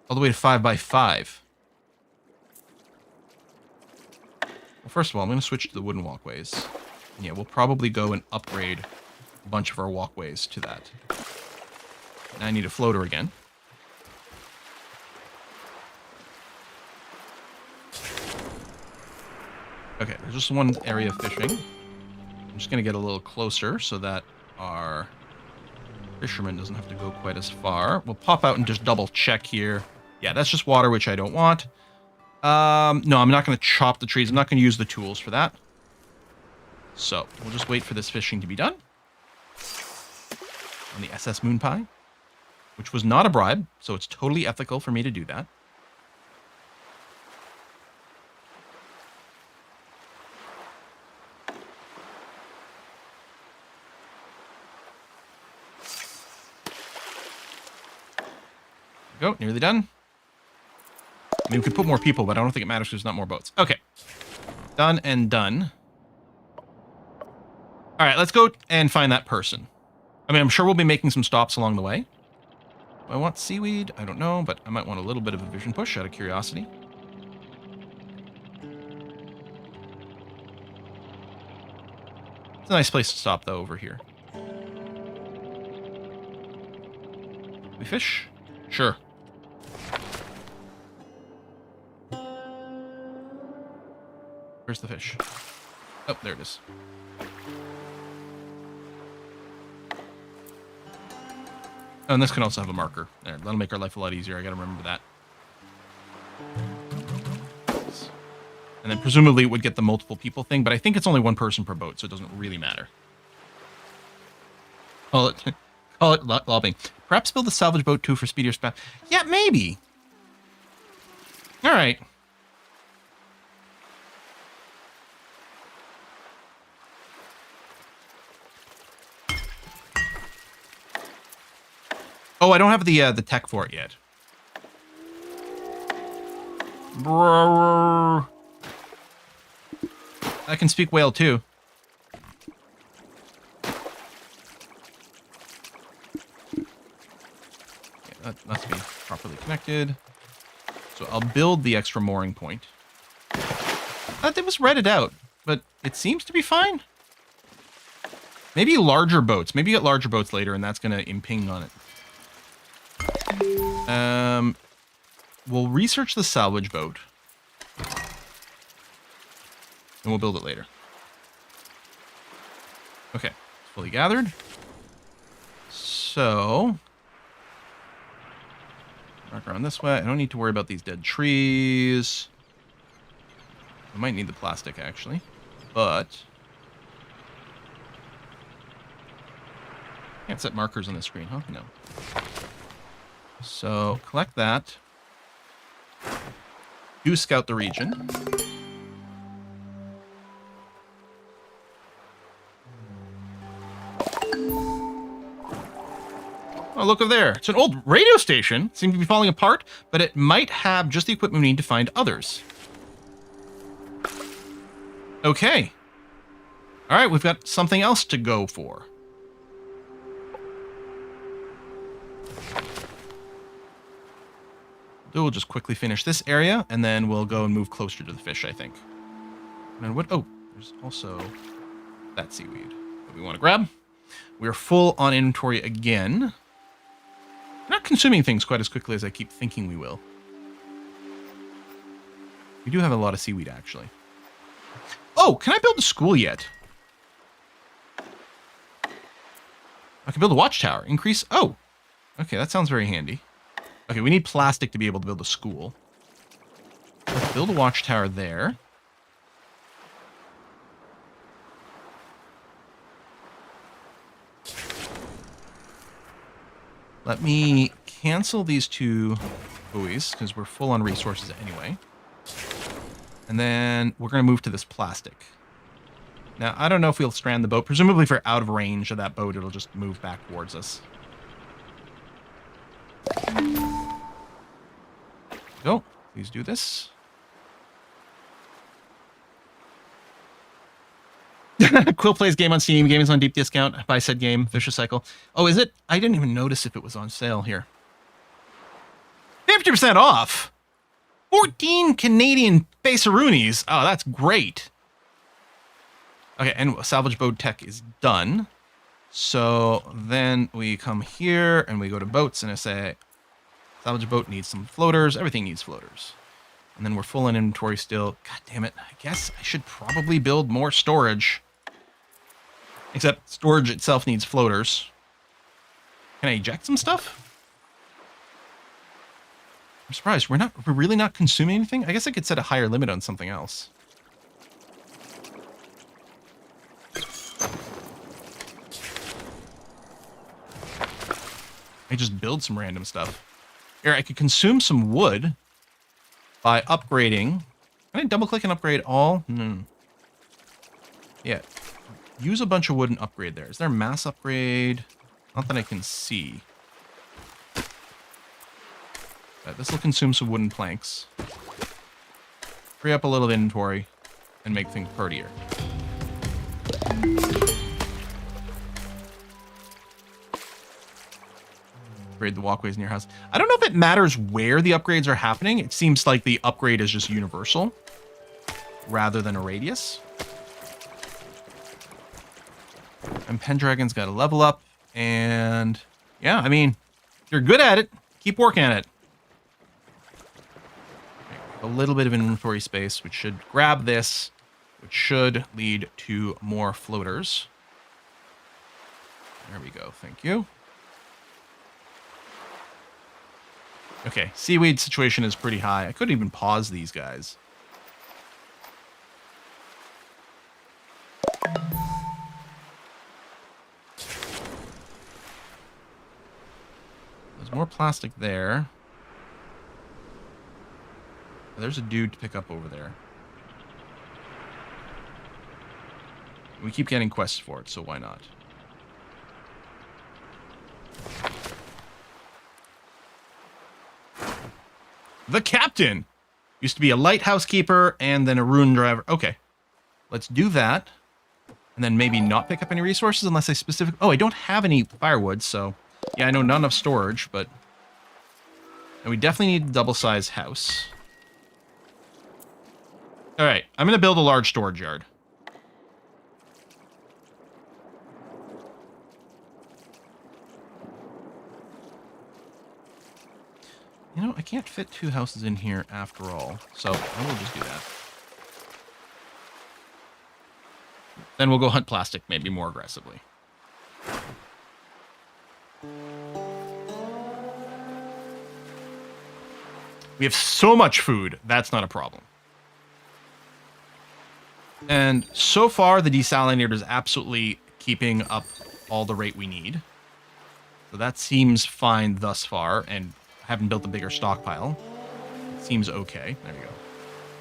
All the way to 5x5. Well, first of all, I'm going to switch to the wooden walkways. Yeah, we'll probably go and upgrade a bunch of our walkways to that. Now I need a floater again. Okay, there's just one area of fishing. I'm just going to get a little closer so that our fisherman doesn't have to go quite as far. We'll pop out and just double check here. Yeah, that's just water, which I don't want. No, I'm not going to chop the trees. I'm not going to use the tools for that. So, we'll just wait for this fishing to be done. On the SS Moon Pie. Which was not a bribe, so it's totally ethical for me to do that. There we go, nearly done. I mean, we could put more people, but I don't think it matters because there's not more boats. Okay. Done and done. All right, let's go and find that person. I mean, I'm sure we'll be making some stops along the way. Do I want seaweed? I don't know, but I might want a little bit of a vision push out of curiosity. It's a nice place to stop, though, over here. We fish? Sure. Where's the fish? Oh, there it is. Oh, and this can also have a marker. There, that'll make our life a lot easier. I gotta remember that. And then presumably it would get the multiple people thing, but I think it's only one person per boat, so it doesn't really matter. Call it lobbing. Perhaps build a salvage boat too for speedier span. Yeah, maybe. All right. Oh, I don't have the tech for it yet. I can speak whale too. that must be properly connected. So I'll build the extra mooring point. It was redded out, but it seems to be fine. Maybe larger boats. Maybe get larger boats later, and that's going to impinge on it. We'll research the salvage boat. And we'll build it later. Okay, fully gathered. So, mark around this way. I don't need to worry about these dead trees. I might need the plastic, actually. But can't set markers on the screen, huh? No. So, collect that. Do scout the region. Oh, look over there. It's an old radio station. Seems to be falling apart, but it might have just the equipment we need to find others. Okay. All right, we've got something else to go for. We'll just quickly finish this area, and then we'll go and move closer to the fish, I think. And what? Oh, there's also that seaweed that we want to grab. We're full on inventory again. Not consuming things quite as quickly as I keep thinking we will. We do have a lot of seaweed, actually. Oh, can I build a school yet? I can build a watchtower. Increase. Oh, okay, that sounds very handy. Okay, we need plastic to be able to build a school. Let's build a watchtower there. Let me cancel these two buoys, because we're full on resources anyway. And then we're going to move to this plastic. Now, I don't know if we'll strand the boat. Presumably if we're out of range of that boat, it'll just move back towards us. Go. Please do this. Quill plays game on Steam. Game is on deep discount. Buy said game. Vicious Cycle. Oh, is it? I didn't even notice if it was on sale here. 50% off. 14 Canadian peseroonies. Oh, that's great. Okay, and salvage boat tech is done. So then we come here and we go to boats and I say, salvage boat needs some floaters. Everything needs floaters. And then we're full in inventory still. God damn it. I guess I should probably build more storage. Except storage itself needs floaters. Can I eject some stuff? I'm surprised. We're really not consuming anything? I guess I could set a higher limit on something else. I just build some random stuff. Here, I could consume some wood by upgrading. Can I double click and upgrade all? No. Yeah. Use a bunch of wood and upgrade there. Is there a mass upgrade? Not that I can see. This will consume some wooden planks. Free up a little inventory and make things prettier. Upgrade the walkways in your house. I don't know if it matters where the upgrades are happening. It seems like the upgrade is just universal rather than a radius. And Pendragon's got to level up. And yeah, I mean, if you're good at it, keep working at it. A little bit of inventory space, which should grab this, which should lead to more floaters. There we go. Thank you. Okay, seaweed situation is pretty high. I could even pause these guys. There's more plastic there. There's a dude to pick up over there. We keep getting quests for it, so why not? The captain! Used to be a lighthouse keeper and then a rune driver. Okay. Let's do that. And then maybe not pick up any resources unless I specifically... Oh, I don't have any firewood, so... Yeah, I know not enough storage, but... And we definitely need a double-sized house. All right, I'm going to build a large storage yard. You know, I can't fit 2 houses in here after all, so I will just do that. Then we'll go hunt plastic maybe more aggressively. We have so much food, that's not a problem. And so far, the desalinator is absolutely keeping up all the rate we need. So that seems fine thus far, and I haven't built a bigger stockpile. It seems okay. There we go.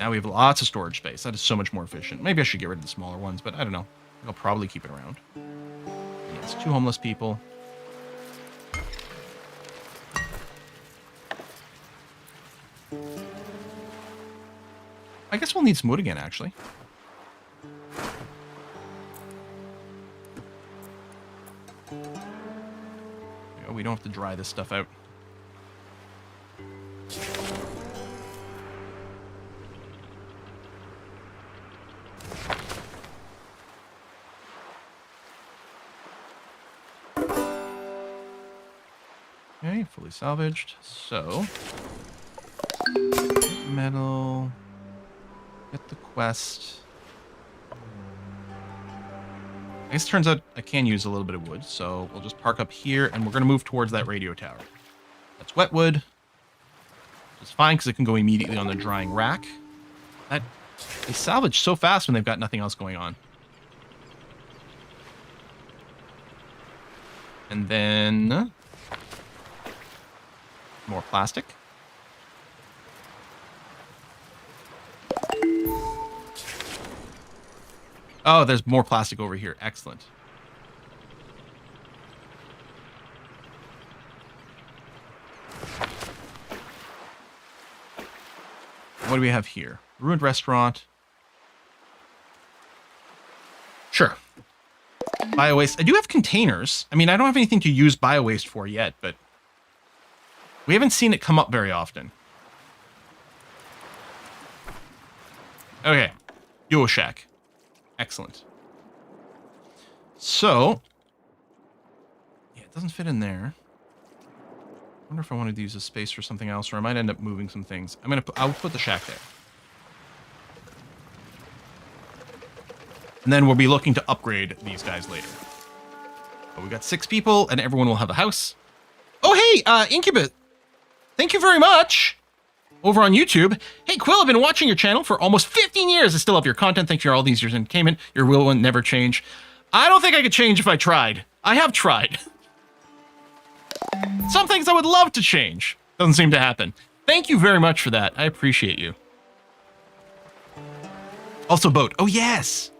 Now we have lots of storage space. That is so much more efficient. Maybe I should get rid of the smaller ones, but I don't know. I'll probably keep it around. Yes, 2 homeless people. I guess we'll need some wood again, actually. We don't have to dry this stuff out. Okay, fully salvaged. So, metal. Get the quest. I guess it turns out I can use a little bit of wood, so we'll just park up here, and we're going to move towards that radio tower. That's wet wood. Which is fine, because it can go immediately on the drying rack. They salvage so fast when they've got nothing else going on. And then... more plastic. Oh, there's more plastic over here. Excellent. What do we have here? Ruined restaurant. Sure. Bio-waste. I do have containers. I mean, I don't have anything to use bio-waste for yet, but we haven't seen it come up very often. Okay. Duo shack. Excellent. So, yeah, it doesn't fit in there. I wonder if I wanted to use this space for something else, or I might end up moving some things. I'll put the shack there. And then we'll be looking to upgrade these guys later. But we got 6 people, and everyone will have a house. Oh, hey, Incubus. Thank you very much. Over on YouTube. Hey, Quill, I've been watching your channel for almost 15 years. I still love your content. Thank you for all these years of entertainment. Your will will never change. I don't think I could change if I tried. I have tried. Some things I would love to change. Doesn't seem to happen. Thank you very much for that. I appreciate you. Also, boat. Oh, yes.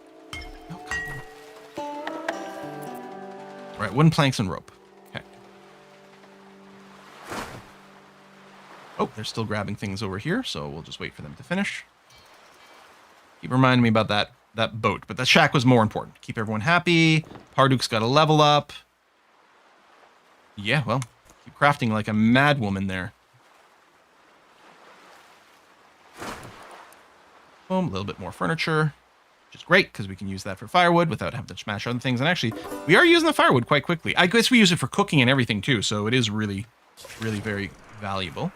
All right, wooden planks and rope. Oh, they're still grabbing things over here, so we'll just wait for them to finish. Keep reminding me about that boat, but that shack was more important. Keep everyone happy. Parduk's got to level up. Yeah, well, keep crafting like a mad woman there. Boom, a little bit more furniture, which is great because we can use that for firewood without having to smash other things. And actually, we are using the firewood quite quickly. I guess we use it for cooking and everything too, so it is really, really very valuable.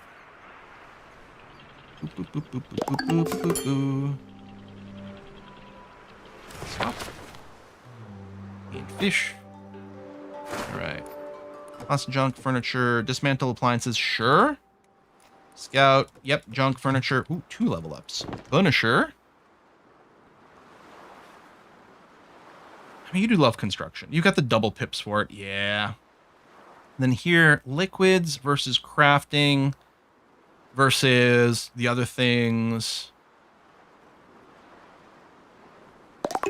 Boop, boop, boop, boop, boop, boop, boop, boop, boop. Stop. Eat fish. Alright. Lots of junk, furniture, dismantle appliances, sure. Scout, yep, junk, furniture. Ooh, 2 level ups. Punisher. I mean, you do love construction. You got the double pips for it, yeah. And then here, liquids versus crafting. Versus the other things.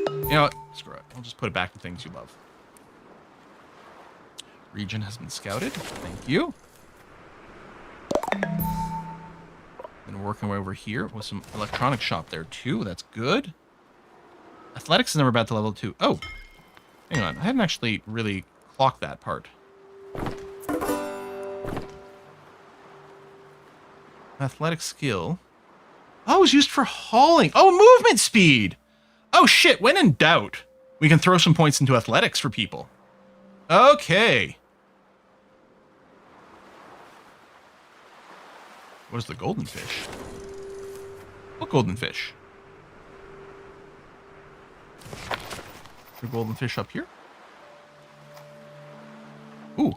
You know what? Screw it. I'll just put it back to things you love. Region has been scouted. Thank you. Then working way over here with some electronic shop there too. That's good. Athletics is never bad to level 2. Oh, hang on. I hadn't actually really clocked that part. Athletic skill. Oh, it's used for hauling. Oh, movement speed. Oh, shit. When in doubt, we can throw some points into athletics for people. Okay. What is the golden fish? What golden fish? The golden fish up here? Ooh.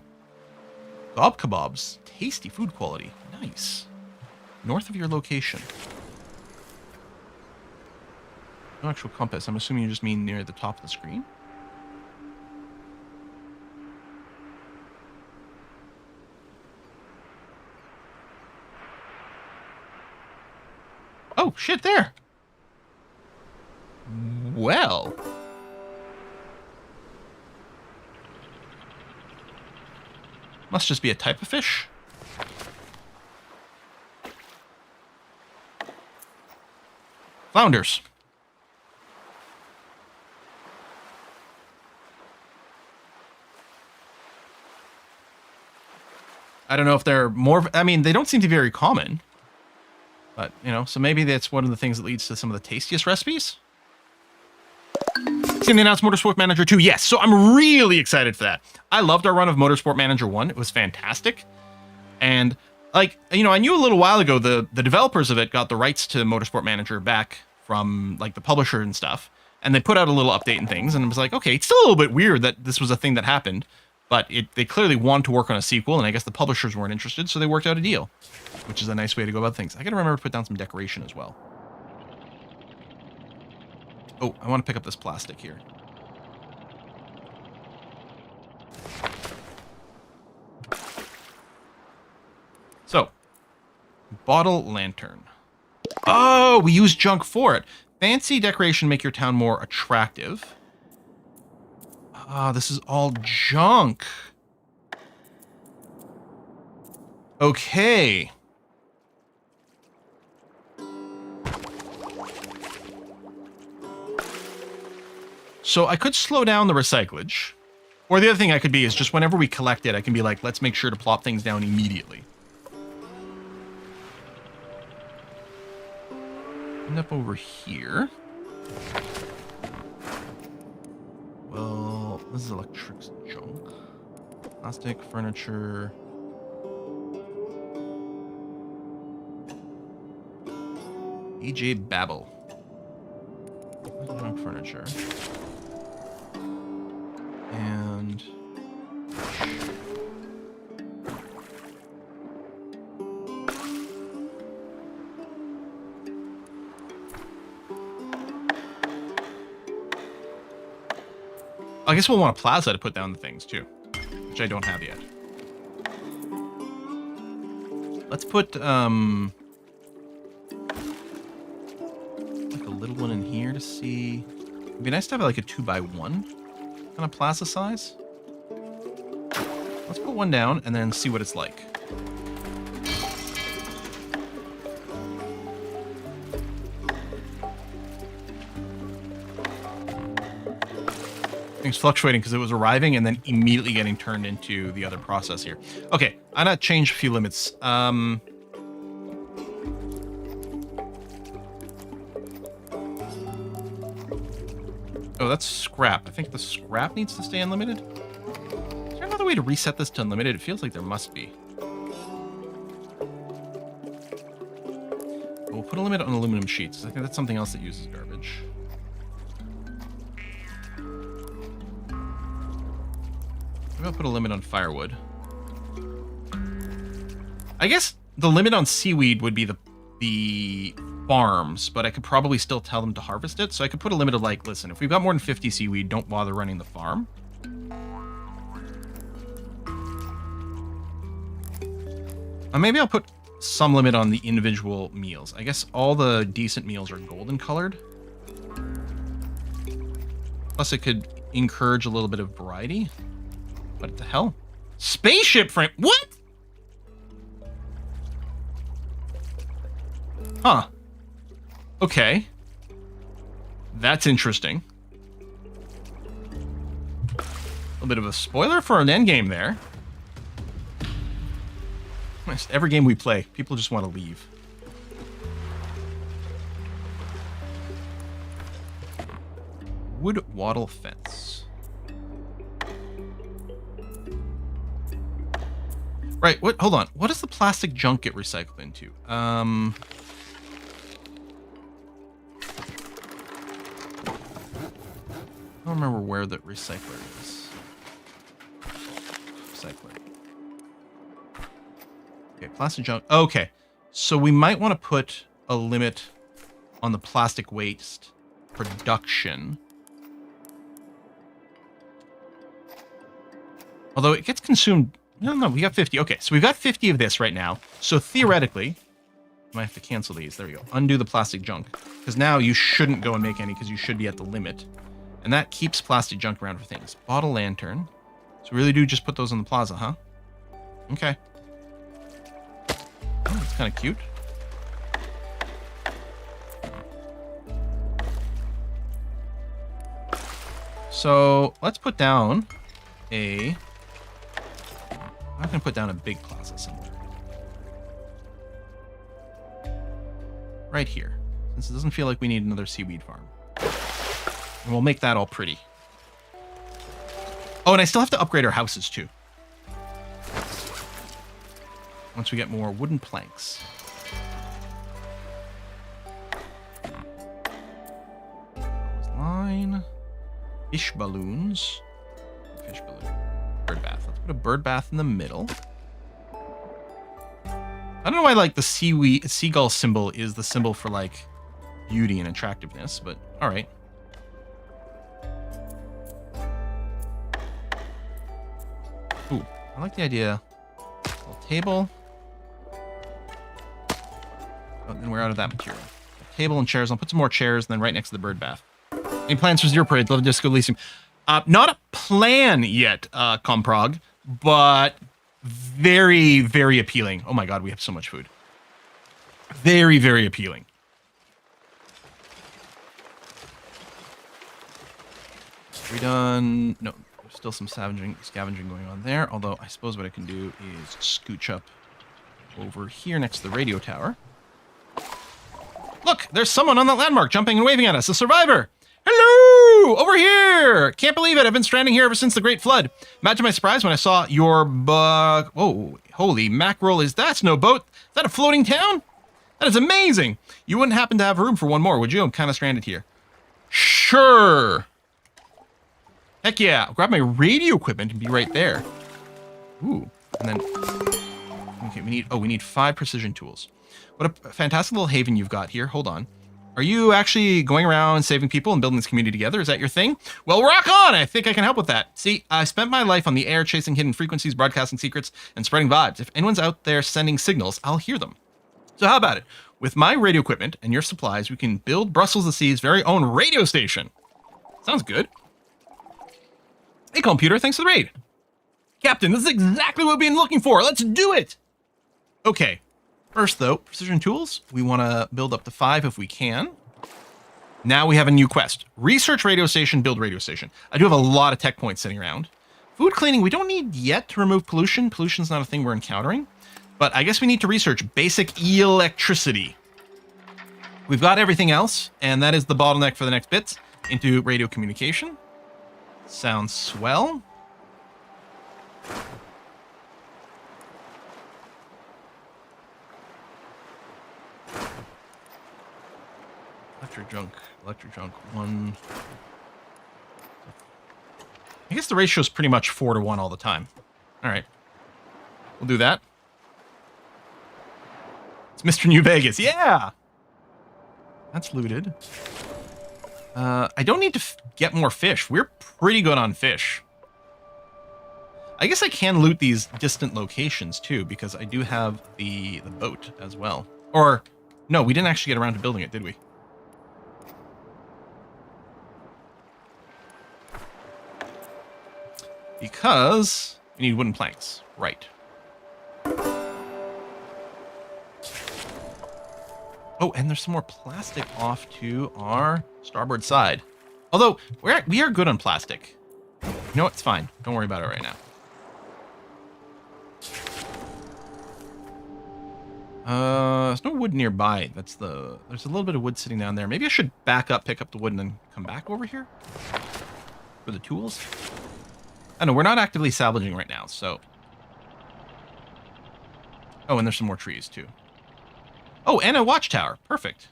Gob kebabs. Tasty food quality. Nice. North of your location. No actual compass. I'm assuming you just mean near the top of the screen. Oh, shit, there. Well. Must just be a type of fish. Flounders. I don't know if they're more... I mean, they don't seem to be very common. But, you know, so maybe that's one of the things that leads to some of the tastiest recipes. Seen the announced Motorsport Manager 2? Yes, so I'm really excited for that. I loved our run of Motorsport Manager 1. It was fantastic. And, like, you know, I knew a little while ago the developers of it got the rights to Motorsport Manager back from, like, the publisher and stuff. And they put out a little update and things. And it was like, okay, it's still a little bit weird that this was a thing that happened. But they clearly wanted to work on a sequel, and I guess the publishers weren't interested, so they worked out a deal. Which is a nice way to go about things. I gotta remember to put down some decoration as well. Oh, I want to pick up this plastic here. So, bottle lantern. Oh, we use junk for it. Fancy decoration make your town more attractive. Ah, this is all junk. Okay. So I could slow down the recyclage. Or the other thing I could be is just whenever we collect it, I can be like, let's make sure to plop things down immediately. End up over here. Well, this is electric junk. Plastic, furniture. EJ Babel. Junk furniture. And I guess we'll want a plaza to put down the things too, which I don't have yet. Let's put like a little one in here to see. It'd be nice to have like a 2x1 kind of plaza size. Let's put one down and then see what it's like. Things fluctuating because it was arriving and then immediately getting turned into the other process here. Okay, I'm gonna change a few limits. Oh, that's scrap. I think the scrap needs to stay unlimited. Is there another way to reset this to unlimited? It feels like there must be. We'll put a limit on aluminum sheets. I think that's something else that uses garbage. Maybe I'll put a limit on firewood. I guess the limit on seaweed would be the farms, but I could probably still tell them to harvest it. So I could put a limit of like, listen, if we've got more than 50 seaweed, don't bother running the farm. Maybe I'll put some limit on the individual meals. I guess all the decent meals are golden colored. Plus it could encourage a little bit of variety. What the hell? Spaceship frame? What? Huh. Okay. That's interesting. A bit of a spoiler for an endgame there. Every game we play, people just want to leave. Wood wattle fence. Right, what? Hold on. What does the plastic junk get recycled into? I don't remember where the recycler is. Recycler. Okay, plastic junk. Okay, so we might want to put a limit on the plastic waste production. Although it gets consumed. No, we got 50. Okay, so we've got 50 of this right now. So theoretically, I might have to cancel these. There we go. Undo the plastic junk. Because now you shouldn't go and make any because you should be at the limit. And that keeps plastic junk around for things. Bottle lantern. So we really do just put those in the plaza, huh? Okay. Oh, that's kind of cute. So let's put down a... I'm going to put down a big plaza somewhere. Right here. Since it doesn't feel like we need another seaweed farm. And we'll make that all pretty. Oh, and I still have to upgrade our houses too. Once we get more wooden planks. Line. Fish balloons. Fish balloon. Bird bath. Let's put a bird bath in the middle. I don't know why, like, the seagull symbol is the symbol for, like, beauty and attractiveness, but all right. Ooh, I like the idea. A little table. Oh, then we're out of that material. Table and chairs. I'll put some more chairs, and then right next to the bird bath. Any plans for Zero Parade? Love to Disco Elysium. Not a plan yet, Comprog, but very, very appealing. Oh my god, we have so much food. Very, very appealing. We done? No, there's still some scavenging going on there. Although I suppose what I can do is scooch up over here next to the radio tower. Look, there's someone on that landmark jumping and waving at us. A survivor. Hello! Over here! Can't believe it. I've been stranding here ever since the Great Flood. Imagine my surprise when I saw your Whoa, holy mackerel. Is that no boat? Is that a floating town? That is amazing. You wouldn't happen to have room for one more, would you? I'm kind of stranded here. Sure. Heck yeah. I'll grab my radio equipment and be right there. Ooh. And then... Okay, we need 5 precision tools. What a fantastic little haven you've got here. Hold on. Are you actually going around saving people and building this community together? Is that your thing? Well, rock on! I think I can help with that. See, I spent my life on the air chasing hidden frequencies, broadcasting secrets, and spreading vibes. If anyone's out there sending signals, I'll hear them. So how about it? With my radio equipment and your supplies, we can build Brussels the Sea's very own radio station. Sounds good. Hey, computer, thanks for the raid. Captain, this is exactly what we've been looking for. Let's do it! Okay. First, though, precision tools. We want to build up to 5 if we can. Now we have a new quest. Research radio station, build radio station. I do have a lot of tech points sitting around. Food cleaning, we don't need yet to remove pollution. Pollution's not a thing we're encountering. But I guess we need to research basic electricity. We've got everything else, and that is the bottleneck for the next bits into radio communication. Sounds swell. Electric junk, 1. I guess the ratio is pretty much 4 to 1 all the time. All right. We'll do that. It's Mr. New Vegas. Yeah! That's looted. I don't need to get more fish. We're pretty good on fish. I guess I can loot these distant locations too, because I do have the boat as well. Or, no, we didn't actually get around to building it, did we? Because we need wooden planks. Right. Oh, and there's some more plastic off to our starboard side. Although, we are good on plastic. You know what? It's fine. Don't worry about it right now. There's no wood nearby. There's a little bit of wood sitting down there. Maybe I should back up, pick up the wood, and then come back over here for the tools. I know we're not actively salvaging right now, so. Oh, and there's some more trees too. Oh, and a watchtower. Perfect.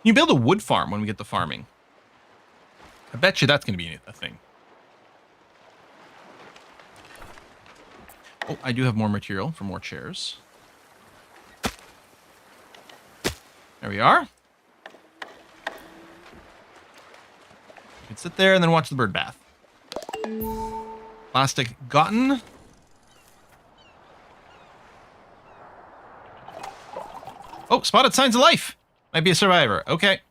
Can you build a wood farm when we get the farming? I bet you that's going to be a thing. Oh, I do have more material for more chairs. There we are. You can sit there and then watch the bird bath. Plastic gotten. Oh, spotted signs of life. Might be a survivor. Okay.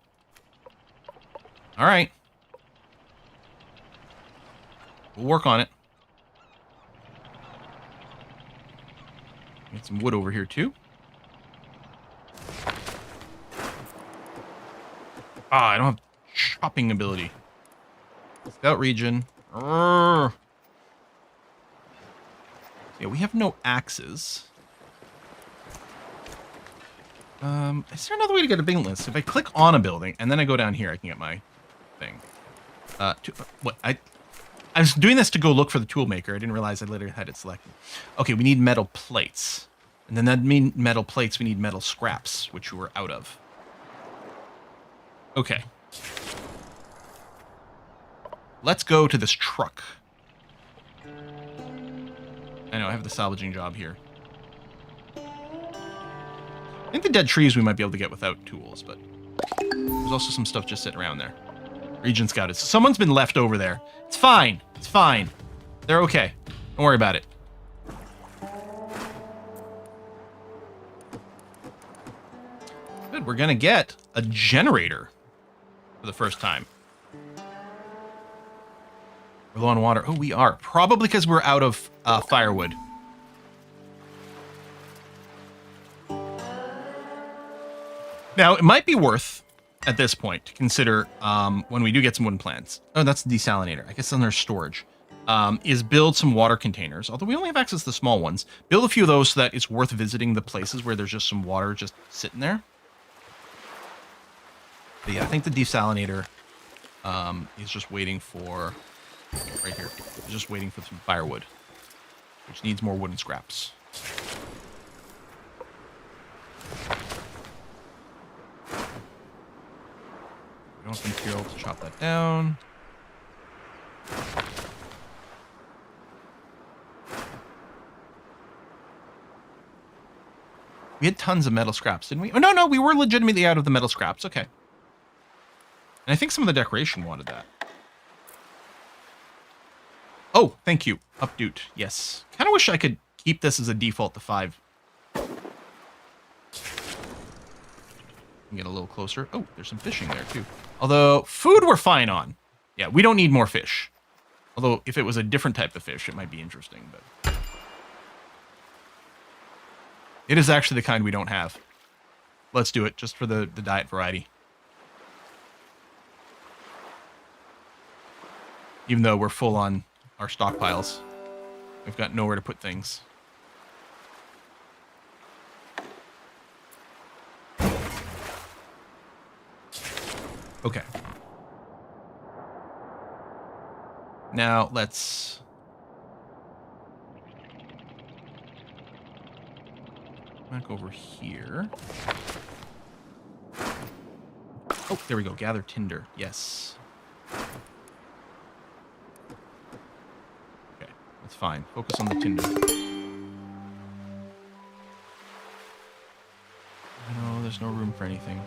All right. We'll work on it. Get some wood over here, too. Ah, I don't have chopping ability. Scout region. Urgh. Yeah, we have no axes. Is there another way to get a building list? If I click on a building and then I go down here, I can get my thing. What? I was doing this to go look for the tool maker. I didn't realize I literally had it selected. Okay, we need metal plates. And then that means metal plates, we need metal scraps, which we were out of. Okay. Let's go to this truck. I know, I have the salvaging job here. I think the dead trees we might be able to get without tools, but there's also some stuff just sitting around there. Region scouted. So someone's been left over there. It's fine. It's fine. They're okay. Don't worry about it. Good. We're going to get a generator for the first time. We're low on water. Oh, we are. Probably because we're out of firewood. Now, it might be worth, at this point, to consider when we do get some wooden plants. Oh, that's the desalinator. I guess under storage. Is build some water containers. Although we only have access to the small ones. Build a few of those so that it's worth visiting the places where there's just some water just sitting there. But yeah, I think the desalinator is just waiting for... Right here. It's just waiting for some firewood. Which needs more wooden scraps. We don't have material to chop that down. We had tons of metal scraps, didn't we? Oh, no, we were legitimately out of the metal scraps. Okay. And I think some of the decoration wanted that. Oh, thank you. Updoot. Yes. Kind of wish I could keep this as a default to 5. Get a little closer. Oh, there's some fishing there too. Although food we're fine on. Yeah, we don't need more fish. Although if it was a different type of fish, it might be interesting, but it is actually the kind we don't have. Let's do it just for the diet variety. Even though we're full on our stockpiles, we've got nowhere to put things. Okay. Now let's back over here. Oh, there we go. Gather tinder. Yes. Okay, that's fine. Focus on the tinder. No, there's no room for anything.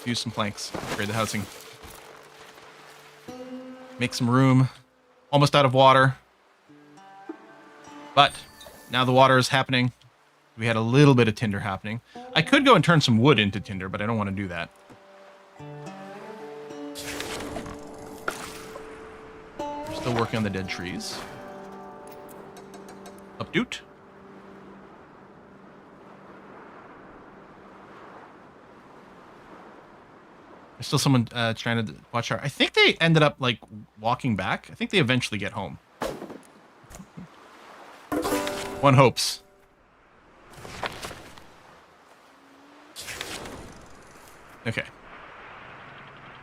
Use some planks. Upgrade the housing. Make some room. Almost out of water. But now the water is happening. We had a little bit of tinder happening. I could go and turn some wood into tinder, but I don't want to do that. We're still working on the dead trees. Update. There's still someone trying to watch her. I think they ended up, like, walking back. I think they eventually get home. One hopes. Okay.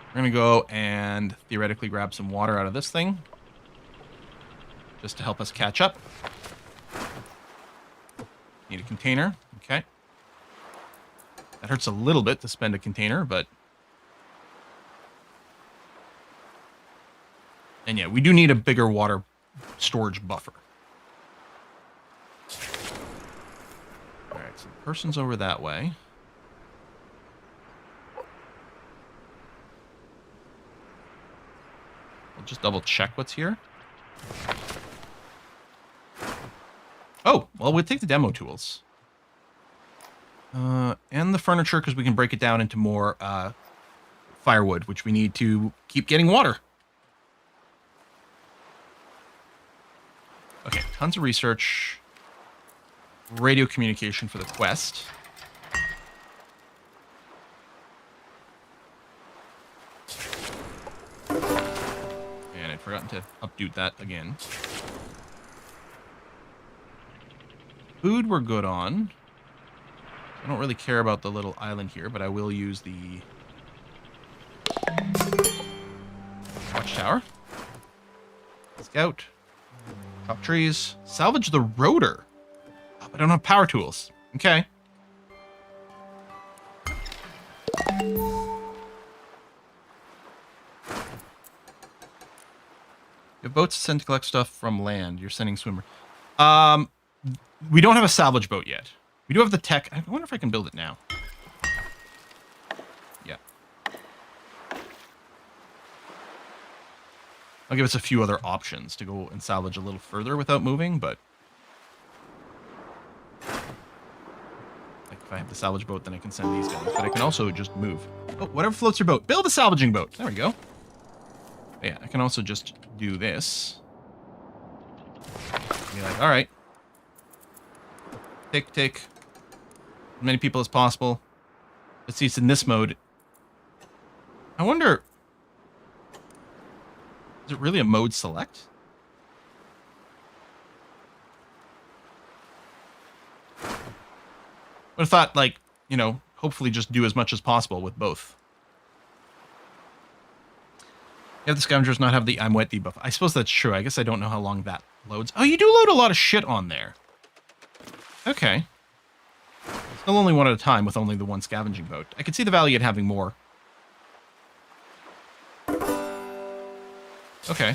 We're going to go and theoretically grab some water out of this thing. Just to help us catch up. Need a container. Okay. That hurts a little bit to spend a container, but... And yeah, we do need a bigger water storage buffer. Alright, so the person's over that way. I'll just double check what's here. Oh, well, we'll take the demo tools. And the furniture, because we can break it down into more firewood, which we need to keep getting water. Okay, tons of research. Radio communication for the quest. And I'd forgotten to update that again. Food we're good on. I don't really care about the little island here, but I will use the watchtower. Scout. Chop trees. Salvage the rotor. Oh, I don't have power tools. Okay. You have boats sent to collect stuff from land. You're sending swimmer. We don't have a salvage boat yet. We do have the tech. I wonder if I can build it now. Yeah. I'll give us a few other options to go and salvage a little further without moving, but... Like, if I have the salvage boat, then I can send these guys. But I can also just move. Oh, whatever floats your boat. Build a salvaging boat. There we go. But yeah, I can also just do this. Be like, alright. Take as many people as possible. Let's see, it's in this mode. I wonder... Is it really a mode select? But I thought, like, you know, hopefully just do as much as possible with both. Yeah, the scavengers not have the I'm wet debuff. I suppose that's true. I guess I don't know how long that loads. Oh, you do load a lot of shit on there. Okay. Still only one at a time with only the one scavenging boat. I could see the value in having more. Okay.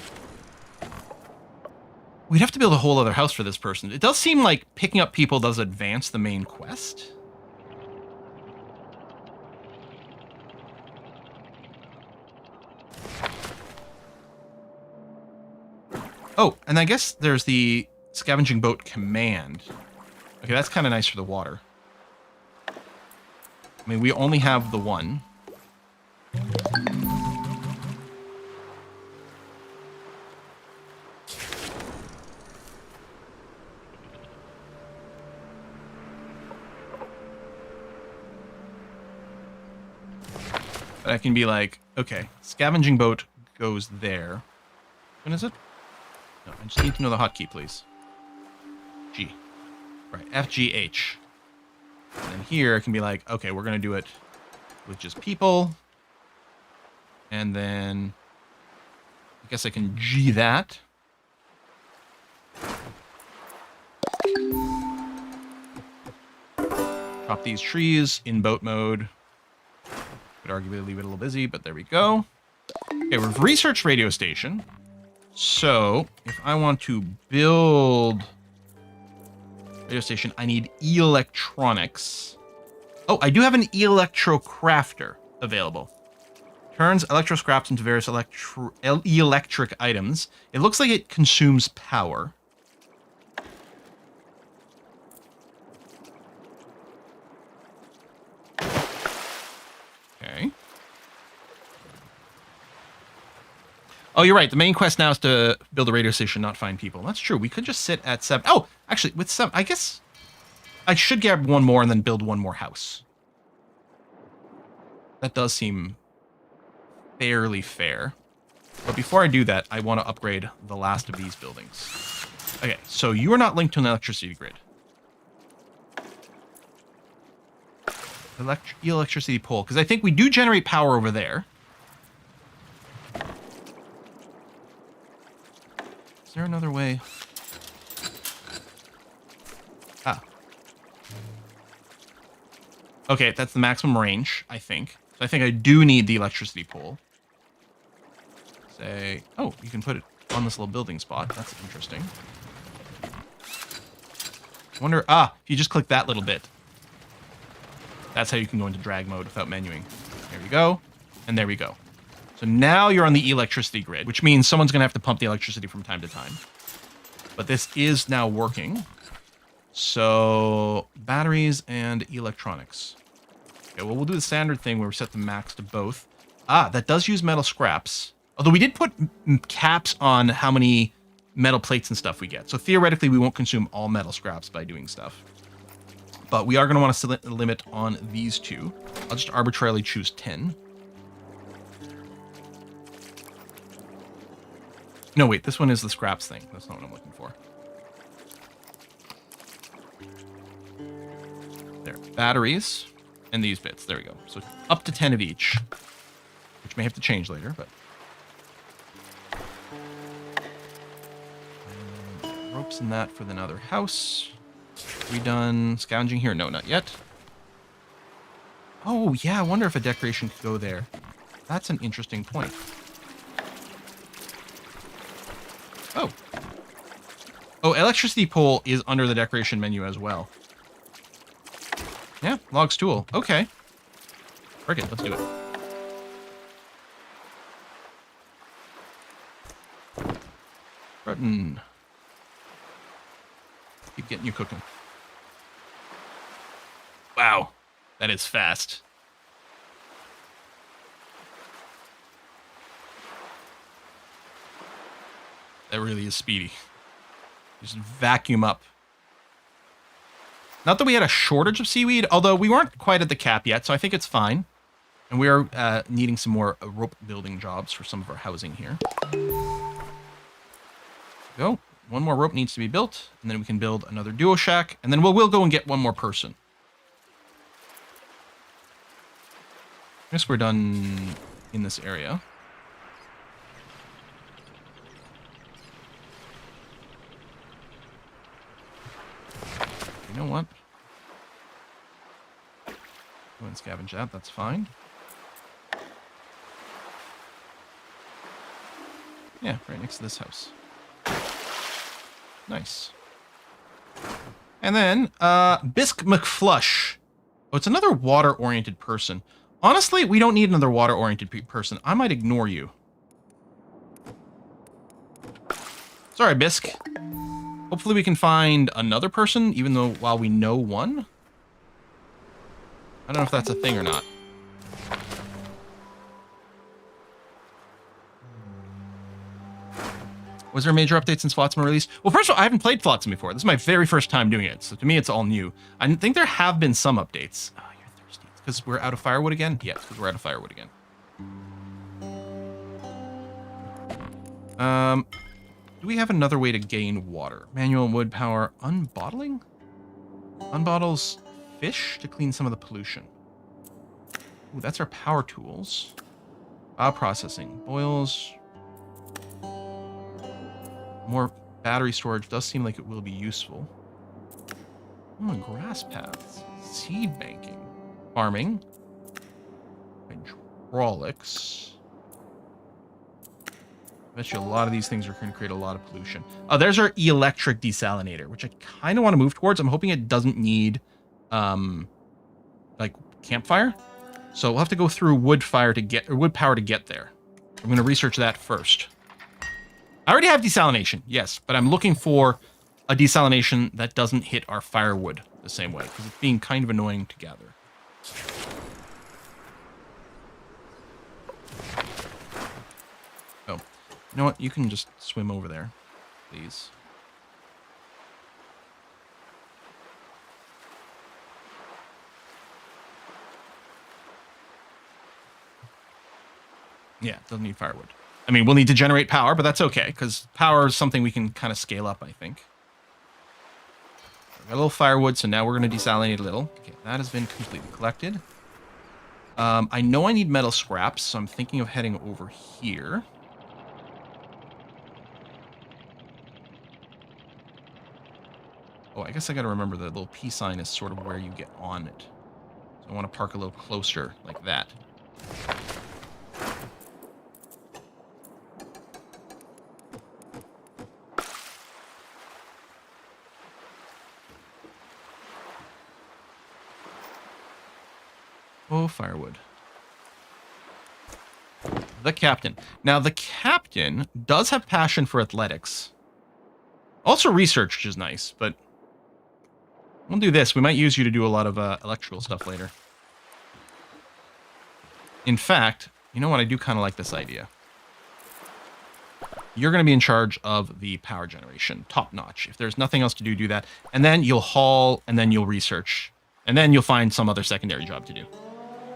We'd have to build a whole other house for this person. It does seem like picking up people does advance the main quest. Oh, and I guess there's the scavenging boat command. Okay, that's kind of nice for the water. I mean, we only have the one. But I can be like, okay, scavenging boat goes there. When is it? No, I just need to know the hotkey, please. G. Right, FGH. And then here I can be like, okay, we're going to do it with just people. And then I guess I can G that. Chop these trees in boat mode. Could arguably leave it a little busy, but there we go. Okay, we've researched radio station. So if I want to build radio station, I need electronics. Oh, I do have an electro crafter available. Turns electro scraps into various electric items. It looks like it consumes power. Okay. Oh, you're right. The main quest now is to build a radio station, not find people. That's true. We could just sit at 7. Oh, actually, with 7, I guess I should grab one more and then build one more house. That does seem fairly fair. But before I do that, I want to upgrade the last of these buildings. Okay, so you are not linked to an electricity grid. Electricity pole, because I think we do generate power over there. Is there another way? Ah. Okay, that's the maximum range, I think. So I think I do need the electricity pole. Say, oh, you can put it on this little building spot. That's interesting. I wonder, if you just click that little bit. That's how you can go into drag mode without menuing. There we go. And there we go. So now you're on the electricity grid, which means someone's going to have to pump the electricity from time to time. But this is now working. So batteries and electronics. Okay, well, we'll do the standard thing where we set the max to both. That does use metal scraps. Although we did put caps on how many metal plates and stuff we get. So theoretically, we won't consume all metal scraps by doing stuff. But we are going to want to set a limit on these two. I'll just arbitrarily choose 10. No, wait, this one is the scraps thing. That's not what I'm looking for. There, batteries and these bits. There we go. So up to 10 of each, which may have to change later, but. And ropes and that for the other house. We done scavenging here? No, not yet. Oh, yeah, I wonder if a decoration could go there. That's an interesting point. Oh. Oh, electricity pole is under the decoration menu as well. Yeah, logs tool. Okay. Frick it, let's do it. Button. Keep getting you cooking. Wow, that is fast. That really is speedy. Just vacuum up. Not that we had a shortage of seaweed, although we weren't quite at the cap yet, so I think it's fine. And we are needing some more rope building jobs for some of our housing here. Go. One more rope needs to be built, and then we can build another duo shack, and then we'll go and get one more person. I guess we're done in this area. You know what? Go and scavenge that, that's fine. Yeah, right next to this house. Nice. And then, Bisque McFlush. Oh, it's another water-oriented person. Honestly, we don't need another water-oriented person. I might ignore you. Sorry, Bisque. Hopefully we can find another person, even though while we know one. I don't know if that's a thing or not. Was there major updates since Flotsam released? Well, first of all, I haven't played Flotsam before. This is my very first time doing it, so to me, it's all new. I think there have been some updates. Oh, you're thirsty. Because we're out of firewood again? Yes, because we're out of firewood again. Do we have another way to gain water? Manual wood power unbottling? Unbottles fish to clean some of the pollution. Ooh, that's our power tools. Processing. Boils. More battery storage does seem like it will be useful. Oh, grass paths. Seed banking. Farming. Hydraulics. I bet you a lot of these things are going to create a lot of pollution. Oh, there's our electric desalinator, which I kind of want to move towards. I'm hoping it doesn't need, like, campfire. So we'll have to go through wood power to get there. I'm going to research that first. I already have desalination, yes, but I'm looking for a desalination that doesn't hit our firewood the same way, because it's being kind of annoying to gather. Oh. You know what? You can just swim over there, please. Yeah, doesn't need firewood. I mean, we'll need to generate power, but that's okay, because power is something we can kind of scale up, I think. Got a little firewood, so now we're going to desalinate a little. Okay, that has been completely collected. I know I need metal scraps, so I'm thinking of heading over here. Oh, I guess I got to remember the little P sign is sort of where you get on it. So I want to park a little closer, like that. Oh, firewood. The captain. Now, the captain does have passion for athletics. Also research, which is nice, but we'll do this. We might use you to do a lot of electrical stuff later. In fact, you know what? I do kind of like this idea. You're going to be in charge of the power generation. Top notch. If there's nothing else to do, do that. And then you'll haul, and then you'll research. And then you'll find some other secondary job to do.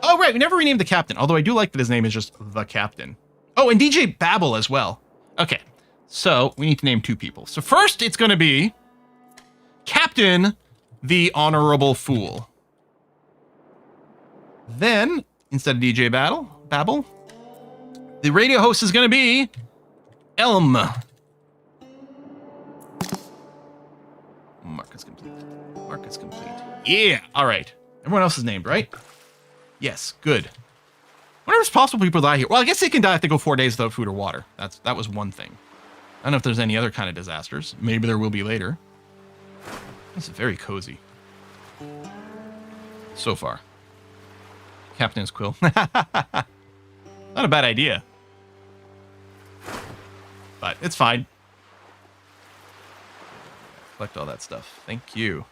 Oh, right. We never renamed the captain. Although I do like that his name is just the captain. Oh, and DJ Babel as well. Okay. So we need to name 2 people. So first it's going to be Captain the Honorable Fool. Then, instead of DJ Babel, the radio host is going to be Elm. Mark is complete. Mark is complete. Yeah. All right. Everyone else is named, right? Yes, good. Whenever it's possible people die here. Well, I guess they can die if they go 4 days without food or water. That was one thing. I don't know if there's any other kind of disasters. Maybe there will be later. This is very cozy. So far. Captain's Quill. Not a bad idea. But it's fine. Collect all that stuff. Thank you.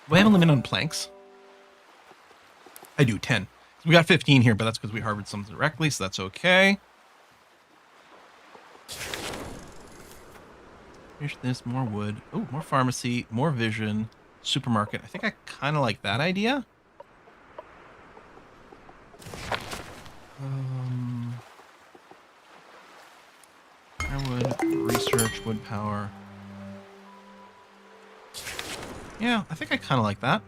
Do I have a limit on planks? I do, 10. So we got 15 here, but that's because we harvested some directly, so that's okay. Here's this, more wood. Oh, more pharmacy, more vision, supermarket. I think I kind of like that idea. Firewood, research, wood power. Yeah, I think I kind of like that.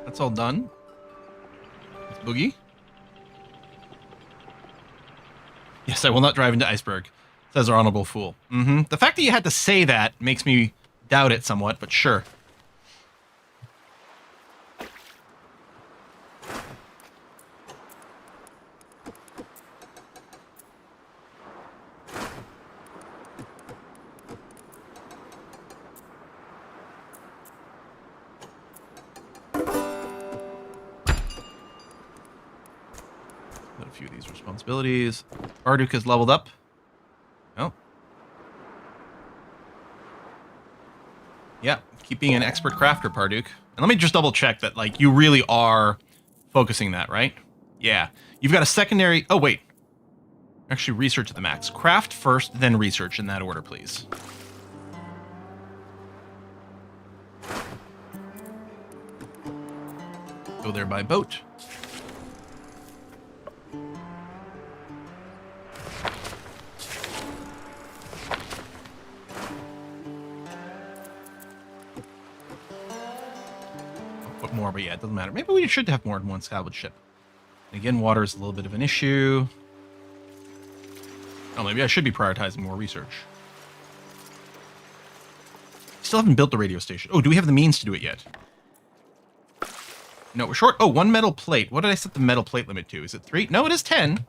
That's all done. Let's boogie. Yes, I will not drive into Iceberg, says our honorable fool. The fact that you had to say that makes me doubt it somewhat, but sure. A few of these responsibilities. Barduk has leveled up. Oh. Yeah, keep being an expert crafter, Parduk. And let me just double check that, like, you really are focusing that, right? Yeah. You've got a secondary... Oh, wait. Actually, research at the max. Craft first, then research in that order, please. Go there by boat. More, but yeah, it doesn't matter. Maybe we should have more than one salvage ship. Again, water is a little bit of an issue. Oh, maybe I should be prioritizing more research. Still haven't built the radio station. Oh, do we have the means to do it yet? No, we're short. Oh, 1 metal plate. What did I set the metal plate limit to? Is it 3? No, it is 10.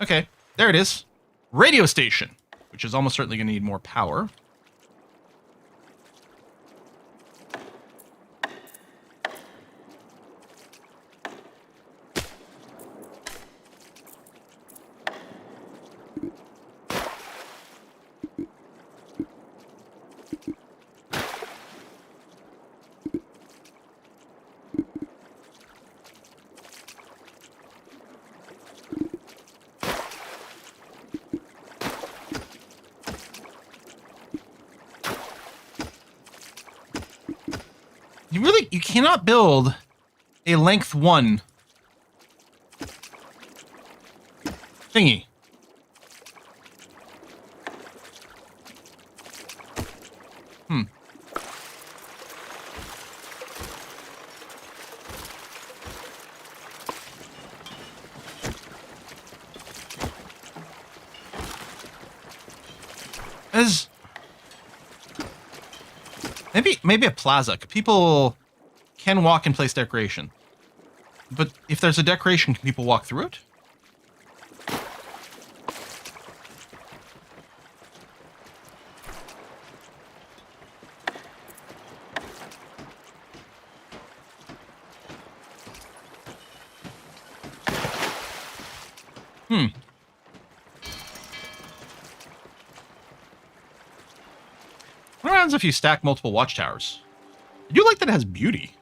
Okay, there it is. Radio station, which is almost certainly going to need more power. You cannot build a length 1 thingy. As maybe a plaza. People can walk and place decoration. But if there's a decoration, can people walk through it? What happens if you stack multiple watchtowers? I do like that it has beauty.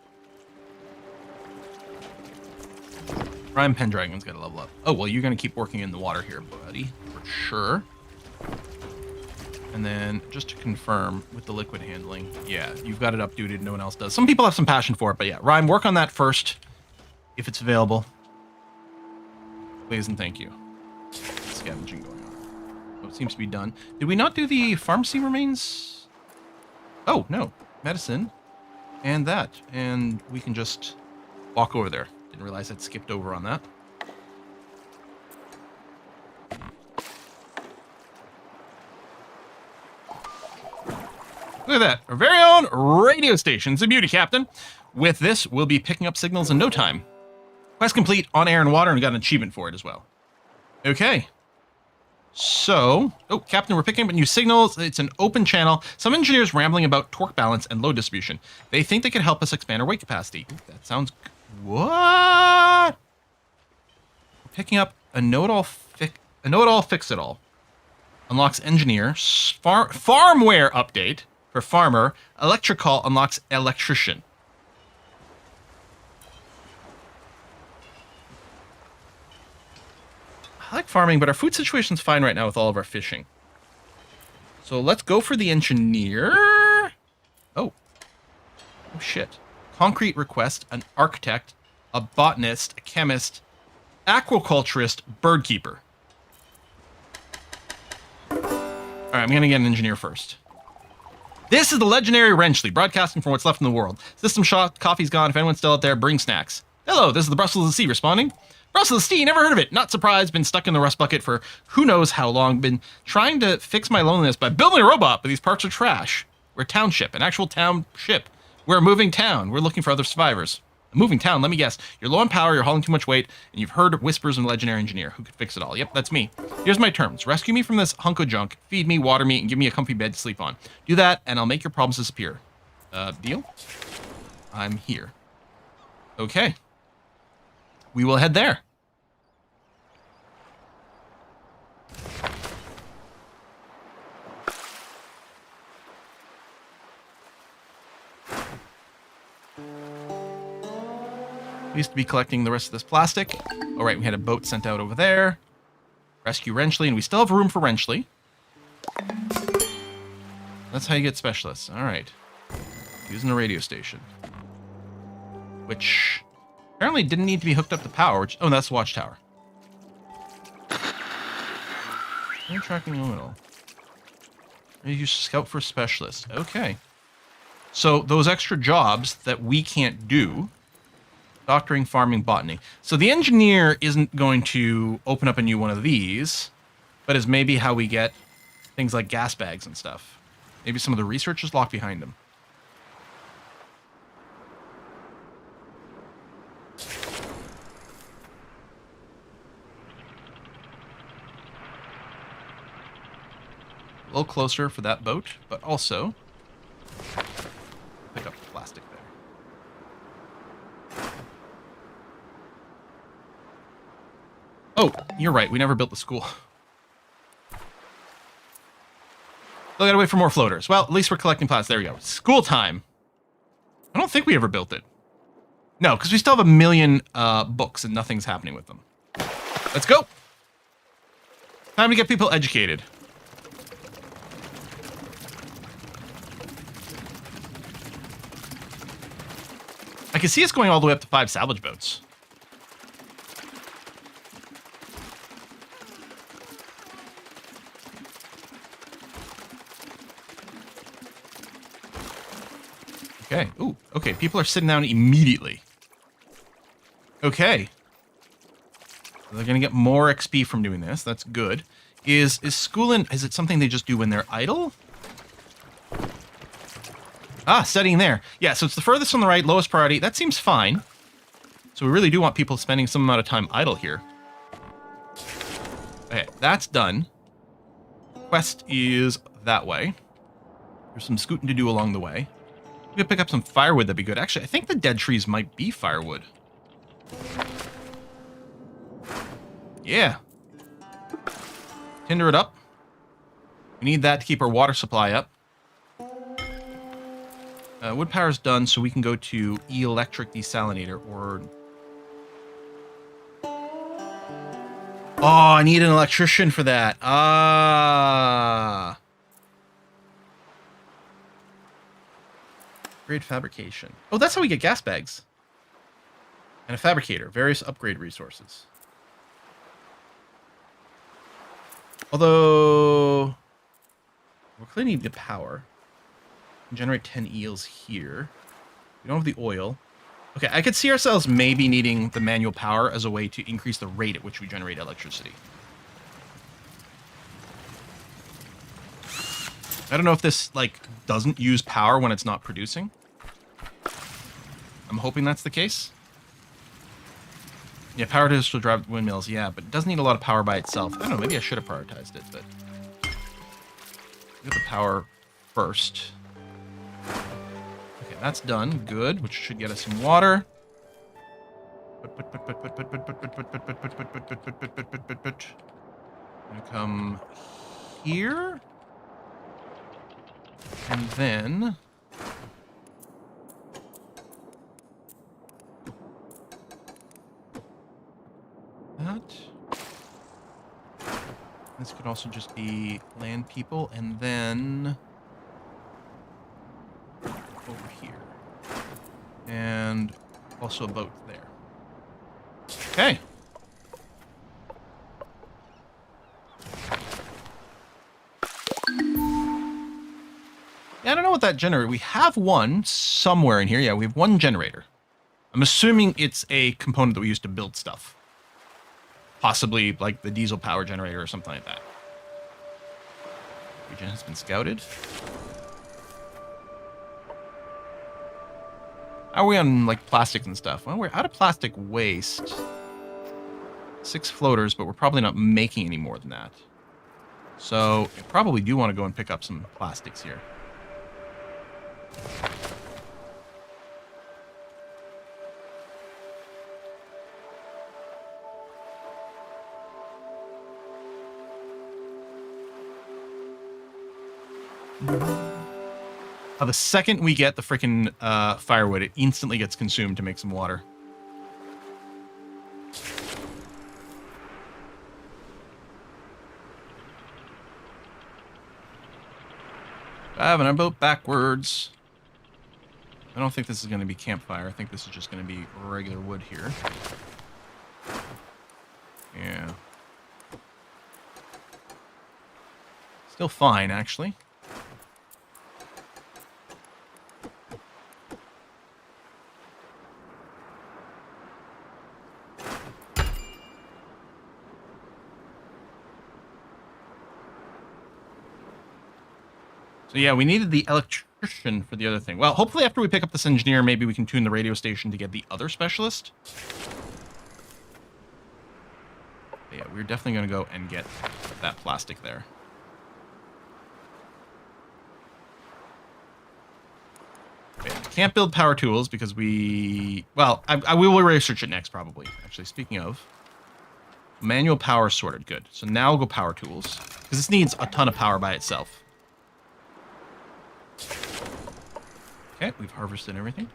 Prime Pendragon's got to level up. Oh, well, you're going to keep working in the water here, buddy. For sure. And then, just to confirm, with the liquid handling, yeah, you've got it updated, no one else does. Some people have some passion for it, but yeah, Rhyme, work on that first, if it's available. Please and thank you. Scavenging going on. So it seems to be done. Did we not do the pharmacy remains? Oh, no. Medicine. And that. And we can just walk over there. Didn't realize I'd skipped over on that. Look at that. Our very own radio station's a beauty, Captain. With this, we'll be picking up signals in no time. Quest complete on air and water, and we got an achievement for it as well. Okay. So, Captain, we're picking up new signals. It's an open channel. Some engineers rambling about torque balance and load distribution. They think they can help us expand our weight capacity. Ooh, that sounds... What? We're picking up a know-it-all fix-it-all. Unlocks engineer. Farmware update for farmer. Electrical unlocks electrician. I like farming, but our food situation's fine right now with all of our fishing. So let's go for the engineer. Oh shit. Concrete request, an architect, a botanist, a chemist, aquaculturist, bird keeper. Alright, I'm gonna get an engineer first. This is the legendary Wrenchley, broadcasting from what's left in the world. System shot, coffee's gone. If anyone's still out there, bring snacks. Hello, this is the Brussels of the Sea responding. Brussels of the Sea, never heard of it. Not surprised, been stuck in the rust bucket for who knows how long. Been trying to fix my loneliness by building a robot, but these parts are trash. We're a township, an actual township. We're a moving town. We're looking for other survivors. A moving town, let me guess. You're low on power, you're hauling too much weight, and you've heard whispers of a legendary engineer who could fix it all. Yep, that's me. Here's my terms. Rescue me from this hunk of junk, feed me, water me, and give me a comfy bed to sleep on. Do that, and I'll make your problems disappear. Deal? I'm here. Okay. We will head there. We used to be collecting the rest of this plastic. All right, we had a boat sent out over there. Rescue Wrenchley, and we still have room for Wrenchley. That's how you get specialists. All right. Using a radio station. Which apparently didn't need to be hooked up to power. Which, oh, that's the watchtower. No tracking nominal. You scout for specialist. Okay. So those extra jobs that we can't do. Doctoring, farming, botany. So the engineer isn't going to open up a new one of these, but is maybe how we get things like gas bags and stuff. Maybe some of the research is locked behind them. A little closer for that boat, but also pick up the plastic there. Oh, you're right. We never built the school. Still gotta wait for more floaters. Well, at least we're collecting plastic. There we go. School time. I don't think we ever built it. No, because we still have a million books and nothing's happening with them. Let's go. Time to get people educated. can see us going all the way up to 5 salvage boats. Okay. Ooh, okay. People are sitting down immediately. Okay. They're going to get more XP from doing this. That's good. Is schooling, is it something they just do when they're idle? Ah, studying there. Yeah, so it's the furthest on the right, lowest priority. That seems fine. So we really do want people spending some amount of time idle here. Okay, that's done. Quest is that way. There's some scooting to do along the way. We could pick up some firewood, that'd be good. Actually, I think the dead trees might be firewood. Yeah. Tinder it up. We need that to keep our water supply up. Wood power's done, so we can go to electric desalinator or... Oh, I need an electrician for that. Ah. Upgrade fabrication. Oh, that's how we get gas bags. And a fabricator. Various upgrade resources. Although... we're clearly need the power. Generate 10 eels here. We don't have the oil. Okay, I could see ourselves maybe needing the manual power as a way to increase the rate at which we generate electricity. I don't know if this, like, doesn't use power when it's not producing. I'm hoping that's the case. Yeah, power to drive windmills, yeah, but it doesn't need a lot of power by itself. I don't know, maybe I should have prioritized it, but... get the power first. Okay, that's done. Good, which should get us some water. Gonna come here. And then... that. This could also just be land people, and then... over here. And also a boat there. Okay. Yeah, I don't know what that generator... we have one somewhere in here. Yeah, we have one generator. I'm assuming it's a component that we use to build stuff. Possibly like the diesel power generator or something like that. Region has been scouted. How are we on like plastic and stuff? Well, we're out of plastic waste. 6 floaters, but we're probably not making any more than that. So I probably do want to go and pick up some plastics here. The second we get the freaking firewood, it instantly gets consumed to make some water. Driving our boat backwards. I don't think this is going to be campfire. I think this is just going to be regular wood here. Yeah. Still fine, actually. So yeah, we needed the electrician for the other thing. Well, hopefully after we pick up this engineer, maybe we can tune the radio station to get the other specialist. But yeah, we're definitely going to go and get that plastic there. Okay, can't build power tools because we... well, I will research it next, probably. Actually, speaking of... manual power sorted. Good. So now we'll go power tools. Because this needs a ton of power by itself. Okay, we've harvested everything.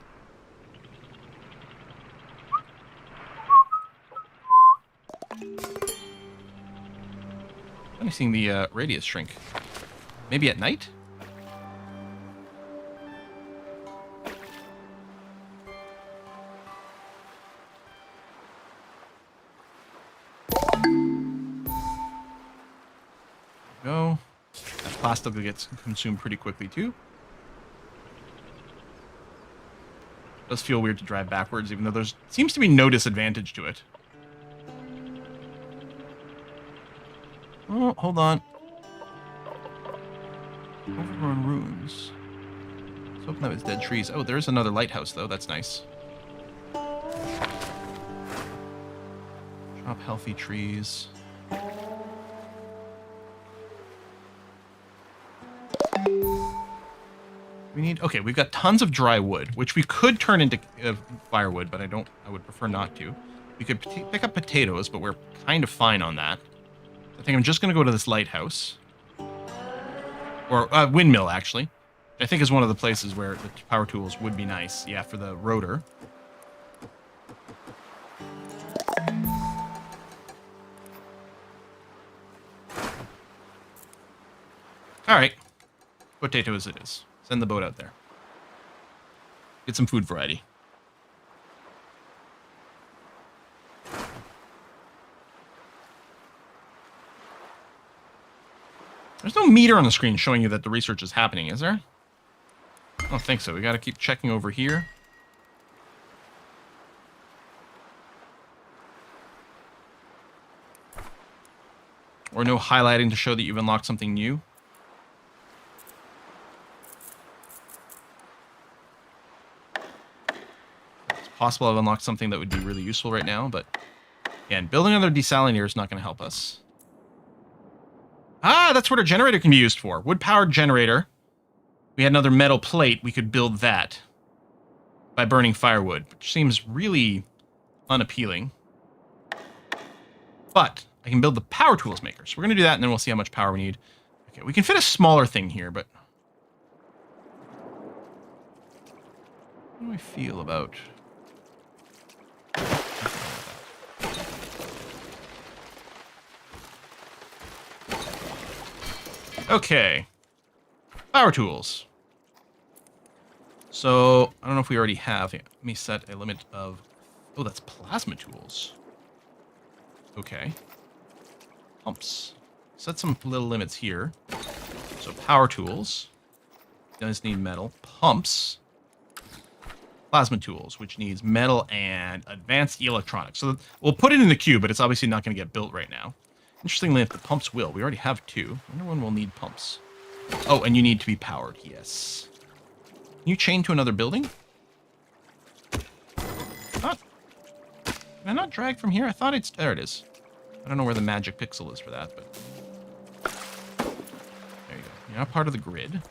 I'm seeing the radius shrink. Maybe at night? Go. That plastic gets consumed pretty quickly too. Does feel weird to drive backwards, even though there's seems to be no disadvantage to it. Oh, hold on. Overgrown ruins. Let's open that with dead trees. Oh, there's another lighthouse, though. That's nice. Drop healthy trees. We need... Okay, we've got tons of dry wood, which we could turn into firewood, but I would prefer not to. We could pick up potatoes, but we're kind of fine on that. I think I'm just going to go to this lighthouse. Or windmill, actually. I think is one of the places where the power tools would be nice. Yeah, for the rotor. Alright. Potatoes it is. Send the boat out there. Get some food variety. There's no meter on the screen showing you that the research is happening, is there? I don't think so. We gotta keep checking over here. Or no highlighting to show that you've unlocked something new. It's possible I've unlocked something that would be really useful right now, but again, building another desalinator is not going to help us. Ah, that's what our generator can be used for. Wood-powered generator. We had another metal plate. We could build that by burning firewood, which seems really unappealing. But I can build the power tools maker. So we're going to do that, and then we'll see how much power we need. Okay, we can fit a smaller thing here, but... How do I feel about... Okay. Power tools. So, I don't know if we already have. Let me set a limit of... Oh, that's plasma tools. Okay. Pumps. Set some little limits here. So, power tools. Does need metal. Pumps. Plasma tools, which needs metal and advanced electronics. So, we'll put it in the queue, but it's obviously not going to get built right now. Interestingly, if the pumps will. We already have 2. I wonder when we'll need pumps. Oh, and you need to be powered. Yes. Can you chain to another building? Can I not drag from here? I thought it's... There it is. I don't know where the magic pixel is for that, but... There you go. You're not part of the grid.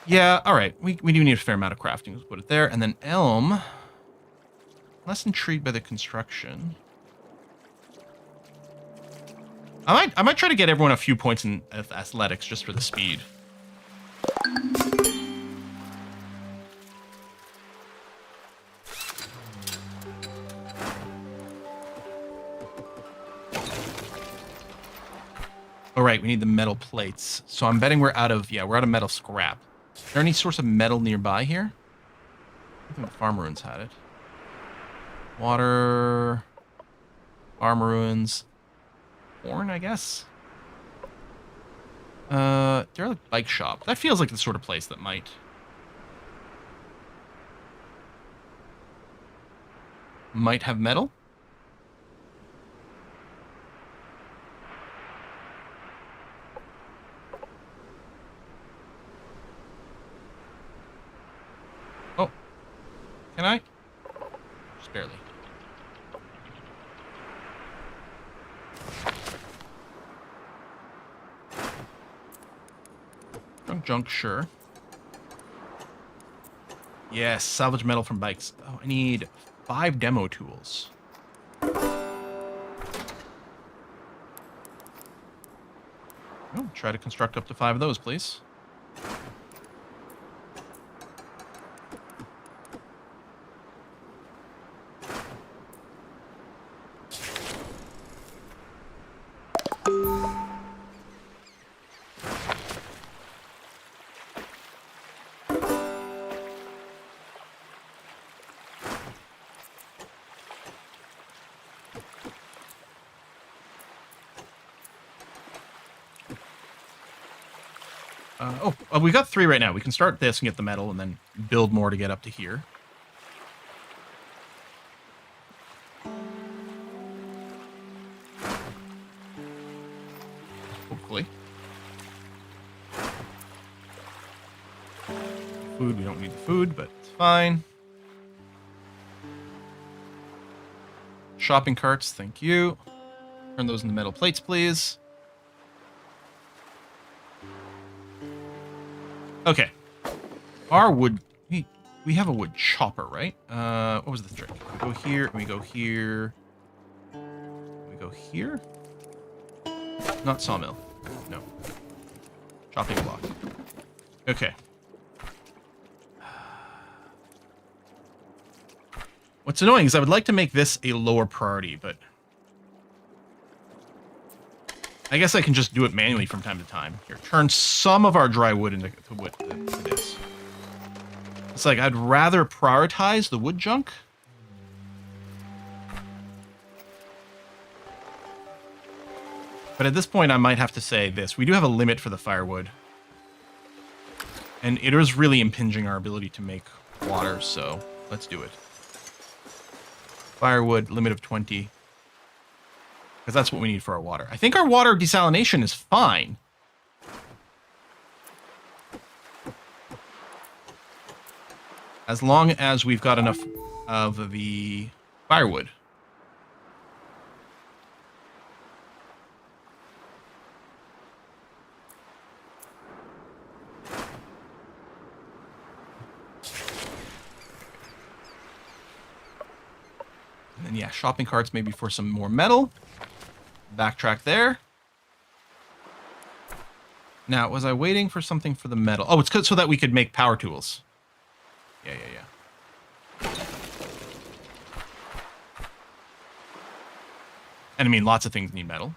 Yeah, alright. We do need a fair amount of crafting. Let's put it there. And then elm... Less intrigued by the construction. I might try to get everyone a few points in athletics just for the speed. All right, we need the metal plates. So I'm betting we're out of metal scrap. Is there any source of metal nearby here? I think the farm ruins had it. Water, farm ruins, corn, I guess. Derelict bike shop. That feels like the sort of place that might have metal. Oh, can I? Just barely. Junk, sure. Yes, salvage metal from bikes. Oh, I need 5 demo tools. Oh, try to construct up to 5 of those, please. We got 3 right now. We can start this and get the metal and then build more to get up to here. Hopefully. Food, we don't need the food, but it's fine. Shopping carts, thank you. Turn those into metal plates, please. Okay. Our wood... We have a wood chopper, right? What was the trick? We go here, and we go here. We go here? Not sawmill. No. Chopping block. Okay. What's annoying is I would like to make this a lower priority, but... I guess I can just do it manually from time to time. Here, turn some of our dry wood into wood to this. It's like I'd rather prioritize the wood junk. But at this point, I might have to say this. We do have a limit for the firewood. And it is really impinging our ability to make water, so let's do it. Firewood, limit of 20. Because that's what we need for our water. I think our water desalination is fine. As long as we've got enough of the firewood. And then, yeah, shopping carts maybe for some more metal. Backtrack there. Now, was I waiting for something for the metal? Oh, it's so that we could make power tools. Yeah. And I mean, lots of things need metal.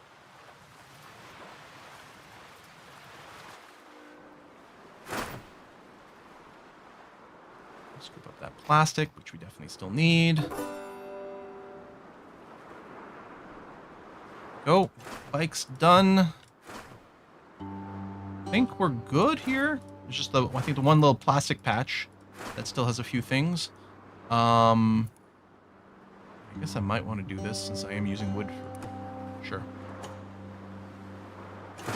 Scoop up that plastic, which we definitely still need. Go. Bike's done. I think we're good here. There's just I think the one little plastic patch that still has a few things. I guess I might want to do this since I am using wood. Sure.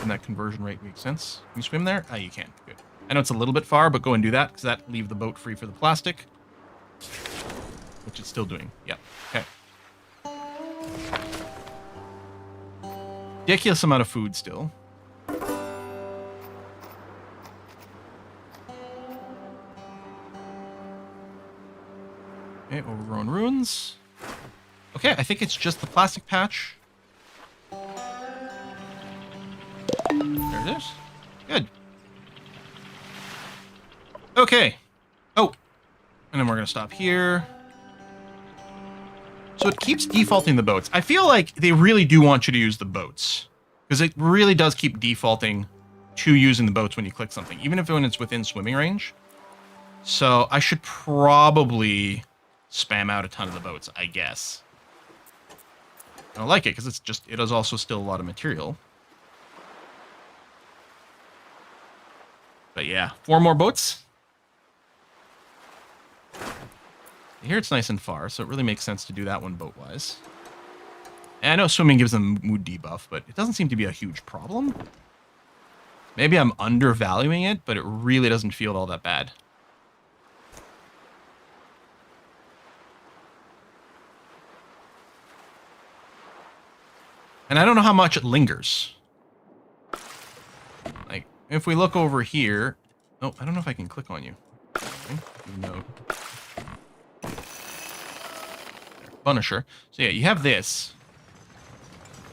And that conversion rate makes sense. Can you swim there? Ah, you can. Good. I know it's a little bit far, but go and do that because that leave the boat free for the plastic. Which it's still doing. Yep. Okay. Ridiculous amount of food still. Okay, overgrown ruins. Okay, I think it's just the plastic patch. There it is. Good. Okay. Oh. And then we're going to stop here. So it keeps defaulting the boats. I feel like they really do want you to use the boats. Because it really does keep defaulting to using the boats when you click something. Even if when it's within swimming range. So I should probably spam out a ton of the boats, I guess. I don't like it because it is also still a lot of material. But yeah, 4 more boats. Here it's nice and far, so it really makes sense to do that one boat-wise. And I know swimming gives them mood debuff, but it doesn't seem to be a huge problem. Maybe I'm undervaluing it, but it really doesn't feel all that bad. And I don't know how much it lingers. Like, if we look over here... Oh, I don't know if I can click on you. Okay, no. Punisher. So yeah, you have this.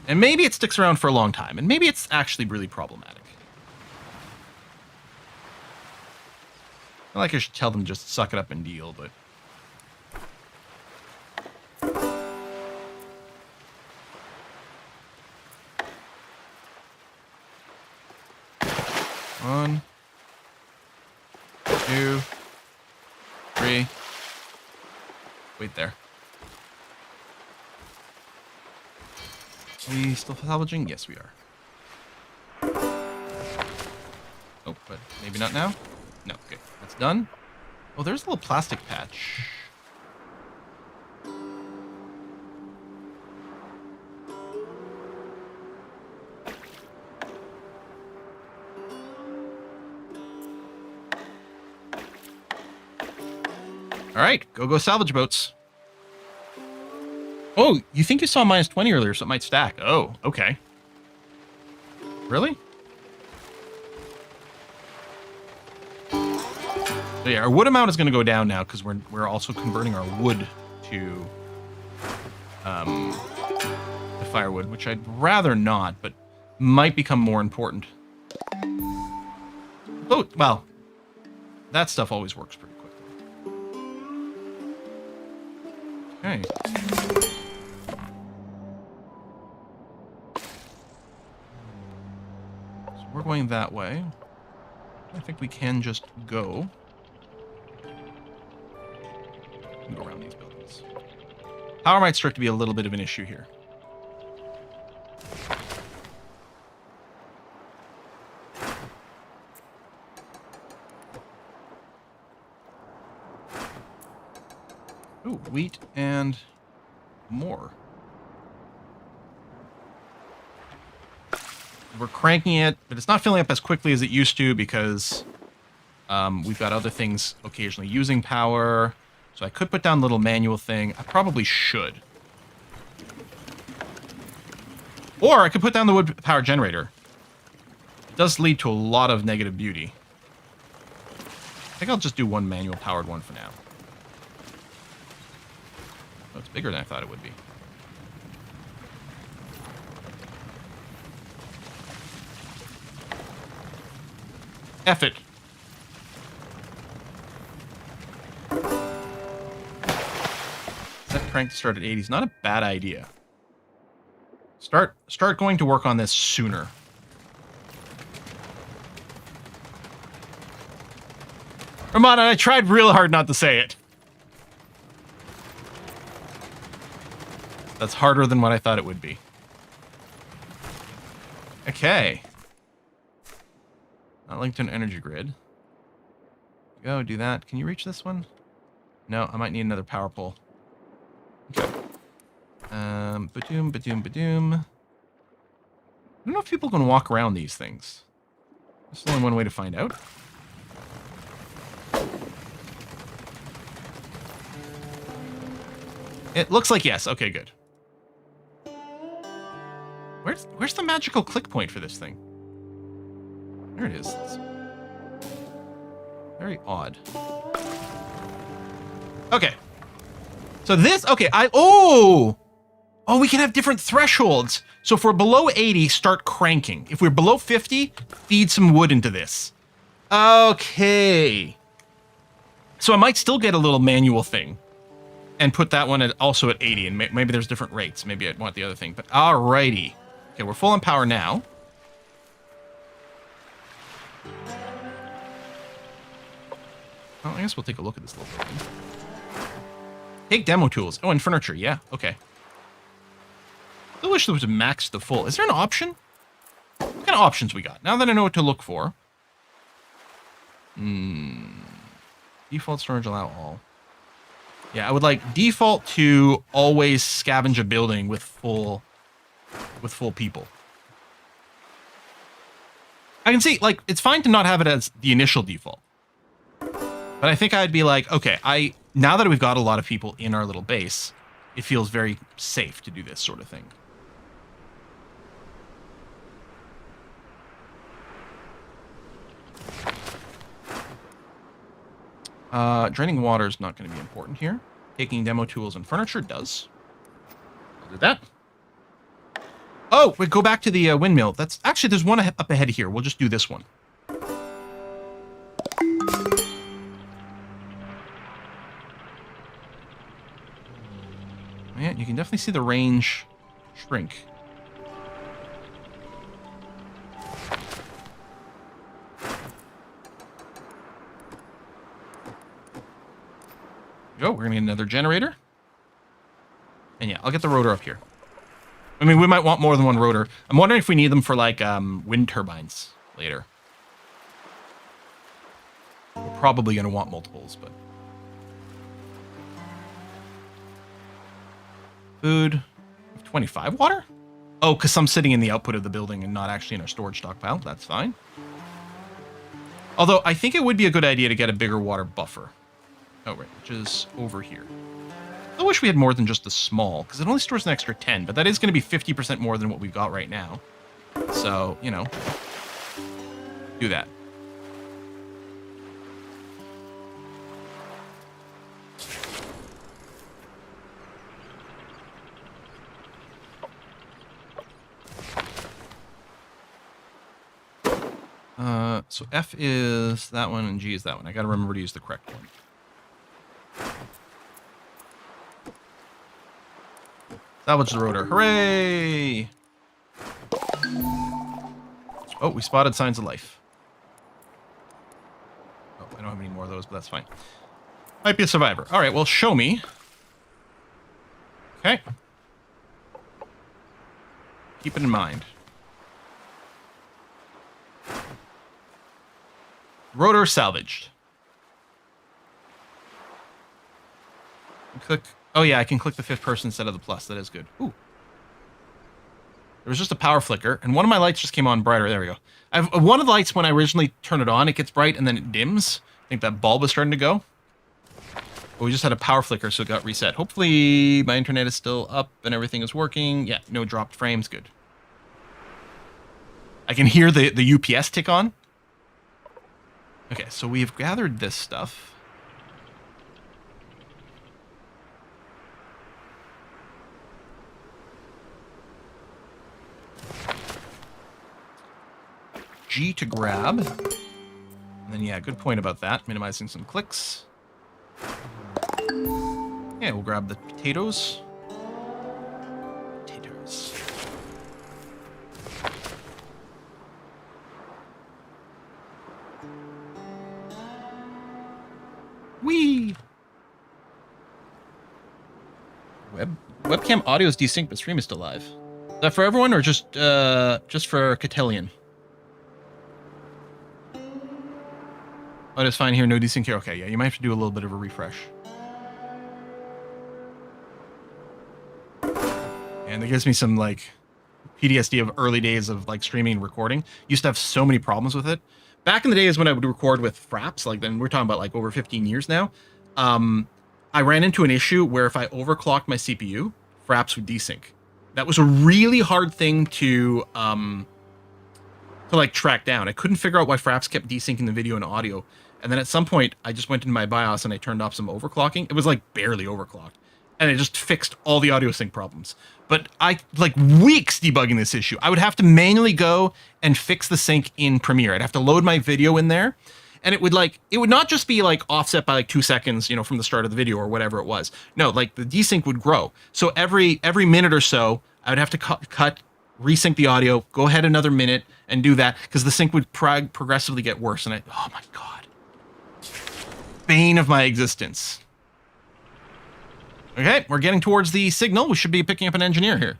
And maybe it sticks around for a long time. And maybe it's actually really problematic. I like I should tell them to just suck it up and deal, but... One, 2, 3. Wait there. Are we still salvaging? Yes, we are. Oh, but Maybe not now? No, okay. That's done. Oh, there's a little plastic patch. All right, go salvage boats. Oh, you think you saw minus 20 earlier, so it might stack. Oh, okay. Really? So yeah, our wood amount is going to go down now because we're also converting our wood to firewood, which I'd rather not, but might become more important. Oh, well, that stuff always works pretty quickly. Okay. So we're going that way. I think we can just go. Go around these buildings. Power might start to be a little bit of an issue here. Ooh, wheat and more. We're cranking it, but it's not filling up as quickly as it used to because we've got other things occasionally using power. So I could put down a little manual thing. I probably should. Or I could put down the wood power generator. It does lead to a lot of negative beauty. I think I'll just do one manual powered one for now. Oh, it's bigger than I thought it would be. F it. Set crank to start at 80 is not a bad idea. Start going to work on this sooner. Ramona, I tried real hard not to say it. That's harder than what I thought it would be. Okay. Not linked to an energy grid. Go, do that. Can you reach this one? No, I might need another power pole. Okay. Badoom, badoom, badoom. I don't know if people can walk around these things. There's only one way to find out. It looks like yes. Okay, good. Where's the magical click point for this thing? There it is. It's very odd. Okay. So this, okay, oh, we can have different thresholds. So if we're below 80, start cranking. If we're below 50, feed some wood into this. Okay. So I might still get a little manual thing and put that one also at 80, and maybe there's different rates. Maybe I'd want the other thing, but alrighty. Okay, we're full on power now. Well, I guess we'll take a look at this little building. Take demo tools. Oh, and furniture. Yeah, okay. I wish there was a max to full. Is there an option? What kind of options we got? Now that I know what to look for. Default storage allow all. Yeah, I would like default to always scavenge a building with full people. I can see, like, it's fine to not have it as the initial default. But I think I'd be like, okay, now that we've got a lot of people in our little base, it feels very safe to do this sort of thing. Draining water is not going to be important here. Taking demo tools and furniture does. I'll do that. Oh, we go back to the windmill. That's actually, there's one up ahead here. We'll just do this one. Yeah, you can definitely see the range shrink. Go, we're gonna need another generator. And yeah, I'll get the rotor up here. I mean, we might want more than one rotor. I'm wondering if we need them for, like, wind turbines later. We're probably going to want multiples, but... Food. 25 water? Oh, because I'm sitting in the output of the building and not actually in our storage stockpile. That's fine. Although, I think it would be a good idea to get a bigger water buffer. Oh, right, which is over here. I wish we had more than just the small, because it only stores an extra 10, but that is going to be 50% more than what we've got right now. So, you know, do that. So F is that one and G is that one. I gotta remember to use the correct one. Salvage the rotor. Hooray! Oh, we spotted signs of life. Oh, I don't have any more of those, but that's fine. Might be a survivor. All right, well, show me. Okay. Keep it in mind. Rotor salvaged. Click. Oh yeah, I can click the fifth person instead of the plus. That is good. Ooh. There was just a power flicker, and one of my lights just came on brighter. There we go. One of the lights, when I originally turn it on, it gets bright, and then it dims. I think that bulb is starting to go. But we just had a power flicker, so it got reset. Hopefully, my internet is still up, and everything is working. Yeah, no dropped frames. Good. I can hear the UPS tick on. Okay, so we've gathered this stuff. G to grab. And then, yeah, good point about that. Minimizing some clicks. Yeah, we'll grab the potatoes. Potatoes. Whee! Webcam audio is desynced, but stream is still live. Is that for everyone or just for Cotillion? Oh, it's fine here. No desync here. Okay, yeah, you might have to do a little bit of a refresh. And that gives me some like PTSD of early days of like streaming and recording. Used to have so many problems with it. Back in the days when I would record with Fraps, like then we're talking about like over 15 years now. I ran into an issue where if I overclocked my CPU, Fraps would desync. That was a really hard thing to like track down. I couldn't figure out why Fraps kept desyncing the video and audio. And then at some point, I just went into my BIOS and I turned off some overclocking. It was like barely overclocked. And it just fixed all the audio sync problems. But I, like weeks debugging this issue. I would have to manually go and fix the sync in Premiere. I'd have to load my video in there. And it would not just be like offset by like 2 seconds, you know, from the start of the video or whatever it was. No, like the desync would grow. So every minute or so, I would have to cut, resync the audio, go ahead another minute and do that because the sync would progressively get worse. And oh my God. Bane of my existence. Okay, we're getting towards the signal. We should be picking up an engineer here.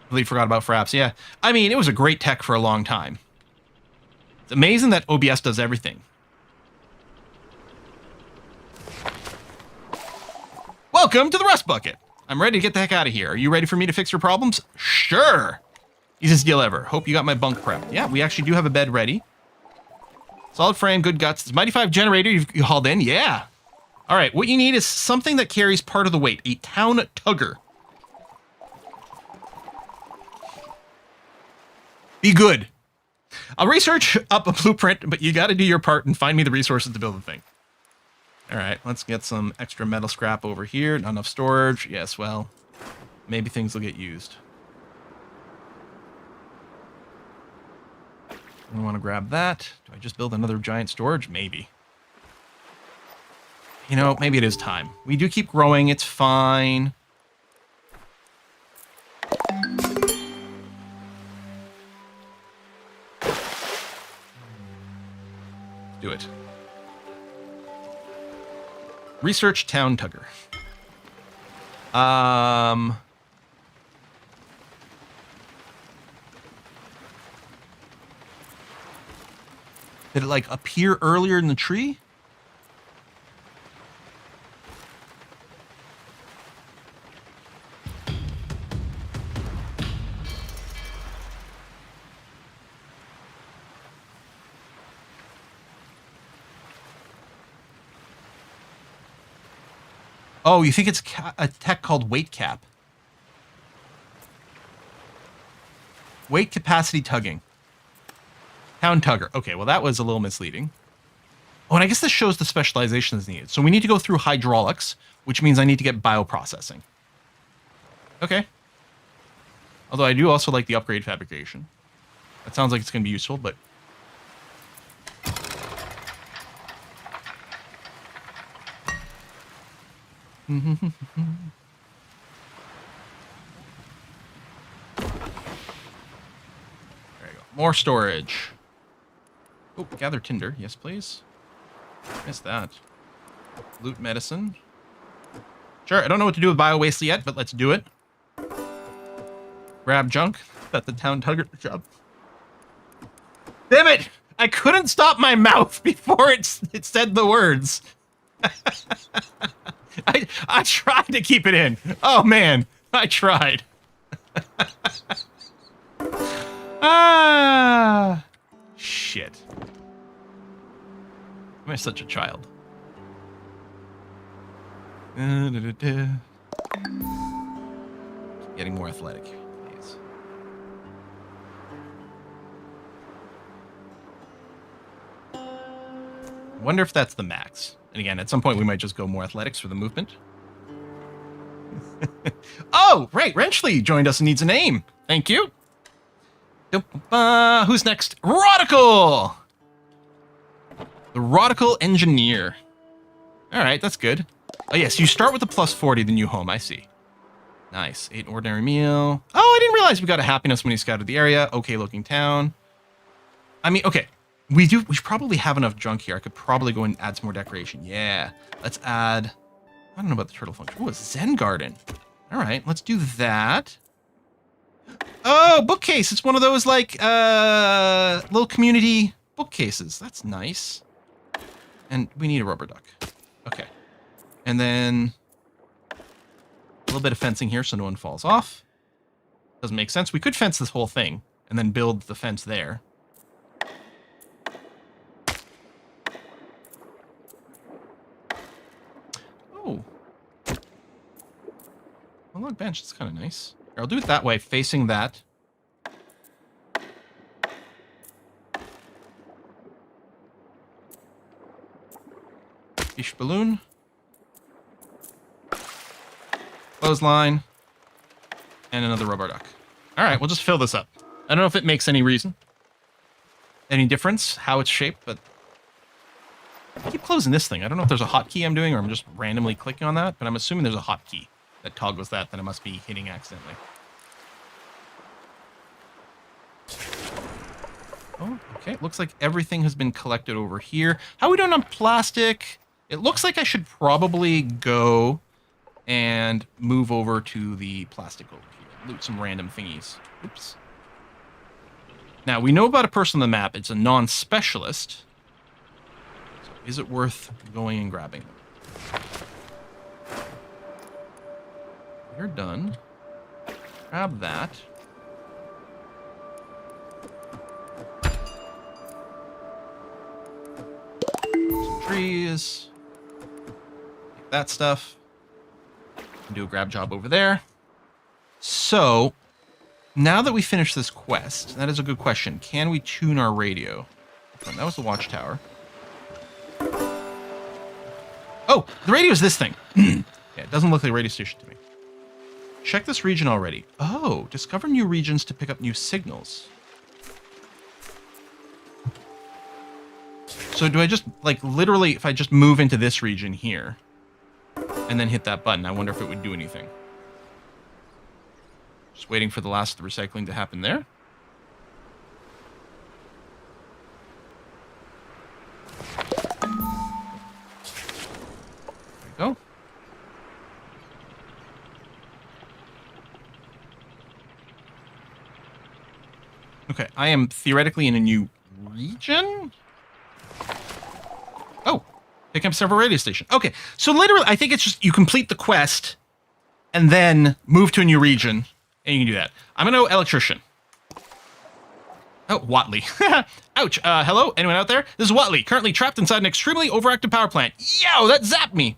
Completely forgot about Fraps. Yeah, I mean, it was a great tech for a long time. It's amazing that OBS does everything. Welcome to the Rust Bucket. I'm ready to get the heck out of here. Are you ready for me to fix your problems? Sure. Easiest deal ever. Hope you got my bunk prepped. Yeah, we actually do have a bed ready. Solid frame, good guts. This Mighty 5 generator you hauled in? Yeah. All right, what you need is something that carries part of the weight. A town tugger. Be good. I'll research up a blueprint, but you got to do your part and find me the resources to build the thing. All right, let's get some extra metal scrap over here. Not enough storage. Yes, well, maybe things will get used. I want to grab that. Do I just build another giant storage? Maybe. You know, maybe it is time. We do keep growing. It's fine. Do it. Research town tugger. Did it like appear earlier in the tree? Oh, you think it's a tech called weight cap? Weight capacity tugging. Town tugger. Okay, well that was a little misleading. Oh, and I guess this shows the specializations needed. So we need to go through hydraulics, which means I need to get bioprocessing. Okay. Although I do also like the upgrade fabrication. That sounds like it's going to be useful, but... There you go. More storage. Oh, gather tinder. Yes, please. Missed that. Loot medicine. Sure, I don't know what to do with bio-waste yet, but let's do it. Grab junk. That's the town tugger job. Damn it! I couldn't stop my mouth before it said the words. I tried to keep it in. Oh, man. I tried. Ah. Shit. Am I such a child? Getting more athletic, please. Wonder if that's the max. And again, at some point we might just go more athletics for the movement. Oh, right. Wrenchley joined us and needs a name. Thank you. Who's next? Rodical! The Rodical Engineer. All right, that's good. Oh, yes, you start with the plus 40, the new home. I see. Nice. 8 ordinary meal. Oh, I didn't realize we got a happiness when he scouted the area. Okay looking town. I mean, okay. We probably have enough junk here. I could probably go and add some more decoration. Yeah. Let's add... I don't know about the turtle function. Oh, a Zen garden. All right, let's do that. Oh, bookcase. It's one of those, like, little community bookcases. That's nice. And we need a rubber duck. Okay. And then a little bit of fencing here so no one falls off. Doesn't make sense. We could fence this whole thing and then build the fence there. Oh. A log bench. That's kind of nice. Here, I'll do it that way, facing that. Fish balloon. Clothesline. And another rubber duck. All right, we'll just fill this up. I don't know if it makes any difference, how it's shaped, but I keep closing this thing. I don't know if there's a hotkey I'm doing or I'm just randomly clicking on that, but I'm assuming there's a hotkey that toggles that I must be hitting accidentally. Oh, okay. Looks like everything has been collected over here. How are we doing on plastic? It looks like I should probably go and move over to the plastic over here. Loot some random thingies. Oops. Now, we know about a person on the map. It's a non-specialist. So is it worth going and grabbing them? You're done. Grab that. Some trees. Take that stuff. Do a grab job over there. So, now that we finish this quest, that is a good question. Can we tune our radio? That was the watchtower. Oh, the radio is this thing. Yeah, it doesn't look like a radio station to me. Check this region already. Oh, discover new regions to pick up new signals. So do I just, like, literally, if I just move into this region here, and then hit that button, I wonder if it would do anything. Just waiting for the last of the recycling to happen there. There we go. Okay, I am theoretically in a new region? Pick up several radio stations. Okay, so literally, I think it's just you complete the quest and then move to a new region, and you can do that. I'm going to go electrician. Oh, Watley. Ouch. Hello? Anyone out there? This is Watley, currently trapped inside an extremely overactive power plant. Yo, that zapped me.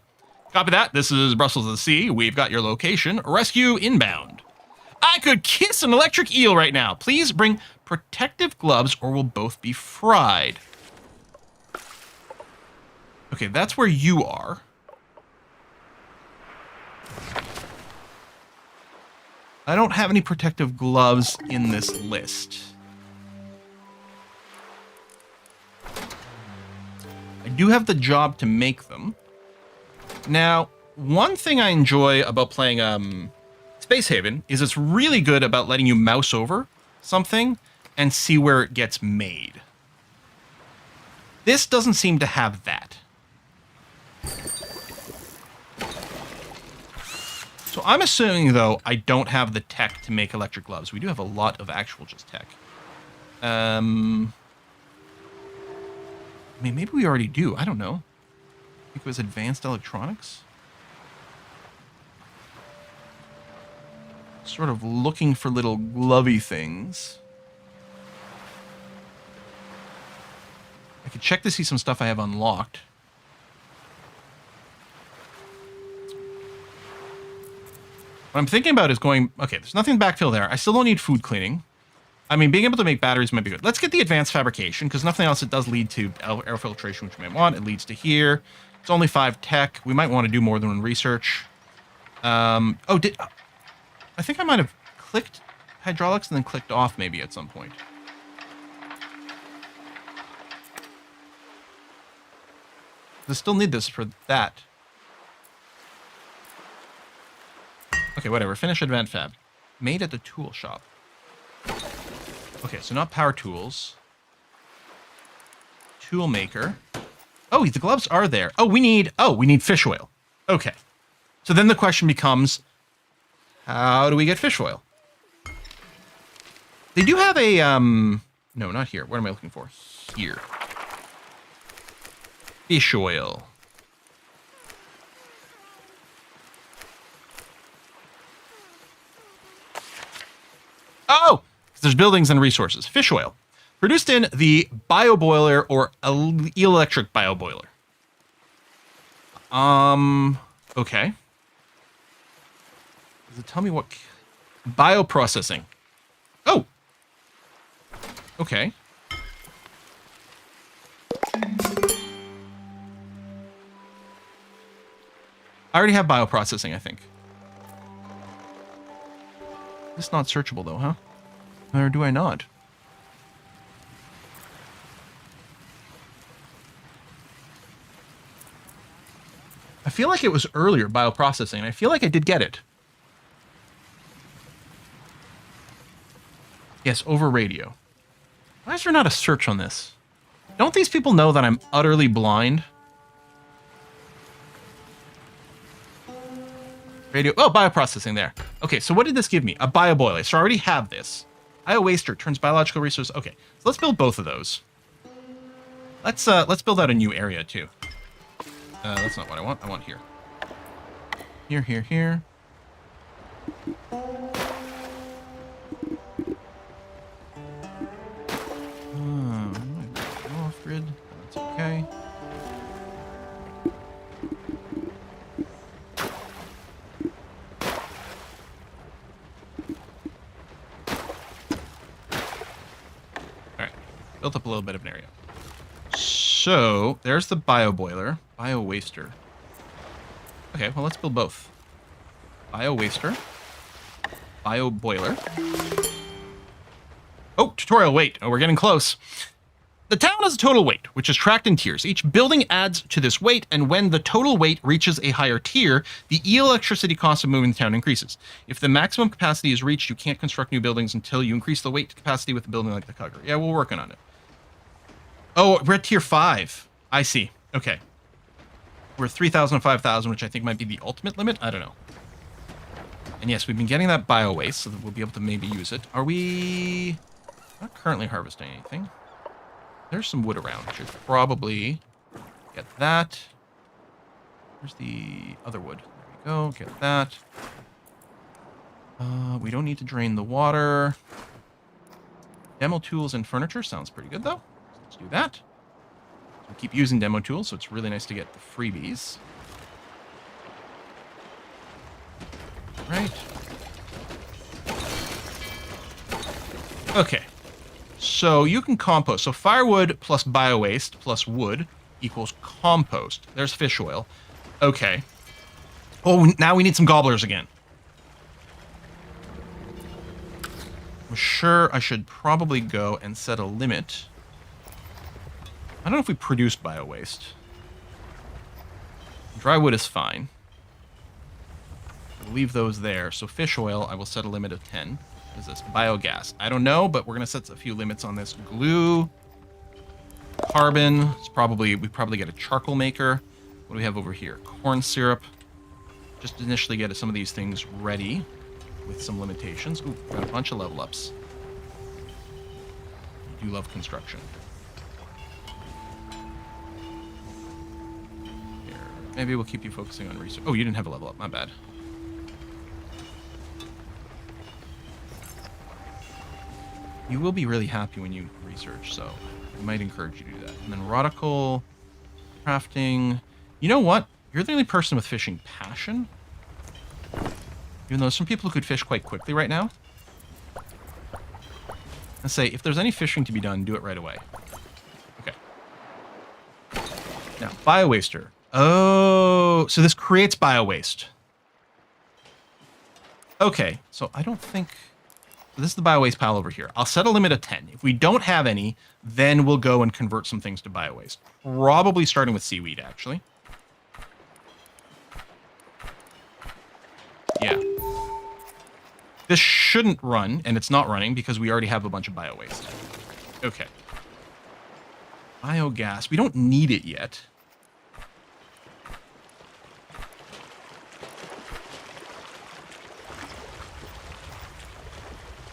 Copy that. This is Brussels of the Sea. We've got your location. Rescue inbound. I could kiss an electric eel right now. Please bring protective gloves or we'll both be fried. Okay, that's where you are. I don't have any protective gloves in this list. I do have the job to make them. Now, one thing I enjoy about playing Space Haven is it's really good about letting you mouse over something and see where it gets made. This doesn't seem to have that. So I'm assuming, though, I don't have the tech to make electric gloves. We do have a lot of actual just tech. I mean, maybe we already do. I don't know. I think it was advanced electronics. Sort of looking for little glovey things. I could check to see some stuff I have unlocked. What I'm thinking about is going... Okay, there's nothing backfill there. I still don't need food cleaning. I mean, being able to make batteries might be good. Let's get the advanced fabrication, because nothing else, it does lead to air filtration, which we might want. It leads to here. It's only 5 tech. We might want to do more than one research. I think I might have clicked hydraulics and then clicked off maybe at some point. I still need this for that. Okay, whatever. Finish advanced fab. Made at the tool shop. Okay, so not power tools. Tool maker. Oh, the gloves are there. Oh, we need fish oil. Okay. So then the question becomes, how do we get fish oil? They do have a, no, not here. What am I looking for? Here. Fish oil. Oh! There's buildings and resources. Fish oil. Produced in the bioboiler or electric bioboiler. Okay. Does it tell me what... Bioprocessing. Oh! Okay. I already have bioprocessing, I think. It's not searchable, though, huh? Or do I not? I feel like it was earlier, bioprocessing, and I feel like I did get it. Yes, over radio. Why is there not a search on this? Don't these people know that I'm utterly blind? Radio. Oh, bioprocessing there. Okay, so what did this give me? A bioboiler. So I already have this. Biowaster turns biological resources. Okay, so let's build both of those. Let's build out a new area too. That's not what I want. I want here. Here, here, here. Off grid. That's okay. Built up a little bit of an area. So, there's the bioboiler. Biowaster. Okay, well, let's build both. Biowaster. Bioboiler. Oh, tutorial, wait. Oh, we're getting close. The town has a total weight, which is tracked in tiers. Each building adds to this weight, and when the total weight reaches a higher tier, the electricity cost of moving the town increases. If the maximum capacity is reached, you can't construct new buildings until you increase the weight capacity with a building like the Cugger. Yeah, we're working on it. Oh, we're at tier 5. I see. Okay. We're 3,000 and 5,000, which I think might be the ultimate limit. I don't know. And yes, we've been getting that bio waste, so that we'll be able to maybe use it. Are we not currently harvesting anything? There's some wood around. Should probably get that. Where's the other wood? There we go. Get that. We don't need to drain the water. Demo tools and furniture sounds pretty good, though. So let's do that. We keep using demo tools, so it's really nice to get the freebies. Right. Okay. So you can compost. So firewood plus bio-waste plus wood equals compost. There's fish oil. Okay. Oh, now we need some gobblers again. I'm sure I should probably go and set a limit. I don't know if we produced bio-waste. Dry wood is fine. I'll leave those there. So fish oil, I will set a limit of 10. What is this? Biogas. I don't know, but we're going to set a few limits on this. Glue. Carbon. We probably get a charcoal maker. What do we have over here? Corn syrup. Just initially get some of these things ready with some limitations. Ooh, got a bunch of level ups. I do love construction. Here. Maybe we'll keep you focusing on research. Oh, you didn't have a level up. My bad. You will be really happy when you research, so I might encourage you to do that. And then nautical crafting. You know what? You're the only person with fishing passion. Even though some people who could fish quite quickly right now. I say, if there's any fishing to be done, do it right away. Okay. Now, bio-waster. Oh, so this creates bio-waste. Okay, so I don't think... This is the bio-waste pile over here. I'll set a limit of 10. If we don't have any, then we'll go and convert some things to bio-waste. Probably starting with seaweed, actually. Yeah. This shouldn't run, and it's not running because we already have a bunch of bio-waste. Okay. Biogas. We don't need it yet.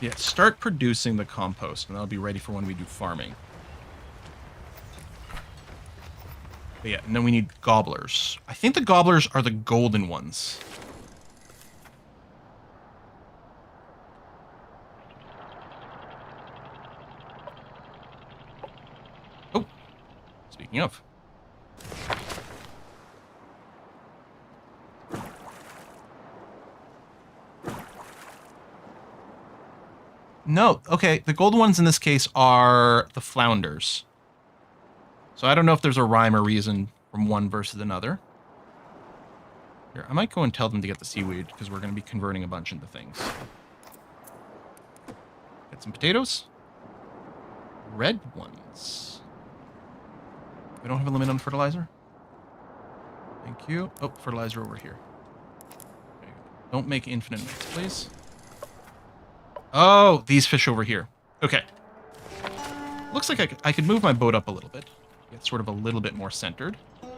Yeah, start producing the compost, and that'll be ready for when we do farming. But yeah, and then we need gobblers. I think the gobblers are the golden ones. Oh, speaking of. No, okay, the golden ones in this case are the flounders. So I don't know if there's a rhyme or reason from one versus another. Here, I might go and tell them to get the seaweed, because we're going to be converting a bunch into things. Get some potatoes. Red ones. We don't have a limit on fertilizer? Thank you. Oh, fertilizer over here. Okay. Don't make infinite mix, please. Oh, these fish over here. Okay. Looks like I could move my boat up a little bit. Get sort of a little bit more centered. I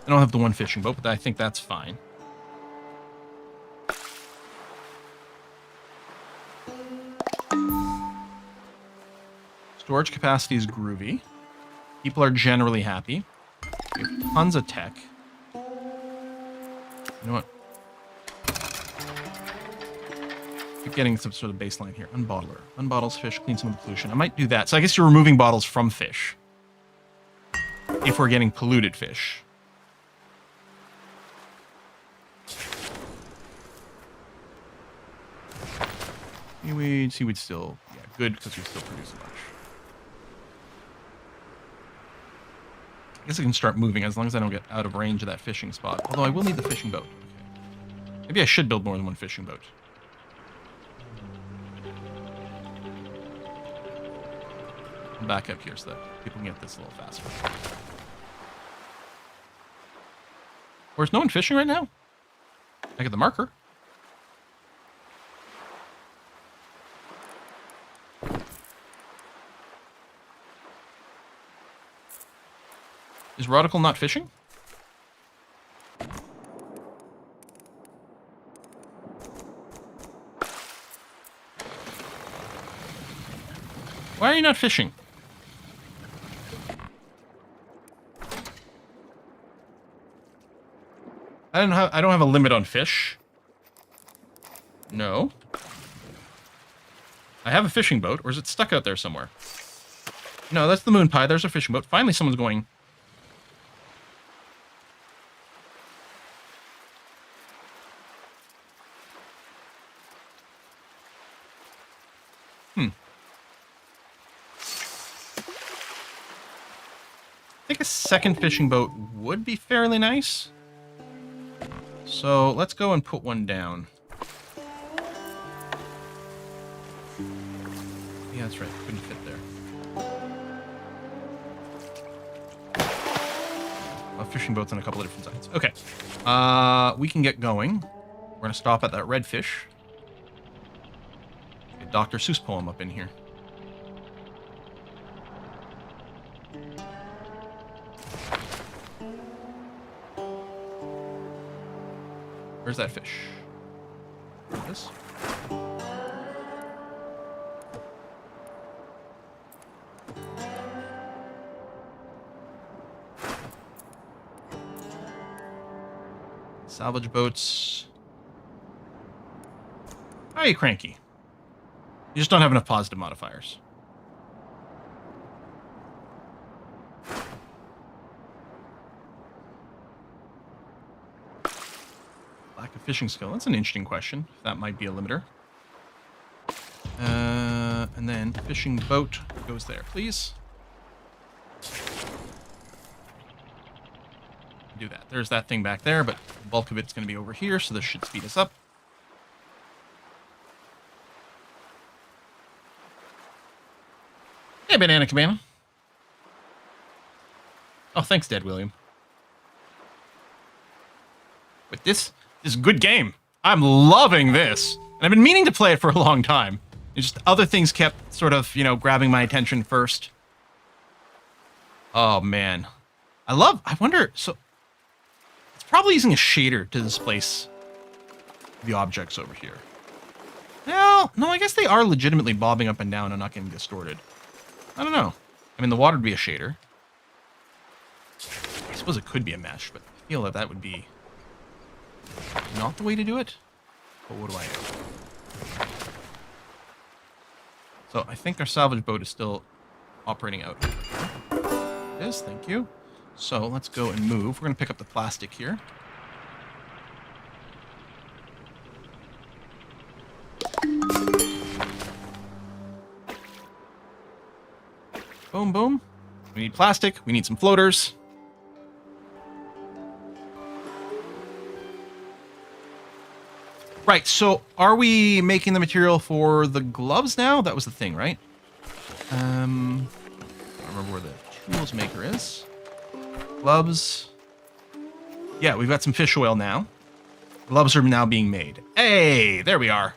don't have the one fishing boat, but I think that's fine. Storage capacity is groovy. People are generally happy. We have tons of tech. You know what? Keep getting some sort of baseline here. Unbottler. Unbottles fish, clean some of the pollution. I might do that. So I guess you're removing bottles from fish. If we're getting polluted fish. Seaweed still, yeah, good because we still produce a bunch. I guess I can start moving as long as I don't get out of range of that fishing spot. Although I will need the fishing boat. Okay. Maybe I should build more than one fishing boat. I'll back up here so that people can get this a little faster. Where's no one fishing right now? I got the marker. Is Rodical not fishing? Why are you not fishing? I don't have a limit on fish. No. I have a fishing boat, or is it stuck out there somewhere? No, that's the moon pie. There's a fishing boat. Finally, someone's going. I think a second fishing boat would be fairly nice. So let's go and put one down. Yeah, that's right. Couldn't fit there. Fishing boats on a couple of different sides. Okay. We can get going. We're going to stop at that redfish. A Dr. Seuss poem up in here. Where's that fish? This? Salvage boats. Why are you cranky? You just don't have enough positive modifiers. Lack of fishing skill. That's an interesting question. That might be a limiter. And then fishing boat goes there, please. Do that. There's that thing back there, but the bulk of it's going to be over here, so this should speed us up. Hey, Banana Cabana. Oh, thanks, Dead William. But this is a good game. I'm loving this. And I've been meaning to play it for a long time. It's just other things kept sort of, you know, grabbing my attention first. Oh, man. I wonder, so... It's probably using a shader to displace the objects over here. Well, no, I guess they are legitimately bobbing up and down and not getting distorted. I don't know. I mean, the water would be a shader. I suppose it could be a mesh, but I feel that that would be not the way to do it. But what do I know? So I think our salvage boat is still operating out. It is, thank you. So let's go and move. We're going to pick up the plastic here. Boom, boom. We need plastic. We need some floaters. Right, so are we making the material for the gloves now? That was the thing, right? I don't remember where the tools maker is. Gloves. Yeah, we've got some fish oil now. Gloves are now being made. Hey, there we are.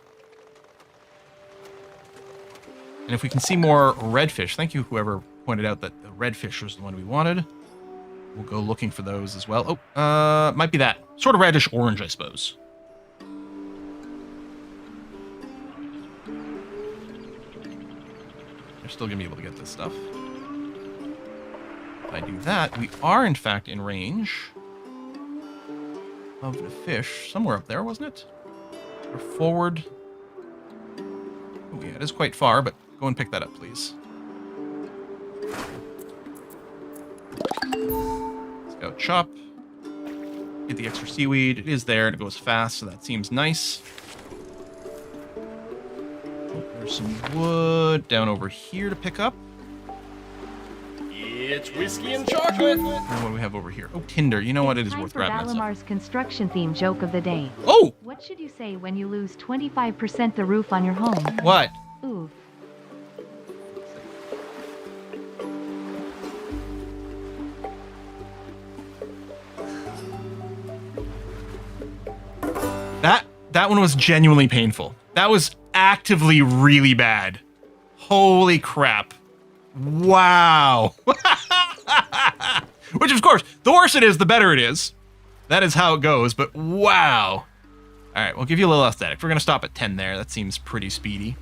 And if we can see more redfish, thank you whoever pointed out that the redfish was the one we wanted. We'll go looking for those as well. Oh, might be that. Sort of reddish orange, I suppose. They're still going to be able to get this stuff. If I do that, we are in fact in range of the fish. Somewhere up there, wasn't it? Or forward. Oh yeah, it is quite far, but go and pick that up, please. Scout chop. Get the extra seaweed. It is there, and it goes fast, so that seems nice. Oh, there's some wood down over here to pick up. It's whiskey and chocolate. And what do we have over here? Oh, tinder. You know what? It is Time worth for grabbing that stuff. Valamar's construction theme joke of the day. Oh! What should you say when you lose 25% the roof on your home? What? Oof. That one was genuinely painful. That was actively really bad. Holy crap. Wow. Which, of course, the worse it is, the better it is. That is how it goes, but wow. All right, we'll give you a little aesthetic. We're going to stop at 10 there. That seems pretty speedy.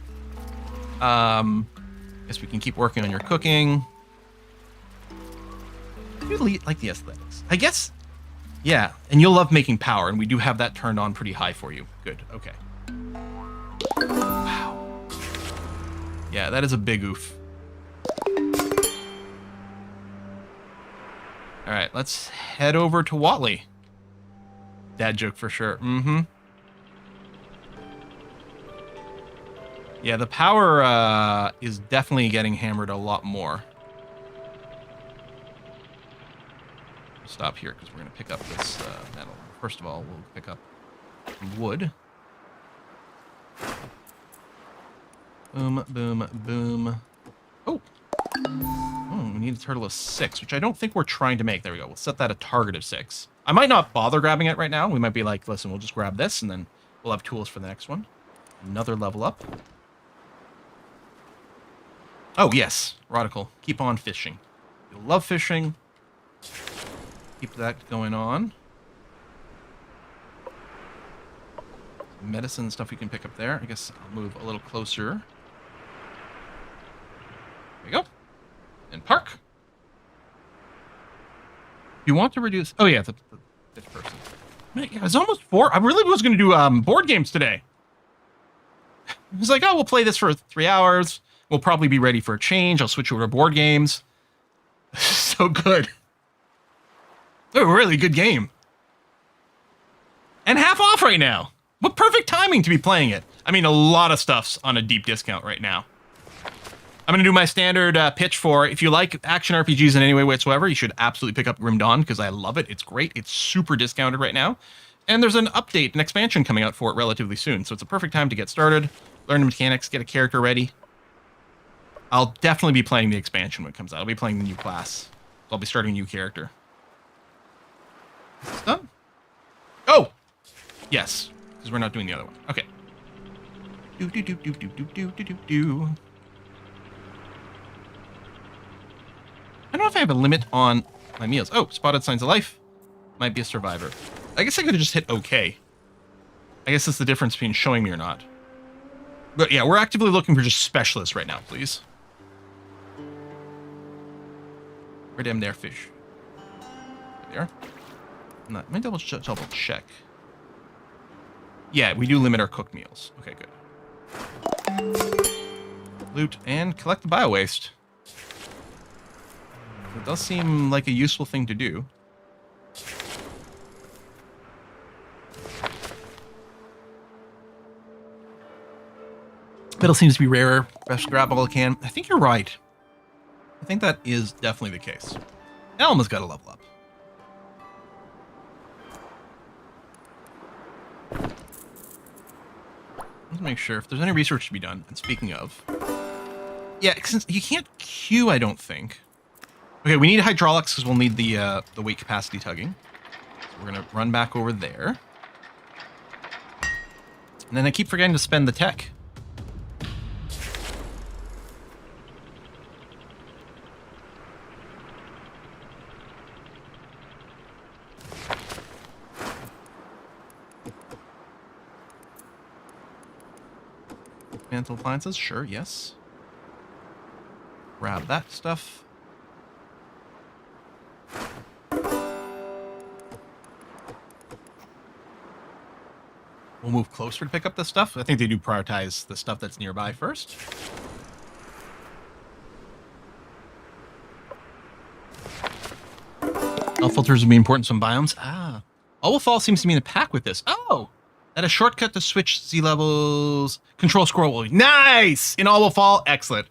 Guess we can keep working on your cooking. I do like the aesthetics. I guess, Yeah, and you'll love making power, and we do have that turned on pretty high for you. Good, okay. Wow. Yeah, that is a big oof. All right, let's head over to Watley. Dad joke for sure. Mm-hmm. Yeah, the power is definitely getting hammered a lot more. Stop here because we're going to pick up this metal. First of all, we'll pick up wood. Boom, boom, boom. Oh. Oh, we need a turtle of 6, which I don't think we're trying to make. There we go. We'll set that a target of 6. I might not bother grabbing it right now. We might be like, listen, we'll just grab this, and then we'll have tools for the next one. Another level up. Oh, yes. Rodical. Keep on fishing. You'll love fishing. Keep that going on. Medicine stuff we can pick up there. I guess I'll move a little closer. There we go. And park. You want to reduce... Oh, yeah, the fifth person. Man, yeah, it's almost 4. I really was going to do board games today. I was like, oh, we'll play this for 3 hours. We'll probably be ready for a change. I'll switch over to board games. So good. A really good game. And half off right now. What perfect timing to be playing it. I mean, a lot of stuff's on a deep discount right now. I'm going to do my standard pitch for, if you like action RPGs in any way whatsoever, you should absolutely pick up Grim Dawn, because I love it. It's great. It's super discounted right now. And there's an update, an expansion coming out for it relatively soon. So it's a perfect time to get started, learn the mechanics, get a character ready. I'll definitely be playing the expansion when it comes out. I'll be playing the new class. I'll be starting a new character. Is this done? Oh! Yes, because we're not doing the other one. Okay. Do. I don't know if I have a limit on my meals. Oh, spotted signs of life. Might be a survivor. I guess I could have just hit OK. I guess that's the difference between showing me or not. But yeah, we're actively looking for just specialists right now, please. Where them there, fish? There they are. Let me double check. Yeah, we do limit our cooked meals. Okay, good. Loot and collect the bio-waste. It does seem like a useful thing to do. Metal seems to be rarer. Best grab all I can. I think you're right. I think that is definitely the case. Elma's got to level up. Let's make sure if there's any research to be done. And speaking of, yeah, since you can't queue, I don't think. Okay, we need hydraulics because we'll need the weight capacity tugging. So we're gonna run back over there. And then I keep forgetting to spend the tech. Mantle appliances, sure, yes. Grab that stuff. We'll move closer to pick up the stuff. I think they do prioritize the stuff that's nearby first. Health filters would be important to some biomes. Ah. Owlfall seems to be in a pack with this. Oh! That a shortcut to switch Z levels. Control scroll. Nice! In Owlfall, excellent.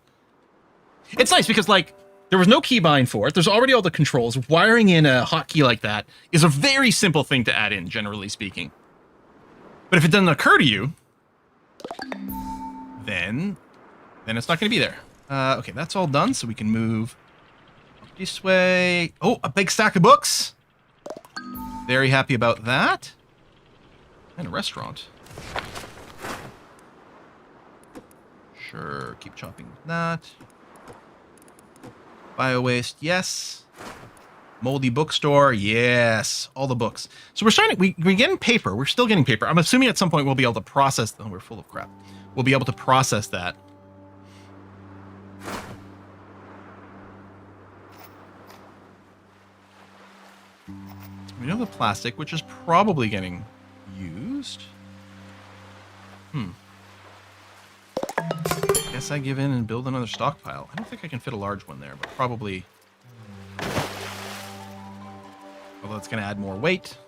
It's nice because, like, there was no keybind for it. There's already all the controls. Wiring in a hotkey like that is a very simple thing to add in, generally speaking. But if it doesn't occur to you, then it's not going to be there. Okay, that's all done, so we can move this way. Oh, a big stack of books. Very happy about that. And a restaurant. Sure, keep chopping that. Bio-waste, yes. Moldy bookstore, yes. All the books. So we're starting, we're getting paper. We're still getting paper. I'm assuming at some point we'll be able to process them. We're full of crap. We'll be able to process that. We know the plastic, which is probably getting used. Guess I give in and build another stockpile. I don't think I can fit a large one there, but probably... Although it's going to add more weight.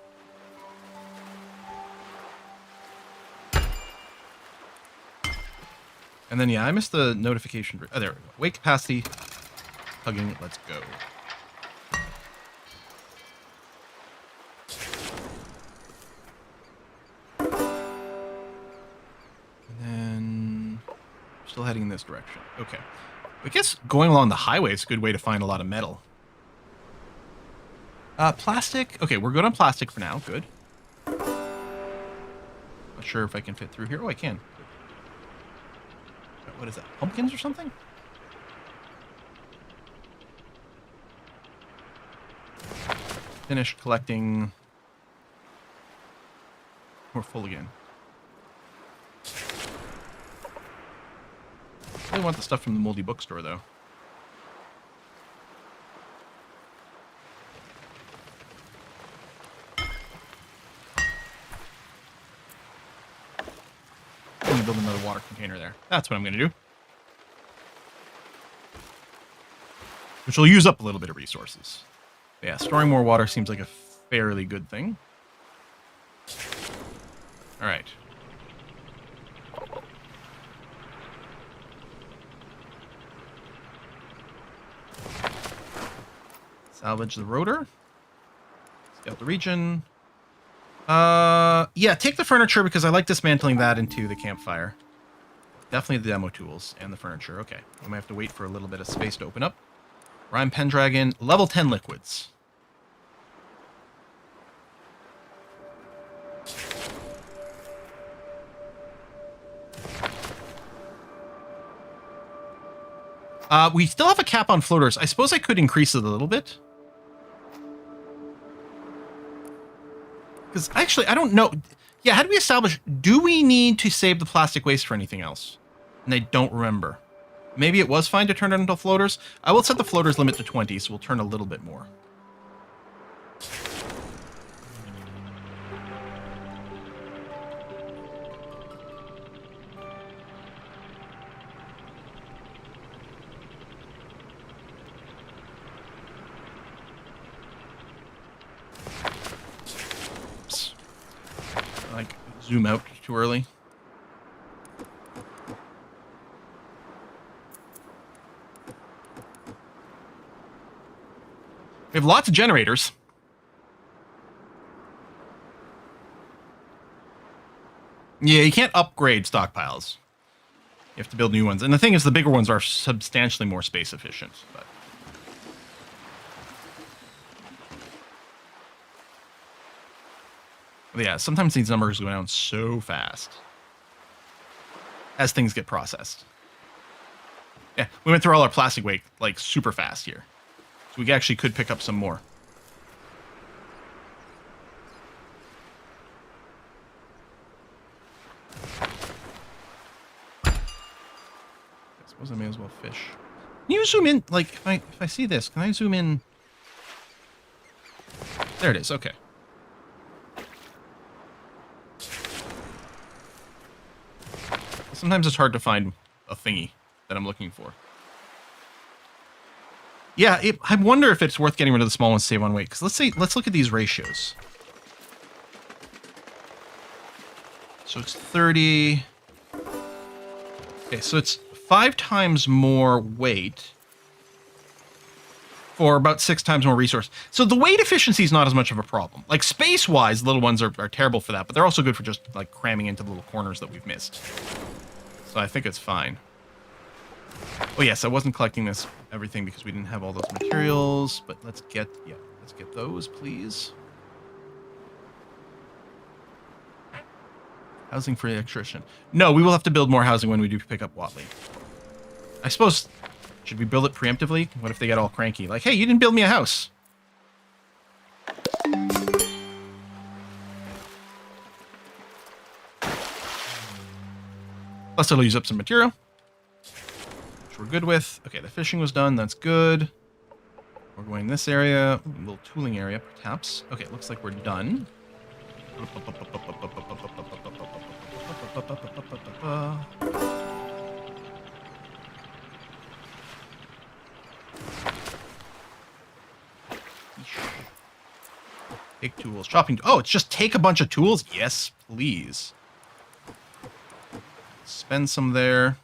And then, yeah, I missed the notification. Oh, there we go. Weight capacity. Hugging. Let's go. And then... Still heading in this direction. Okay. I guess going along the highway is a good way to find a lot of metal. Plastic. Okay, we're good on plastic for now. Good. Not sure if I can fit through here. Oh, I can. What is that? Pumpkins or something? Finished collecting. We're full again. I really want the stuff from the moldy bookstore, though. I'm going to build another water container there. That's what I'm going to do. Which will use up a little bit of resources. But yeah, storing more water seems like a fairly good thing. All right. Salvage the rotor. Scout the region. Yeah, take the furniture because I like dismantling that into the campfire. Definitely the demo tools and the furniture. Okay, I might have to wait for a little bit of space to open up. Rhyme Pendragon, level 10 liquids. We still have a cap on floaters. I suppose I could increase it a little bit. Because actually, I don't know. Yeah, how do we establish... Do we need to save the plastic waste for anything else? And I don't remember. Maybe it was fine to turn it into floaters. I will set the floaters limit to 20, so we'll turn a little bit more. Zoom out too early. We have lots of generators. Yeah, you can't upgrade stockpiles. You have to build new ones. And the thing is, the bigger ones are substantially more space efficient. But yeah, sometimes these numbers go down so fast as things get processed. Yeah, we went through all our plastic weight like super fast here. So we actually could pick up some more. I suppose I may as well fish. Can you zoom in? Like, if I see this, can I zoom in? There it is. Okay. Sometimes it's hard to find a thingy that I'm looking for. Yeah, I wonder if it's worth getting rid of the small ones to save on weight. Because let's look at these ratios. So it's 30. Okay, so it's 5 times more weight for about 6 times more resource. So the weight efficiency is not as much of a problem. Like space-wise, little ones are terrible for that, but they're also good for just like cramming into the little corners that we've missed. So I think it's fine. Oh yes, I wasn't collecting everything because we didn't have all those materials, but let's get those, please. Housing for the electrician. No, we will have to build more housing when we do pick up Watley. I suppose, should we build it preemptively? What if they get all cranky? Like, hey, you didn't build me a house. Plus it'll use up some material, which we're good with. Okay, the fishing was done. That's good. We're going this area, ooh, a little tooling area, perhaps. Okay, looks like we're done. Take tools, shopping. Oh, it's just take a bunch of tools? Yes, please. Spend some there.